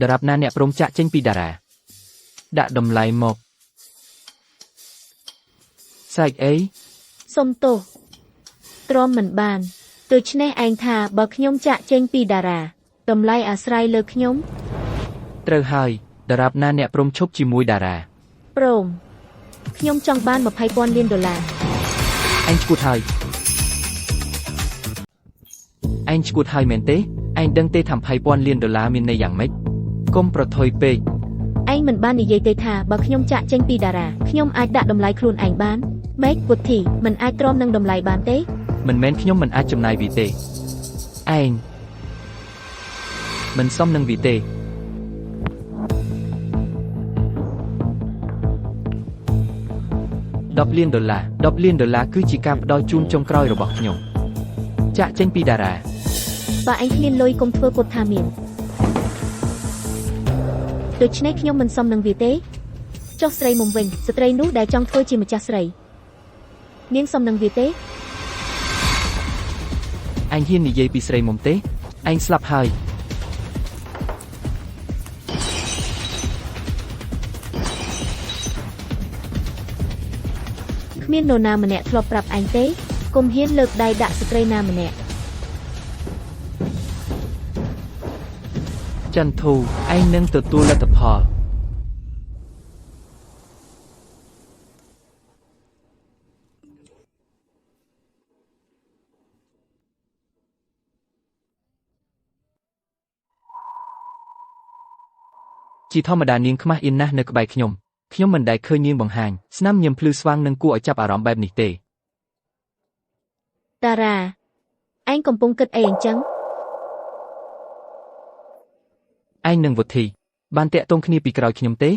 Speaker 1: ដរាបណាអ្នកព្រមចាក់ចេញពីតារាដាក់តម្លៃមកសាច់អី
Speaker 2: សុំទោសទ្រាំមិនបានដូច្នេះឯងថាបើខ្ញុំចាក់ចេញពីតារាតម្លៃអាស្រ័យលើខ្ញុំ
Speaker 1: ត្រូវហើយដរាបណាអ្នកព្រមឈប់ជាមួយតារា
Speaker 2: ព្រមខ្ញុំចង់បាន $20,000 លាន
Speaker 1: អញឈួតហើយអញឈួតហើយមែនទេឯងដឹងទេថា$20,000 លានមានន័យយ៉ាងម៉េចកុំប្រថុយពេក
Speaker 2: ឯងមិនបាននិយាយទេថាបើខ្ញុំចាក់ចេញពីតារាខ្ញុំអាចដាក់តម្លៃខ្លួនឯងបានម៉េចពុទ្ធីមិនអាចទ្រាំនឹងតម្លៃបានទេ
Speaker 1: មិនមែនខ្ញុំមិនអាចចំណាយវាទេឯងមិនសមនឹងវាទេ$10 លាន$10 លានគឺជាការផ្ដល់ជូនចុងក្រោយរបស់ខ្ញុំចាក់ចេញពីតារា
Speaker 2: បើឯងគ្មានលុយកុំធ្វើពុតថាមានដូច្នេះខ្ញុំមិនសមនឹងវាទេចុះស្រីមុំវិញស្ត្រីនោះដែលចង់ធ្វើជាម្ចាស់ស្រីនាងសមនឹងវាទេ
Speaker 1: អញហ៊ាននិយាយពីស្រីមុំទេឯងស្លាប់ហើយ
Speaker 2: មាននរណាម្នាក់ធ្លាប់ប្រាប់ឯងទេកុំហ៊ានលើកដៃដាក់ស្ត្រីណាម្នាក់
Speaker 1: ចន្ទធូឯងនឹងទទួលលទ្ធផល ជាធម្មតានាងខ្មាស់អៀនណាស់នៅក្បែរខ្ញុំមិនដែលឃើញនាងបង្ហាញស្នាមញញឹមភ្លឺស្វាងនិងគួរឲ្យចាប់អារម្មណ៍បែបនេះទេ
Speaker 2: តារាឯងកំពុងគិតអីអញ្ចឹង
Speaker 1: ឯងនិងវុធីបានតាក់ទងគ្នាពីក្រោយខ្ញុំទេ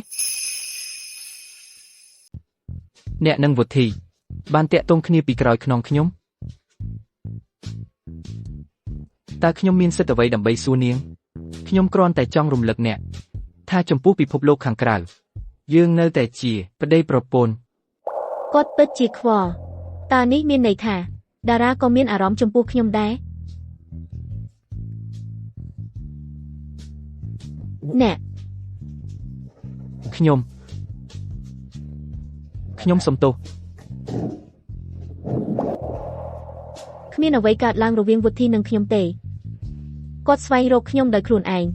Speaker 1: អ្នកនិងវុធីបានតាក់ទងគ្នាពីក្រោយខ្នងខ្ញុំតើខ្ញុំមានសិទ្ធិអ្វីដើម្បីសួរនាងខ្ញុំគ្រាន់តែចង់រំលឹកអ្នកថាចំពោះពិភពលោកខាងក្រៅយើងនៅតែជាប្តីប្រពន្ធ
Speaker 2: គាត់ពិតជាខ្វល់តើនេះមានន័យថាតារាក៏មានអារម្មណ៍ចំពោះខ្ញុំដែរអ្នក
Speaker 1: ខ្ញុំសំទោស
Speaker 2: គ្មានអ្វីកើតឡើងរវាងវុធីនិងខ្ញុំទេគាត់ស្វែងរកខ្ញុំដោយខ្លួនឯង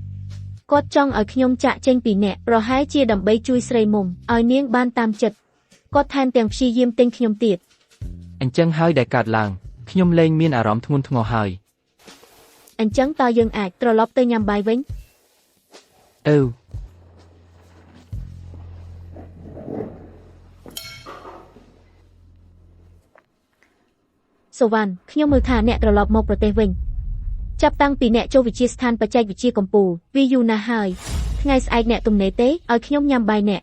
Speaker 2: គាត់ចង់ឲ្យខ្ញុំចាក់ចេញពីអ្នកប្រហែលជាដើម្បីជួយស្រីមុំឲ្យនាងបានតាមចិត្តគាត់ថែមទាំងព្យាយាមទិញខ្ញុំទៀត
Speaker 1: អញ្ចឹងហើយដែលកើតឡើងខ្ញុំលែងមានអារម្មណ៍ធ្ងន់ធ្ងរហើយ
Speaker 2: អញ្ចឹងតើយើងអាចត្រឡប់ទៅញ៉ាំបាយវិញ
Speaker 1: អូវ
Speaker 2: សូវ៉ាន់ខ្ញុំមើលថាអ្នកត្រឡប់មកប្រទេសវិញចាប់តាំងពីអ្នកចូលវិទ្យាស្ថានបច្ចេកវិទ្យាកំពូលវាយូរណាស់ហើយថ្ងៃស្អែកអ្នកទំនេរទេឲ្យខ្ញុំញ៉ាំបាយអ្នក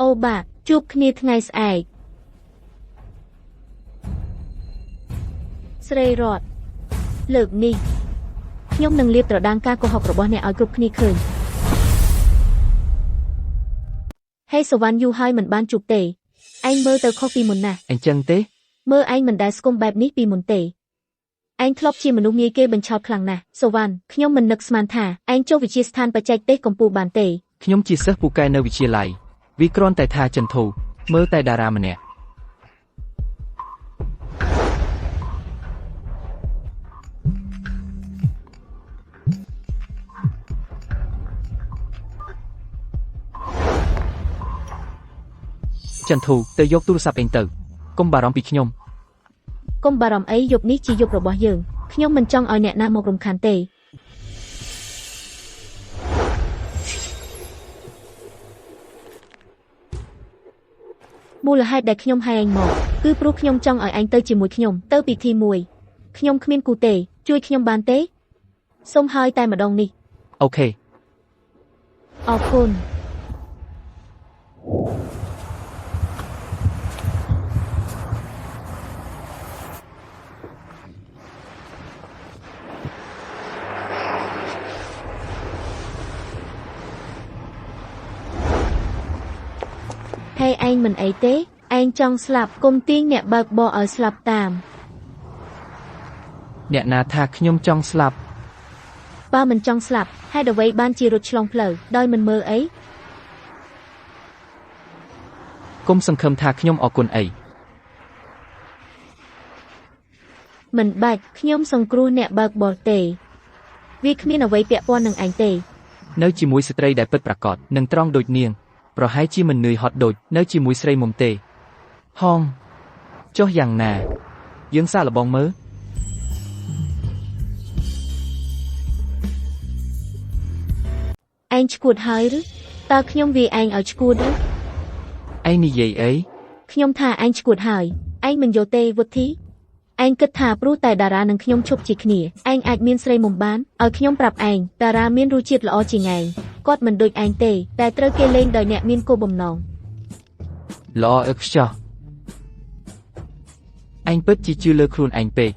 Speaker 2: អូបាទជួបគ្នាថ្ងៃស្អែកស្រីរតលើកនេះខ្ញុំនឹងលាបត្រដាងការកុហករបស់អ្នកឲ្យគ្រប់គ្នាឃើញហេសូវ៉ាន់យូរហើយមិនបានជួបទេឯងមើលទៅខុសពីមុនណាស់
Speaker 1: អញ្ចឹងទេ
Speaker 2: មើលឯងមិនដែលស្គមបែបនេះពីមុនទេឯងធ្លាប់ជាមនុស្សងាយគេបញ្ឆោតខ្លាំងណាស់សូវ៉ាន់ខ្ញុំមិននឹកស្មានថាឯងចូលវិទ្យាស្ថានបច្ចេកទេសកំពូលបានទេ
Speaker 1: ខ្ញុំជាសិស្សពូកែនៅវិទ្យាល័យវាគ្រាន់តែថាចន្ទធូមើលតែតារាម្នាក់ចន្ទធូទៅយកទូរស័ព្ទឯងទៅកុំបារម្ភពីខ្ញុំ
Speaker 2: កុំបារម្ភអីយប់នេះជាយប់របស់យើងខ្ញុំមិនចង់ឲ្យអ្នកណាមករំខានទេមូលហេតុដែលខ្ញុំហៅឯងមកគឺព្រោះខ្ញុំចង់ឲ្យឯងទៅជាមួយខ្ញុំទៅពិធីមួយខ្ញុំគ្មានគូទេជួយខ្ញុំបានទេសូមហើយតែម្ដងនេះ
Speaker 1: អូខេ
Speaker 2: អរគុណ ហើយឯងមិនអីទេឯងចង់ស្លាប់គុំទាញអ្នកបើកបរឲ្យស្លាប់តាម
Speaker 1: អ្នកណាថាខ្ញុំចង់ស្លាប់
Speaker 2: បើមិនចង់ស្លាប់ហេតុអ្វីបានជារត់ឆ្លងផ្លូវដោយមិនមើលអី
Speaker 1: កុំសង្ឃឹមថាខ្ញុំអរគុណអី
Speaker 2: មិនបាច់ខ្ញុំសង្គ្រោះអ្នកបើកបរទេវាគ្មានអ្វីពាក់ព័ន្ធនឹងឯងទេ
Speaker 1: នៅជាមួយស្ត្រីដែលពិតប្រាកដនិងត្រង់ដូចនាងប្រហែលជាមិននឿយហត់ដូចនៅជាមួយស្រីមុំទេហងចុះយ៉ាងណាយើងសាកល្បងមើល
Speaker 2: ឯងឈួតហើយឬតើខ្ញុំវាឯងឲ្យឈួតឬ
Speaker 1: ឯងនិយាយអី
Speaker 2: ខ្ញុំថាឯងឈួតហើយឯងមិនយកទេវុធីឯងគិតថាព្រោះតែតារានិងខ្ញុំឈប់ជាគ្នាឯងអាចមានស្រីមុំបានឲ្យខ្ញុំប្រាប់ឯងតារាមានរសជាតិល្អជាងឯងគាត់មិនដូចឯងទេតែត្រូវគេលេងដោយអ្នកមានគោលបំណង
Speaker 1: ល្អឥតខ្ចោះឯងពិតជាជឿលើខ្លួនឯងពេក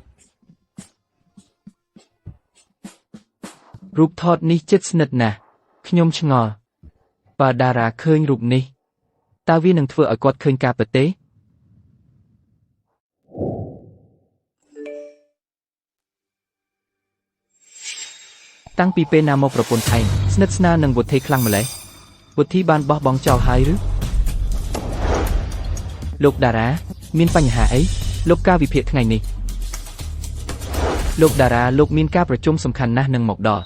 Speaker 1: រូបថតនេះជិតស្និទ្ធណាស់ខ្ញុំឆ្ងល់បើតារាឃើញរូបនេះតើវានឹងធ្វើឲ្យគាត់ឃើញការពិតទេតាំងពីពេលណាមកប្រពន្ធឯងស្និទ្ធស្នាលនឹងវុធីខ្លាំងម្ល៉េះវុធីបានបោះបង់ចោលហើយឬ លោកតារាមានបញ្ហាអីលោកការវិភាគថ្ងៃនេះលោកតារាលោកមានការប្រជុំសំខាន់ណាស់នឹងមកដល់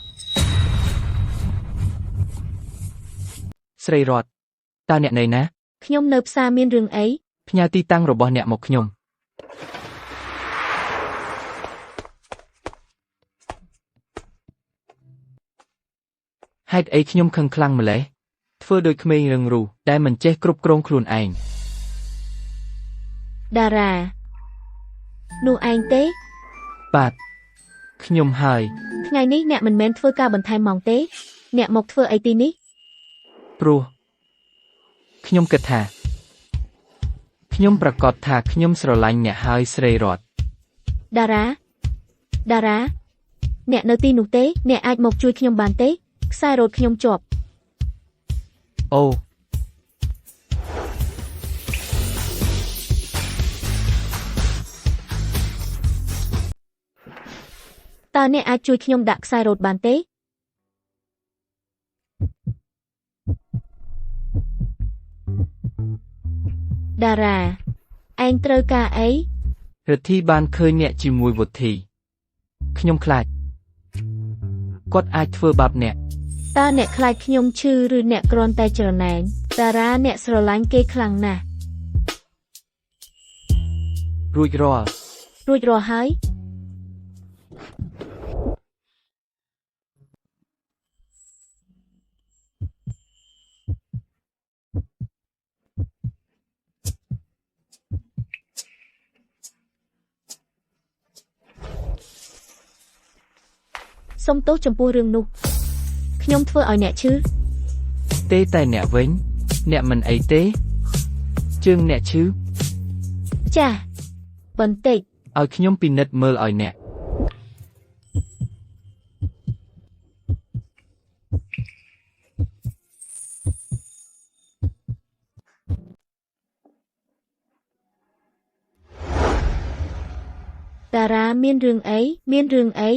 Speaker 1: ស្រីរតតើអ្នកនៅណា
Speaker 2: ខ្ញុំនៅផ្សារមានរឿងអី
Speaker 1: ផ្ញើទីតាំងរបស់អ្នកមកខ្ញុំហេតុអីខ្ញុំខឹងខ្លាំងម្ល៉េះធ្វើដោយក្មេងរឹងរូសដែលមិនចេះគ្រប់គ្រងខ្លួនឯង
Speaker 2: តារានោះឯងទេ
Speaker 1: បាទខ្ញុំហើយ
Speaker 2: ថ្ងៃនេះអ្នកមិនមែនធ្វើការបន្ថែមម៉ោងទេអ្នកមកធ្វើអីទីនេះ
Speaker 1: ព្រោះខ្ញុំគិតថាខ្ញុំប្រកាសថាខ្ញុំស្រឡាញ់អ្នកហើយស្រីរត
Speaker 2: តារាអ្នកនៅទីនោះទេអ្នកអាចមកជួយខ្ញុំបានទេខ្សែរ៉ូតខ្ញុំជាប់
Speaker 1: អូ
Speaker 2: តើអ្នកអាចជួយខ្ញុំដាក់ខ្សែរ៉ូតបានទេតារាឯងត្រូវការអី
Speaker 1: រិទ្ធីបានឃើញអ្នកជាមួយវុធីខ្ញុំខ្លាចគាត់អាចធ្វើបាបអ្នក
Speaker 2: តើអ្នកខ្លាចខ្ញុំឈឺឬអ្នកគ្រាន់តែច្រណែនតារាអ្នកស្រឡាញ់គេខ្លាំងណាស់
Speaker 1: រួចរាល់
Speaker 2: ហើយ សុំទោសចំពោះរឿងនោះខ្ញុំធ្វើឲ្យអ្នកឈឺ
Speaker 1: ទេតែអ្នកវិញអ្នកមិនអីទេជើងអ្នកឈឺ
Speaker 2: ចាស់បន្តិច
Speaker 1: ឲ្យខ្ញុំពិនិត្យមើលឲ្យអ្នក
Speaker 2: តារាមានរឿងអី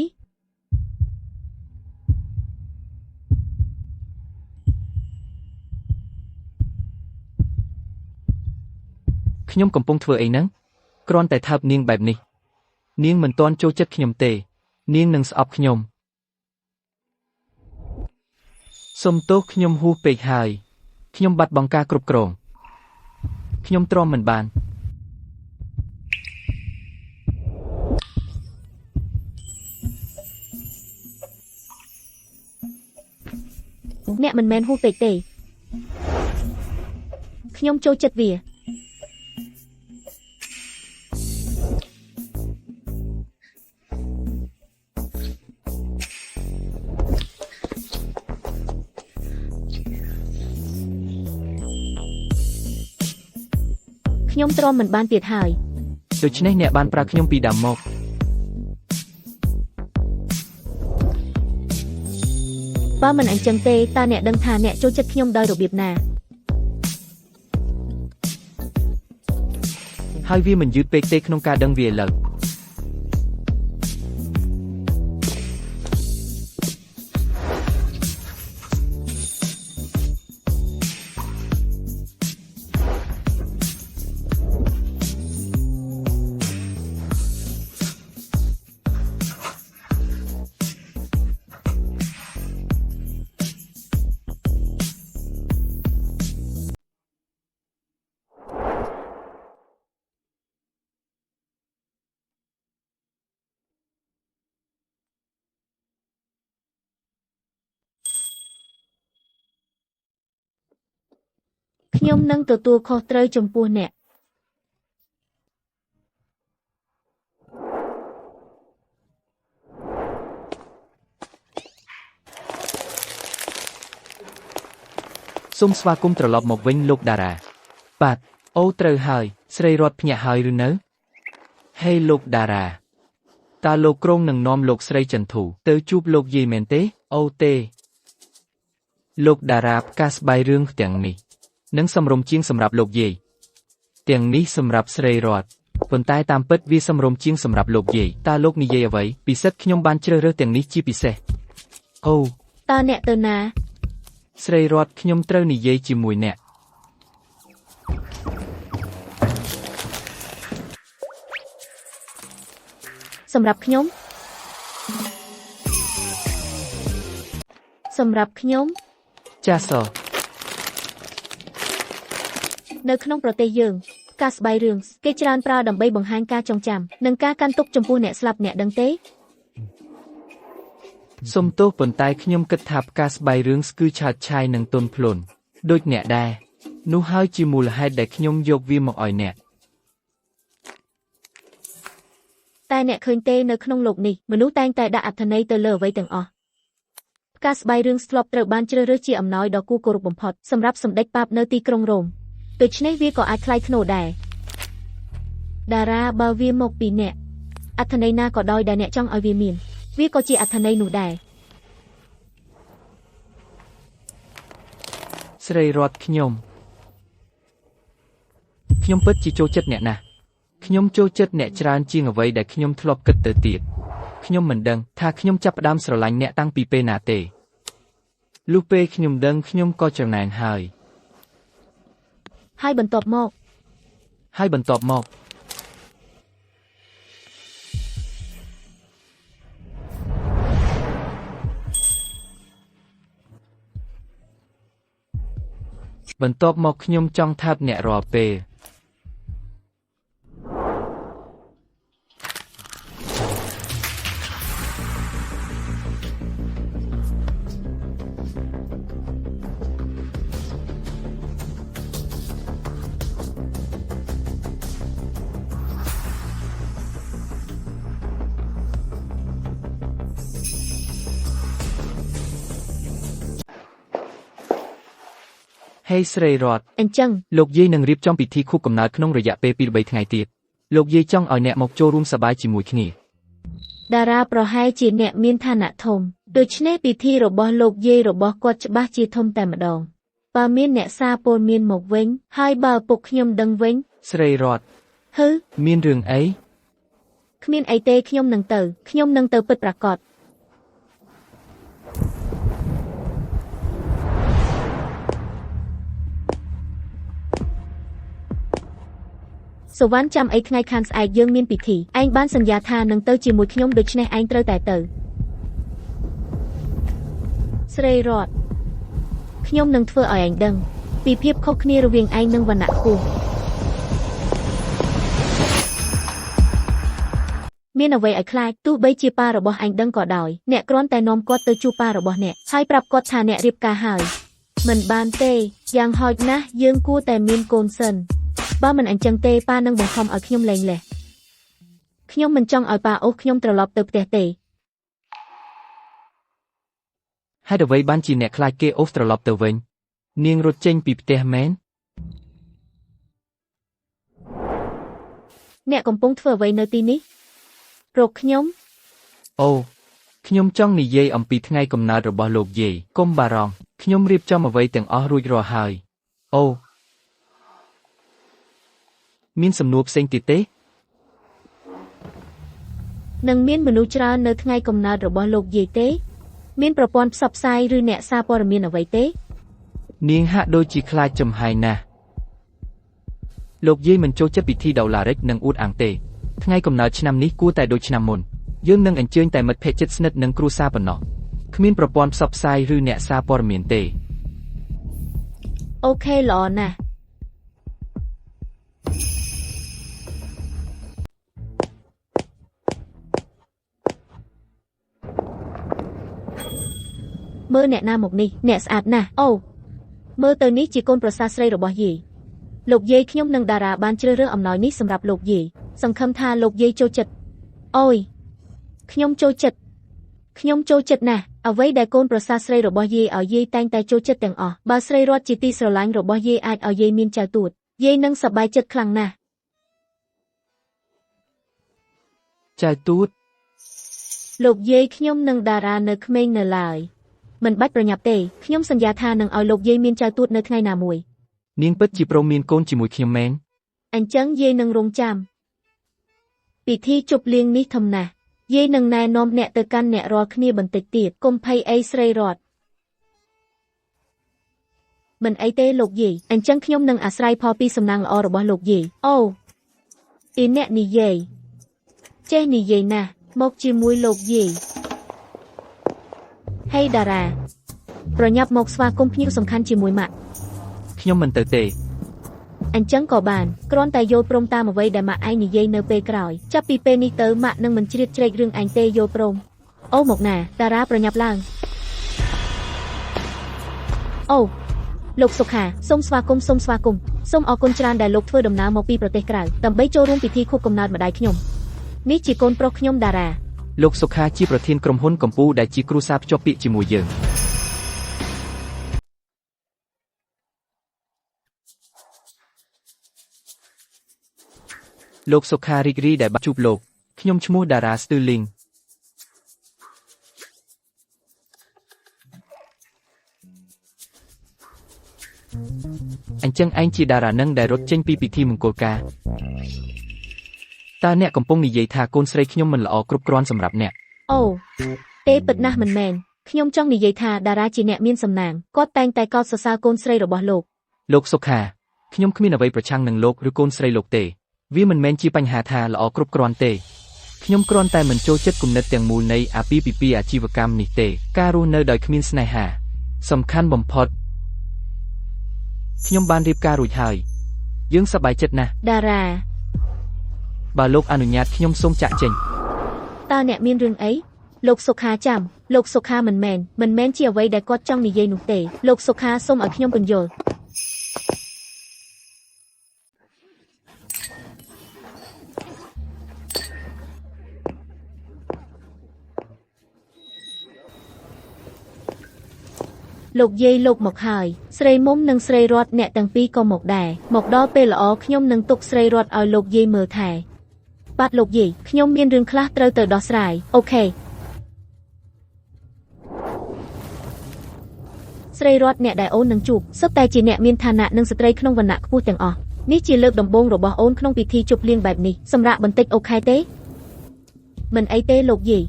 Speaker 1: ខ្ញុំកំពុងធ្វើអីហ្នឹងគ្រាន់តែថើបនាងបែបនេះនាងមិនទាន់ចូលចិត្តខ្ញុំទេនាងនឹងស្អប់ខ្ញុំសុំទោសខ្ញុំហួសពេកហើយខ្ញុំបាត់បង់ការគ្រប់គ្រងខ្ញុំទ្រាំមិនបាន
Speaker 2: អ្នកមិនមែនហួសពេកទេខ្ញុំចូលចិត្តវាខ្ញុំទ្រាំមិនបានទៀតហើយ
Speaker 1: ដូច្នេះអ្នកបានប្រើខ្ញុំពីដើមមក
Speaker 2: បើមិនអញ្ចឹងទេតើអ្នកដឹងថាអ្នកចូលចិត្តខ្ញុំដោយរបៀបណា
Speaker 1: ហើយវាមិនយឺតពេកទេក្នុងការដឹងវាឥឡូវ
Speaker 2: ខ្ញុំនឹងទទួលខុសត្រូវចំពោះអ្នក
Speaker 1: សូមស្វាគមន៍ត្រឡប់មកវិញលោកតារាបាទអូត្រូវហើយស្រីរតភ្ញាក់ហើយឬនៅហេលោកតារាតើលោកក្រុងនឹងនាំលោកស្រីចន្ទធូទៅជួបលោកយាយមែនទេអូទេលោកតារាផ្កាស្បាយរឿងទាំងនេះនឹងសម្រុំជាងសម្រាប់លោកយាយទាំងនេះសម្រាប់ស្រីរតប៉ុន្តែតាមពិតវាសម្រុំជាងសម្រាប់លោកយាយតើលោកនិយាយអ្វីពិសិដ្ឋខ្ញុំបានជ្រើសរើសទាំងនេះជាពិសេសអូ
Speaker 2: តើអ្នកទៅណា
Speaker 1: ស្រីរតខ្ញុំត្រូវនិយាយជាមួយអ្នក
Speaker 2: សម្រាប់ខ្ញុំ
Speaker 1: ចាសស
Speaker 2: នៅក្នុងប្រទេសយើងការស្បាយរឿងគេច្រើនប្រើដើម្បីបង្ហាញការចងចាំនិងការកាន់ទុកចំពោះអ្នកស្លាប់អ្នកដឹងទេ
Speaker 1: សុំទោសប៉ុន្តែខ្ញុំគិតថាផ្កាស្បៃរឿងគឺឆើតឆាយនិងទន់ភ្លន់ដូចអ្នកដែរនោះហើយជាមូលហេតុដែលខ្ញុំយកវាមកឲ្យអ្នក
Speaker 2: តែអ្នកឃើញទេនៅក្នុងលោកនេះមនុស្សតែងតែដាក់អត្ថន័យទៅលើអ្វីទាំងអស់ផ្កាស្បៃរឿងធ្លាប់ត្រូវបានជ្រើសរើសជាអំណោយដ៏គួរគោរពបំផុតសម្រាប់សម្ដេចប៉ាបនៅទីក្រុងរ៉ូមដូច្នេះវាក៏អាចថ្លៃថ្នូរដែរតារាបើវាមកពីអ្នកអត្ថន័យណាក៏ដោយដែលអ្នកចង់ឲ្យវាមានវាក៏ជាអត្ថន័យនោះដែរ
Speaker 1: ស្រីរតខ្ញុំពិតជាចូលចិត្តអ្នកណាស់ខ្ញុំចូលចិត្តអ្នកច្រើនជាងអ្វីដែលខ្ញុំធ្លាប់គិតទៅទៀតខ្ញុំមិនដឹងថាខ្ញុំចាប់ផ្ដើមស្រឡាញ់អ្នកតាំងពីពេលណាទេលុះពេលខ្ញុំដឹងខ្ញុំក៏ច្រណែនហើយ
Speaker 2: ហើយបន្ទាប់មក
Speaker 1: បន្ទាប់មកខ្ញុំចង់ថាបអ្នករាល់ពេល ហេស្រីរត
Speaker 2: អញ្ចឹង
Speaker 1: លោកយាយនឹងរៀបចំពិធីខួបកំណើតក្នុងរយៈពេល 2-3 ថ្ងៃទៀតលោកយាយចង់ឲ្យអ្នកមកចូលរួមសប្បាយជាមួយគ្នា
Speaker 2: តារាប្រហែលជាអ្នកមានឋានៈធំដូច្នេះពិធីរបស់លោកយាយរបស់គាត់ច្បាស់ជាធំតែម្ដងបើមានអ្នកសារព័ត៌មានមកវិញហើយបើពុកខ្ញុំដឹងវិញ
Speaker 1: ស្រីរត
Speaker 2: ហឺ
Speaker 1: មានរឿងអី
Speaker 2: គ្មានអីទេខ្ញុំនឹងទៅពិតប្រាកដសុវណ្ណចាំអីថ្ងៃខាងស្អែកយើងមានពិធីឯងបានសន្យាថានឹងទៅជាមួយខ្ញុំដូច្នេះឯងត្រូវតែទៅស្រីរតខ្ញុំនឹងធ្វើឲ្យឯងដឹងពីភាពខុសគ្នារវាងឯងនិងវណ្ណៈខ្ពស់មានអ្វីឲ្យខ្លាចទោះបីជាប៉ារបស់ឯងដឹងក៏ដោយអ្នកគ្រាន់តែនាំគាត់ទៅជួបប៉ារបស់អ្នកហើយប្រាប់គាត់ថាអ្នករៀបការហើយមិនបានទេយ៉ាងហោចណាស់យើងគួរតែមានកូនសិនបើមិនអញ្ចឹងទេប៉ានឹងបង្ខំឲ្យខ្ញុំលែងលេះខ្ញុំមិនចង់ឲ្យប៉ាអូសខ្ញុំត្រឡប់ទៅផ្ទះទេ
Speaker 1: ហេតុអ្វីបានជាអ្នកខ្លាចគេអូសត្រឡប់ទៅវិញនាងរត់ចេញពីផ្ទះមែន
Speaker 2: អ្នកកំពុងធ្វើអ្វីនៅទីនេះរកខ្ញុំ
Speaker 1: អូខ្ញុំចង់និយាយអំពីថ្ងៃកំណើតរបស់លោកយាយកុំបារម្ភខ្ញុំរៀបចំអ្វីទាំងអស់រួចរាល់ហើយអូមានសំណួរផ្សេងទៀតទេ
Speaker 2: នឹងមានមនុស្សច្រើននៅថ្ងៃកំណើតរបស់លោកយាយទេមានប្រព័ន្ធផ្សព្វផ្សាយឬអ្នកសារព័ត៌មានអ្វីទេ
Speaker 1: នាងហាក់ដូចជាខ្លាចចំហាយណាស់លោកយាយមិនចូលចិត្តពិធីដុល្លារិកនិងអួតអាងទេថ្ងៃកំណើតឆ្នាំនេះគួរតែដូចឆ្នាំមុនយើងនឹងអញ្ជើញតែមិត្តភក្តិជិតស្និទ្ធនិងគ្រួសារប៉ុណ្ណោះគ្មានប្រព័ន្ធផ្សព្វផ្សាយឬអ្នកសារព័ត៌មានទេ
Speaker 2: អូខេល្អណាស់មើលអ្នកណាមកនេះអ្នកស្អាតណាស់អូមើលទៅនេះជាកូនប្រសារស្រីរបស់យាយលោកយាយខ្ញុំនិងតារាបានជ្រើសរើសអំណោយនេះសម្រាប់លោកយាយសង្ឃឹមថាលោកយាយចូលចិត្តអូយខ្ញុំចូលចិត្តណាស់អ្វីដែលកូនប្រសារស្រីរបស់យាយឲ្យយាយតែងតែចូលចិត្តទាំងអស់បើស្រីរតជាទីស្រឡាញ់របស់យាយអាចឲ្យយាយមានចៅទួតយាយនឹងសប្បាយចិត្តខ្លាំងណាស់
Speaker 1: ចៅទូត
Speaker 2: លោកយាយខ្ញុំនិងតារានៅក្មេងនៅឡើយមិនបាច់ប្រញាប់ទេខ្ញុំសន្យាថានឹងឲ្យលោកយាយមានចៅទួតនៅថ្ងៃណាមួយ
Speaker 1: នាងពិតជាព្រមមានកូនជាមួយខ្ញុំមែន
Speaker 2: អញ្ចឹងយាយនឹងរងចាំពិធីជប់លៀងនេះធំណាស់យាយនឹងណែនាំអ្នកទៅកាន់អ្នករាល់គ្នាបន្តិចទៀតកុំភ័យអីស្រីរតមិនអីទេលោកយាយអញ្ចឹងខ្ញុំនឹងអាស្រ័យផលពីសំណាងល្អរបស់លោកយាយអូអ៊ីអ្នកនិយាយចេះនិយាយណាស់ មកជាមួយលោកយាយហេតារ៉ាប្រញាប់មកស្វាគមន៍ភ្ញៀវសំខាន់ជាមួយម៉ាក់
Speaker 1: ខ្ញុំមិនទៅទេ
Speaker 2: អញ្ចឹងក៏បានគ្រាន់តែយល់ព្រមតាមអ្វីដែលម៉ាក់ឯងនិយាយនៅពេលក្រោយចាប់ពីពេលនេះទៅម៉ាក់នឹងមិនជ្រៀតជ្រែករឿងឯងទេយល់ព្រមអូមកណាតារ៉ាប្រញាប់ឡើងអូលោកសុខាសូមស្វាគមន៍សូមអរគុណច្រើនដែលលោកធ្វើដំណើរមកពីប្រទេសក្រៅដើម្បីចូលរួមពិធីខួបកំណើតម្ដាយខ្ញុំនេះជាកូនប្រុសខ្ញុំតារ៉ា
Speaker 1: លោកសុខាជាប្រធានក្រុមហ៊ុនកម្ពុជាដែលជាគ្រួសារភ្ជាប់ពាក្យជាមួយយើងលោកសុខារីករាយដែលបានជួបលោកខ្ញុំឈ្មោះតារ៉ាស្ទឺលីងអញ្ចឹងឯងជាតារ៉ានឹងដែលរត់ចេញពីពិធីមង្គលការតើអ្នកកំពុងនិយាយថាកូនស្រីខ្ញុំមិនល្អគ្រប់គ្រាន់សម្រាប់អ្នក
Speaker 2: អូទេពិតណាស់មិនមែនខ្ញុំចង់និយាយថាតារ៉ាជាអ្នកមានសំណាងគាត់តែងតែកោតសរសើរកូនស្រីរបស់លោក
Speaker 1: សុខាខ្ញុំគ្មានអ្វីប្រឆាំងនឹងលោកឬកូនស្រីលោកទេវាមិនមែនជាបញ្ហាថាល្អគ្រប់គ្រាន់ទេខ្ញុំគ្រាន់តែមិនចូលចិត្តគំនិតទាំងមូលនៃអាពាហ៍ពិពាហ៍អាជីវកម្មនេះទេការរស់នៅដោយគ្មានស្នេហាសំខាន់បំផុតខ្ញុំបានរៀបការរួចហើយយើងសប្បាយចិត្តណាស់
Speaker 2: តារ៉ា
Speaker 1: បើលោកអនុញ្ញាតខ្ញុំសូមចាក់ចេញ
Speaker 2: តើអ្នកមានរឿងអីលោកសុខាចាំលោកសុខាមិនមែនជាអ្វីដែលគាត់ចង់និយាយនោះទេលោកសុខាសូមឲ្យខ្ញុំពន្យល់លោកយាយលោកមកហើយស្រីមុំនិងស្រីរតអ្នកទាំងពីរក៏មកដែរមកដល់ពេលល្អខ្ញុំនឹងទុកស្រីរតឲ្យលោកយាយមើលថែបាទលោកយាយខ្ញុំមានរឿងខ្លះត្រូវទៅដោះស្រាយអូខេស្រីរតអ្នកដែលអូននឹងជួបសុទ្ធតែជាអ្នកមានឋានៈនិងស្ត្រីក្នុងវណ្ណៈខ្ពស់ទាំងអស់នេះជាលើកដំបូងរបស់អូនក្នុងពិធីជប់លៀងបែបនេះសម្រាប់បន្តិចអូខេទេមិនអីទេលោកយាយ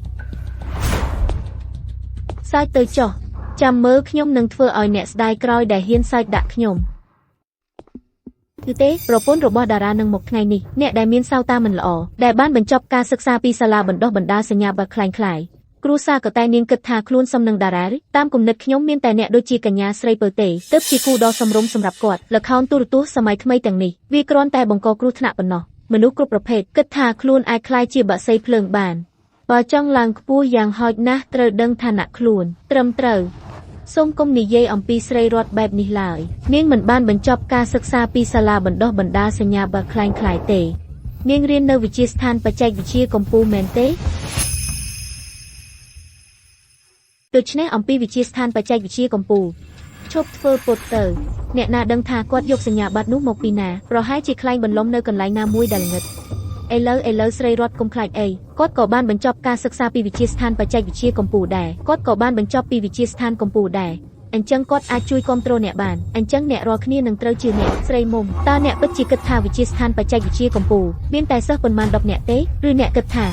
Speaker 2: សើចទៅចុះចាំមើលខ្ញុំនឹងធ្វើឲ្យអ្នកស្ដាយក្រោយដែលហ៊ានសើចដាក់ខ្ញុំគឺទេប្រពន្ធរបស់តារ៉ានឹងមកថ្ងៃនេះអ្នកដែលមានសោតាមិនល្អដែលបានបញ្ចប់ការសិក្សាពីសាលាបណ្ដុះបណ្ដាលសញ្ញាបត្រคล้ายៗគ្រួសារក៏តែនាងគិតថាខ្លួនសមនឹងតារ៉ាតាមគំនិតខ្ញុំមានតែអ្នកដូចជាកញ្ញាស្រីពើទេទើបជាគូដ៏សមរម្យសម្រាប់គាត់ល្ខោនទូរទស្សន៍សម័យថ្មីទាំងនេះវាគ្រាន់តែបង្កគ្រោះថ្នាក់ប៉ុណ្ណោះមនុស្សគ្រប់ប្រភេទគិតថាខ្លួនអាចក្លាយជាបក្សីភ្លើងបានបើចង់ឡើងខ្ពស់យ៉ាងហោចណាស់ត្រូវដឹងឋានៈខ្លួនត្រឹមត្រូវសូមកុំនិយាយអំពីស្រីរតបែបនេះឡើយនាងមិនបានបញ្ចប់ការសិក្សាពីសាលាបណ្ដុះបណ្ដាលសញ្ញាបត្រคล้ายៗទេនាងរៀននៅវិទ្យាស្ថានបច្ចេកវិទ្យាកំពូលមែនទេដូច្នេះអំពីវិទ្យាស្ថានបច្ចេកវិទ្យាកំពូលឈប់ធ្វើពុតទៅអ្នកណាដឹងថាគាត់យកសញ្ញាបត្រនោះមកពីណាប្រហែលជាខ្លែងបន្លំនៅកន្លែងណាមួយដែលល្ងឹតឥឡូវស្រីរតកុំខ្លាចអីគាត់ក៏បានបញ្ចប់ការសិក្សាពីវិទ្យាស្ថានបច្ចេកវិទ្យាកំពូលដែរគាត់ក៏បានបញ្ចប់ពីវិទ្យាស្ថានកំពូលដែរអញ្ចឹងគាត់អាចជួយគ្រប់គ្រងអ្នកបានអញ្ចឹងអ្នករាល់គ្នានឹងត្រូវជាអ្នកស្រីមុំតើអ្នកពិតជាគិតថាវិទ្យាស្ថានបច្ចេកវិទ្យាកំពូលមានតែសិស្សប៉ុន្មាន10នាក់ទេឬអ្នកគិតថា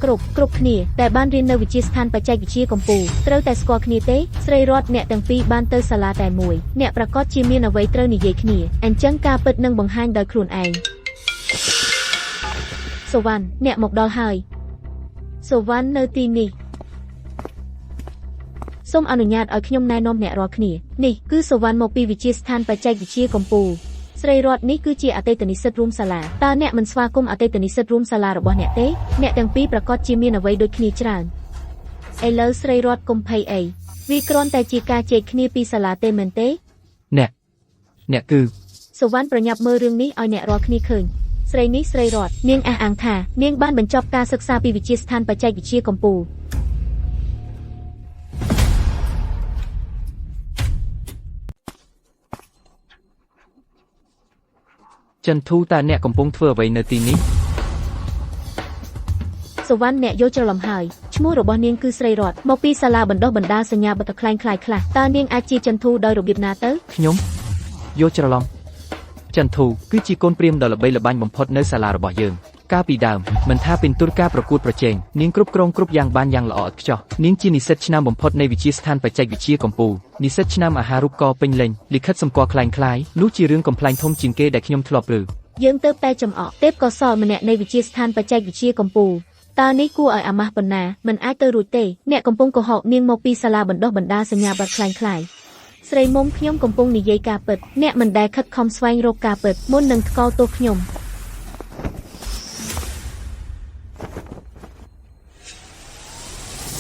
Speaker 2: គ្រប់គ្នាដែលបានរៀននៅវិទ្យាស្ថានបច្ចេកវិទ្យាកំពូលត្រូវតែស្គាល់គ្នាទេស្រីរតអ្នកទាំងពីរបានទៅសាលាតែមួយអ្នកប្រកាសជាមានអ្វីត្រូវនិយាយគ្នាអញ្ចឹងការពិតនឹងបង្ហាញដោយខ្លួនឯងសូវ៉ាន់អ្នកមកដល់ហើយសូវ៉ាន់នៅទីនេះសូមអនុញ្ញាតឲ្យខ្ញុំណែនាំអ្នករាល់គ្នានេះគឺសូវ៉ាន់មកពីវិទ្យាស្ថានបច្ចេកវិទ្យាកំពូលស្រីរតនេះគឺជាអតីតនិស្សិតរួមសាលាតើអ្នកមិនស្វាគមន៍អតីតនិស្សិតរួមសាលារបស់អ្នកទេអ្នកទាំងពីរប្រកាសជាមានអ្វីដូចគ្នាច្រើនឥឡូវស្រីរតកុំភ័យអីវាគ្រាន់តែជាការជែកគ្នាពីសាលាទេមែនទេ
Speaker 1: អ្នកគឺ
Speaker 2: សូវ៉ាន់ប្រញាប់មើលរឿងនេះឲ្យអ្នករាល់គ្នាឃើញស្រីនេះស្រីរតនាងអះអាងថានាងបានបញ្ចប់ការសិក្សាពីវិទ្យាស្ថានបច្ចេកវិទ្យាកំពូល
Speaker 1: ចិនធូតើអ្នកកំពុងធ្វើអ្វីនៅទីនេះ
Speaker 2: សូវ៉ាន់អ្នកយល់ច្រឡំហើយឈ្មោះរបស់នាងគឺស្រីរតមកពីសាលាបណ្ដុះបណ្ដាលសញ្ញាបត្រคล้ายៗខ្លះតើនាងអាចជាចិនធូដោយរបៀបណាទៅ
Speaker 1: ខ្ញុំយល់ច្រឡំចិនធូគឺជាកូនព្រាហ្មណ៍ដ៏ល្បីល្បាញបំផុតនៅសាលារបស់យើងកាលពីដើមមិនថាពីទូរការប្រកួតប្រជែងនាងគ្រប់គ្រងគ្រប់យ៉ាងបានយ៉ាងល្អឥតខ្ចោះនាងជានិស្សិតឆ្នាំបំផុតនៃវិទ្យាស្ថានបច្ចេកវិទ្យាកំពូលនិស្សិតឆ្នាំអាហារូបករណ៍ពេញលេញលិខិតសម្គាល់คล้ายៗនោះជារឿងកំប្លែងធំជាងគេដែលខ្ញុំធ្លាប់ឮ
Speaker 2: យើងទៅតែចំអកទេពកោសល្យម្នាក់នៃវិទ្យាស្ថានបច្ចេកវិទ្យាកំពូល តើនេះគួរឲ្យអាម៉ាស់ប៉ុណ្ណាមិនអាចទៅរួចទេអ្នកកំពុងកុហកនាងមកពីសាលាបណ្ដុះបណ្ដាលសញ្ញាបត្រคล้ายៗស្រីមុំខ្ញុំកំពុងនិយាយការពិតអ្នកមិនដែលខិតខំស្វែងរកការពិតមុននឹងថ្កោលទោសខ្ញុំ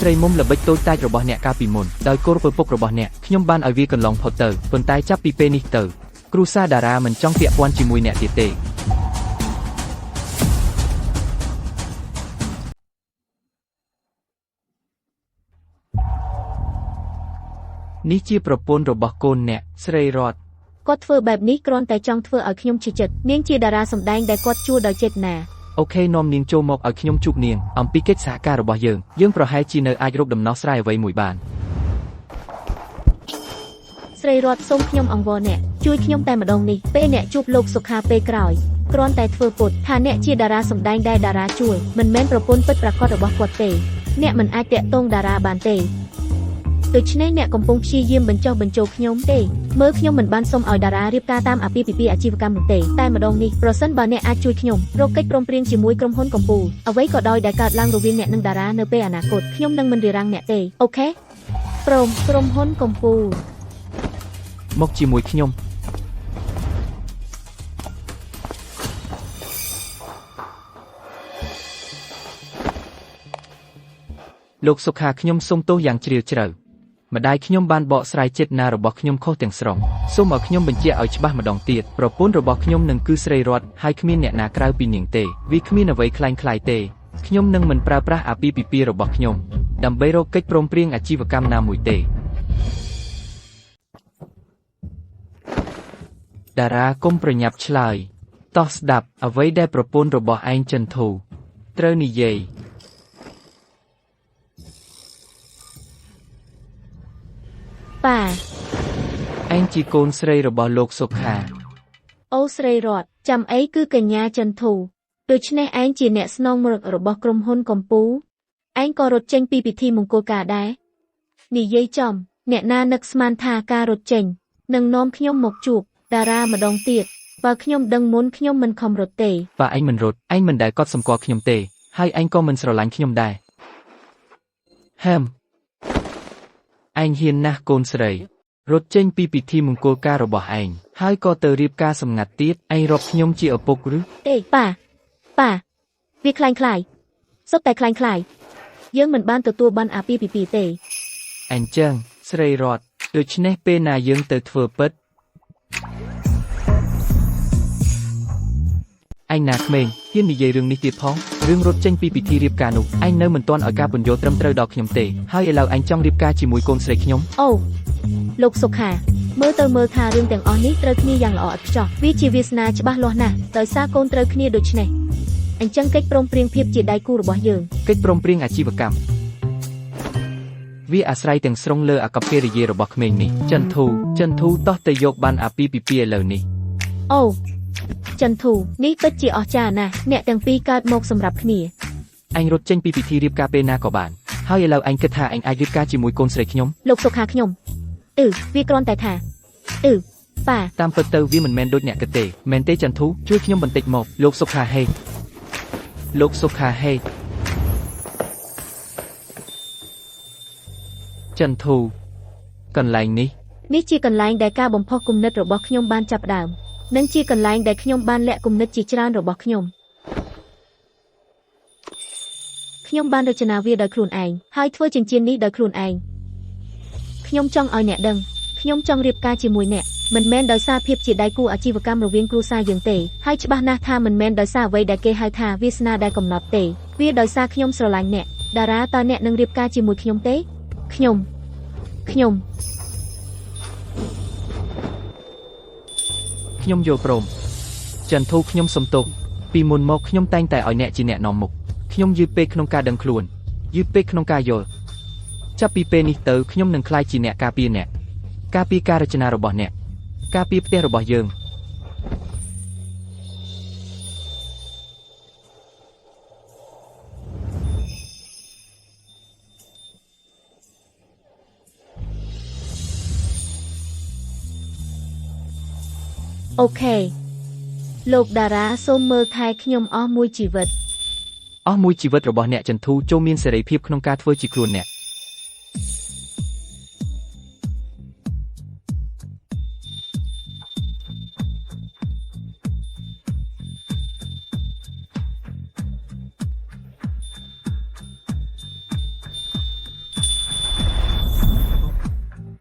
Speaker 1: ស្រីមុំល្បិចតូចតាចរបស់អ្នកកាលពីមុនដោយគោរពឪពុករបស់អ្នកខ្ញុំបានឲ្យវាកន្លងផុតទៅប៉ុន្តែចាប់ពីពេលនេះទៅគ្រូសាតារាមិនចង់ពាក់ព័ន្ធជាមួយអ្នកទៀតទេនេះជាប្រពន្ធរបស់កូនអ្នកស្រីរត
Speaker 2: គាត់ធ្វើបែបនេះគ្រាន់តែចង់ធ្វើឲ្យខ្ញុំជឿចិត្តនាងជាតារាសម្ដែងដែលគាត់ជួលដោយចេតនា
Speaker 1: អូខេនាំនាងចូលមកឲ្យខ្ញុំជួបនាងអំពីកិច្ចសហការរបស់យើងប្រហែលជានៅអាចរកដំណោះស្រាយអ្វីមួយបាន
Speaker 2: ស្រីរតសូមខ្ញុំអង្វរអ្នកជួយខ្ញុំតែម្ដងនេះពេលអ្នកជួបលោកសុខាពេលក្រោយគ្រាន់តែធ្វើពុតថាអ្នកជាតារាសម្ដែងដែលតារាជួលមិនមែនប្រពន្ធពិតប្រាកដរបស់គាត់ទេអ្នកមិនអាចតាក់ទងតារាបានទេដូច្នេះអ្នកកំពុងព្យាយាមបញ្ចុះបញ្ចូលខ្ញុំទេមើលខ្ញុំមិនបានសុំឲ្យតារារៀបការតាមអាពាហ៍ពិពាហ៍អាជីវកម្មនោះទេតែម្ដងនេះប្រសិនបើអ្នកអាចជួយខ្ញុំរកកិច្ចព្រមព្រៀងជាមួយក្រុមហ៊ុនកំពូលអ្វីក៏ដោយដែលកើតឡើងរវាងអ្នកនិងតារានៅពេលអនាគតខ្ញុំនឹងមិនរារាំងអ្នកទេអូខេក្រុមហ៊ុនកំពូល
Speaker 1: មកជាមួយខ្ញុំលោកសុខាខ្ញុំសូមទោសយ៉ាងជ្រាលជ្រៅម្ដាយខ្ញុំបានបកស្រាយចេតនារបស់ខ្ញុំខុសទាំងស្រុងសូមឲ្យខ្ញុំបញ្ជាក់ឲ្យច្បាស់ម្ដងទៀតប្រពន្ធរបស់ខ្ញុំនឹងគឺស្រីរតហើយគ្មានអ្នកណាក្រៅពីនាងទេវាគ្មានអ្វីคล้ายៗទេខ្ញុំនឹងមិនប្រើប្រាស់អាពាហ៍ពិពាហ៍របស់ខ្ញុំដើម្បីរកកិច្ចព្រមព្រៀងអាជីវកម្មណាមួយទេតារាកុំប្រញាប់ឆ្លើយតោះស្ដាប់អ្វីដែលប្រពន្ធរបស់ឯងចិនធូត្រូវនិយាយ
Speaker 2: ប៉ា
Speaker 1: ឯងជាកូនស្រីរបស់លោកសុខា
Speaker 2: អូស្រីរតចាំអីគឺកញ្ញាចិនធូដូច្នេះឯងជាអ្នកស្នងមរតករបស់ក្រុមហ៊ុនកំពូលឯងក៏រត់ចេញពីពិធីមង្គលការដែរនិយាយចំអ្នកណានឹកស្មានថាការរត់ចេញនឹងនាំខ្ញុំមកជួបតារាម្ដងទៀតបើខ្ញុំដឹងមុនខ្ញុំមិនខំរត់ទេ
Speaker 1: បើឯងមិនរត់ឯងមិនដែលកត់សម្គាល់ខ្ញុំទេហើយឯងក៏មិនស្រឡាញ់ខ្ញុំដែរហឹមឯងហ៊ានណាស់កូនស្រីរត់ចេញពីពិធីមង្គលការរបស់ឯងហើយក៏ទៅរៀបការសម្ងាត់ទៀតឯងរាប់ខ្ញុំជាឪពុកឬ
Speaker 2: ទេប៉ាវាคล้ายសុទ្ធតែคล้ายយើងមិនបានទទួលបានអាពាហ៍ពិពាហ៍ទេ
Speaker 1: អញ្ចឹងស្រីរតដូច្នេះពេលណាយើងទៅធ្វើពិតឯងណាក្មេងហ៊ាននិយាយរឿងនេះទៀតផងរឿងរត់ចេញពីពិធីរៀបការនោះឯងនៅមិនទាន់ឲ្យការពន្យល់ត្រឹមត្រូវដល់ខ្ញុំទេហើយឥឡូវឯងចង់រៀបការជាមួយកូនស្រីខ្ញុំ
Speaker 2: អូលោកសុខាមើលថារឿងទាំងអស់នេះត្រូវគ្នាយ៉ាងល្អឥតខ្ចោះវាជាវាសនាច្បាស់លាស់ណាស់ដោយសារកូនត្រូវគ្នាដូច្នេះអញ្ចឹងកិច្ចព្រមព្រៀងភាពជាដៃគូរបស់យើង
Speaker 1: កិច្ចព្រមព្រៀងអាជីវកម្មវាអាស្រ័យទាំងស្រុងលើអាកប្បកិរិយារបស់ក្មេងនេះចិនធូតោះទៅយកបានអាពាហ៍ពិពាហ៍ឥឡូវនេះ
Speaker 2: អូចិនធូនេះពិតជាអស្ចារ្យណាស់អ្នកទាំងពីរកើតមកសម្រាប់គ្នា
Speaker 1: ឯងរត់ចេញពីពិធីរៀបការពេលណាក៏បានហើយឥឡូវឯងគិតថាឯងអាចរៀបការជាមួយកូនស្រីខ្ញុំ
Speaker 2: លោកសុខាខ្ញុំវាគ្រាន់តែថាប៉ា
Speaker 1: តាមពិតទៅវាមិនមែនដូចអ្នកគិតទេមែនទេចិនធូជួយខ្ញុំបន្តិចមកលោកសុខាហេចិនធូកន្លែង
Speaker 2: នេះជាកន្លែងដែលការបំផុសគំនិតរបស់ខ្ញុំបានចាប់ផ្ដើមនិងជាកន្លែងដែលខ្ញុំបានលាក់គំនិតជាច្រើនរបស់ខ្ញុំបានរចនាវាដោយខ្លួនឯងហើយធ្វើចិញ្ចៀននេះដោយខ្លួនឯងខ្ញុំចង់ឲ្យអ្នកដឹងខ្ញុំចង់រៀបការជាមួយអ្នកមិនមែនដោយសារភាពជាដៃគូអាជីវកម្មរវាងគ្រួសារយើងទេហើយច្បាស់ណាស់ថាមិនមែនដោយសារអ្វីដែលគេហៅថាវាសនាដែលកំណត់ទេវាដោយសារខ្ញុំស្រឡាញ់អ្នកតារាតើអ្នកនឹងរៀបការជាមួយខ្ញុំទេខ្ញុំ
Speaker 1: យល់ព្រមចិនធូខ្ញុំសុំទោសពីមុនមកខ្ញុំតែងតែឲ្យអ្នកជាអ្នកនាំមុខខ្ញុំយឺតពេកក្នុងការដឹងខ្លួនយឺតពេកក្នុងការយល់ចាប់ពីពេលនេះទៅខ្ញុំនឹងក្លាយជាអ្នកការពារអ្នកការពារការរចនារបស់អ្នកការពារផ្ទះរបស់យើង
Speaker 2: អូខេលោកតារាសូមមើលថែខ្ញុំអស់មួយជីវិត
Speaker 1: អស់មួយជីវិតរបស់អ្នកចន្ទូចូលមានសេរីភាពក្នុងការធ្វើជាខ្លួនអ្នក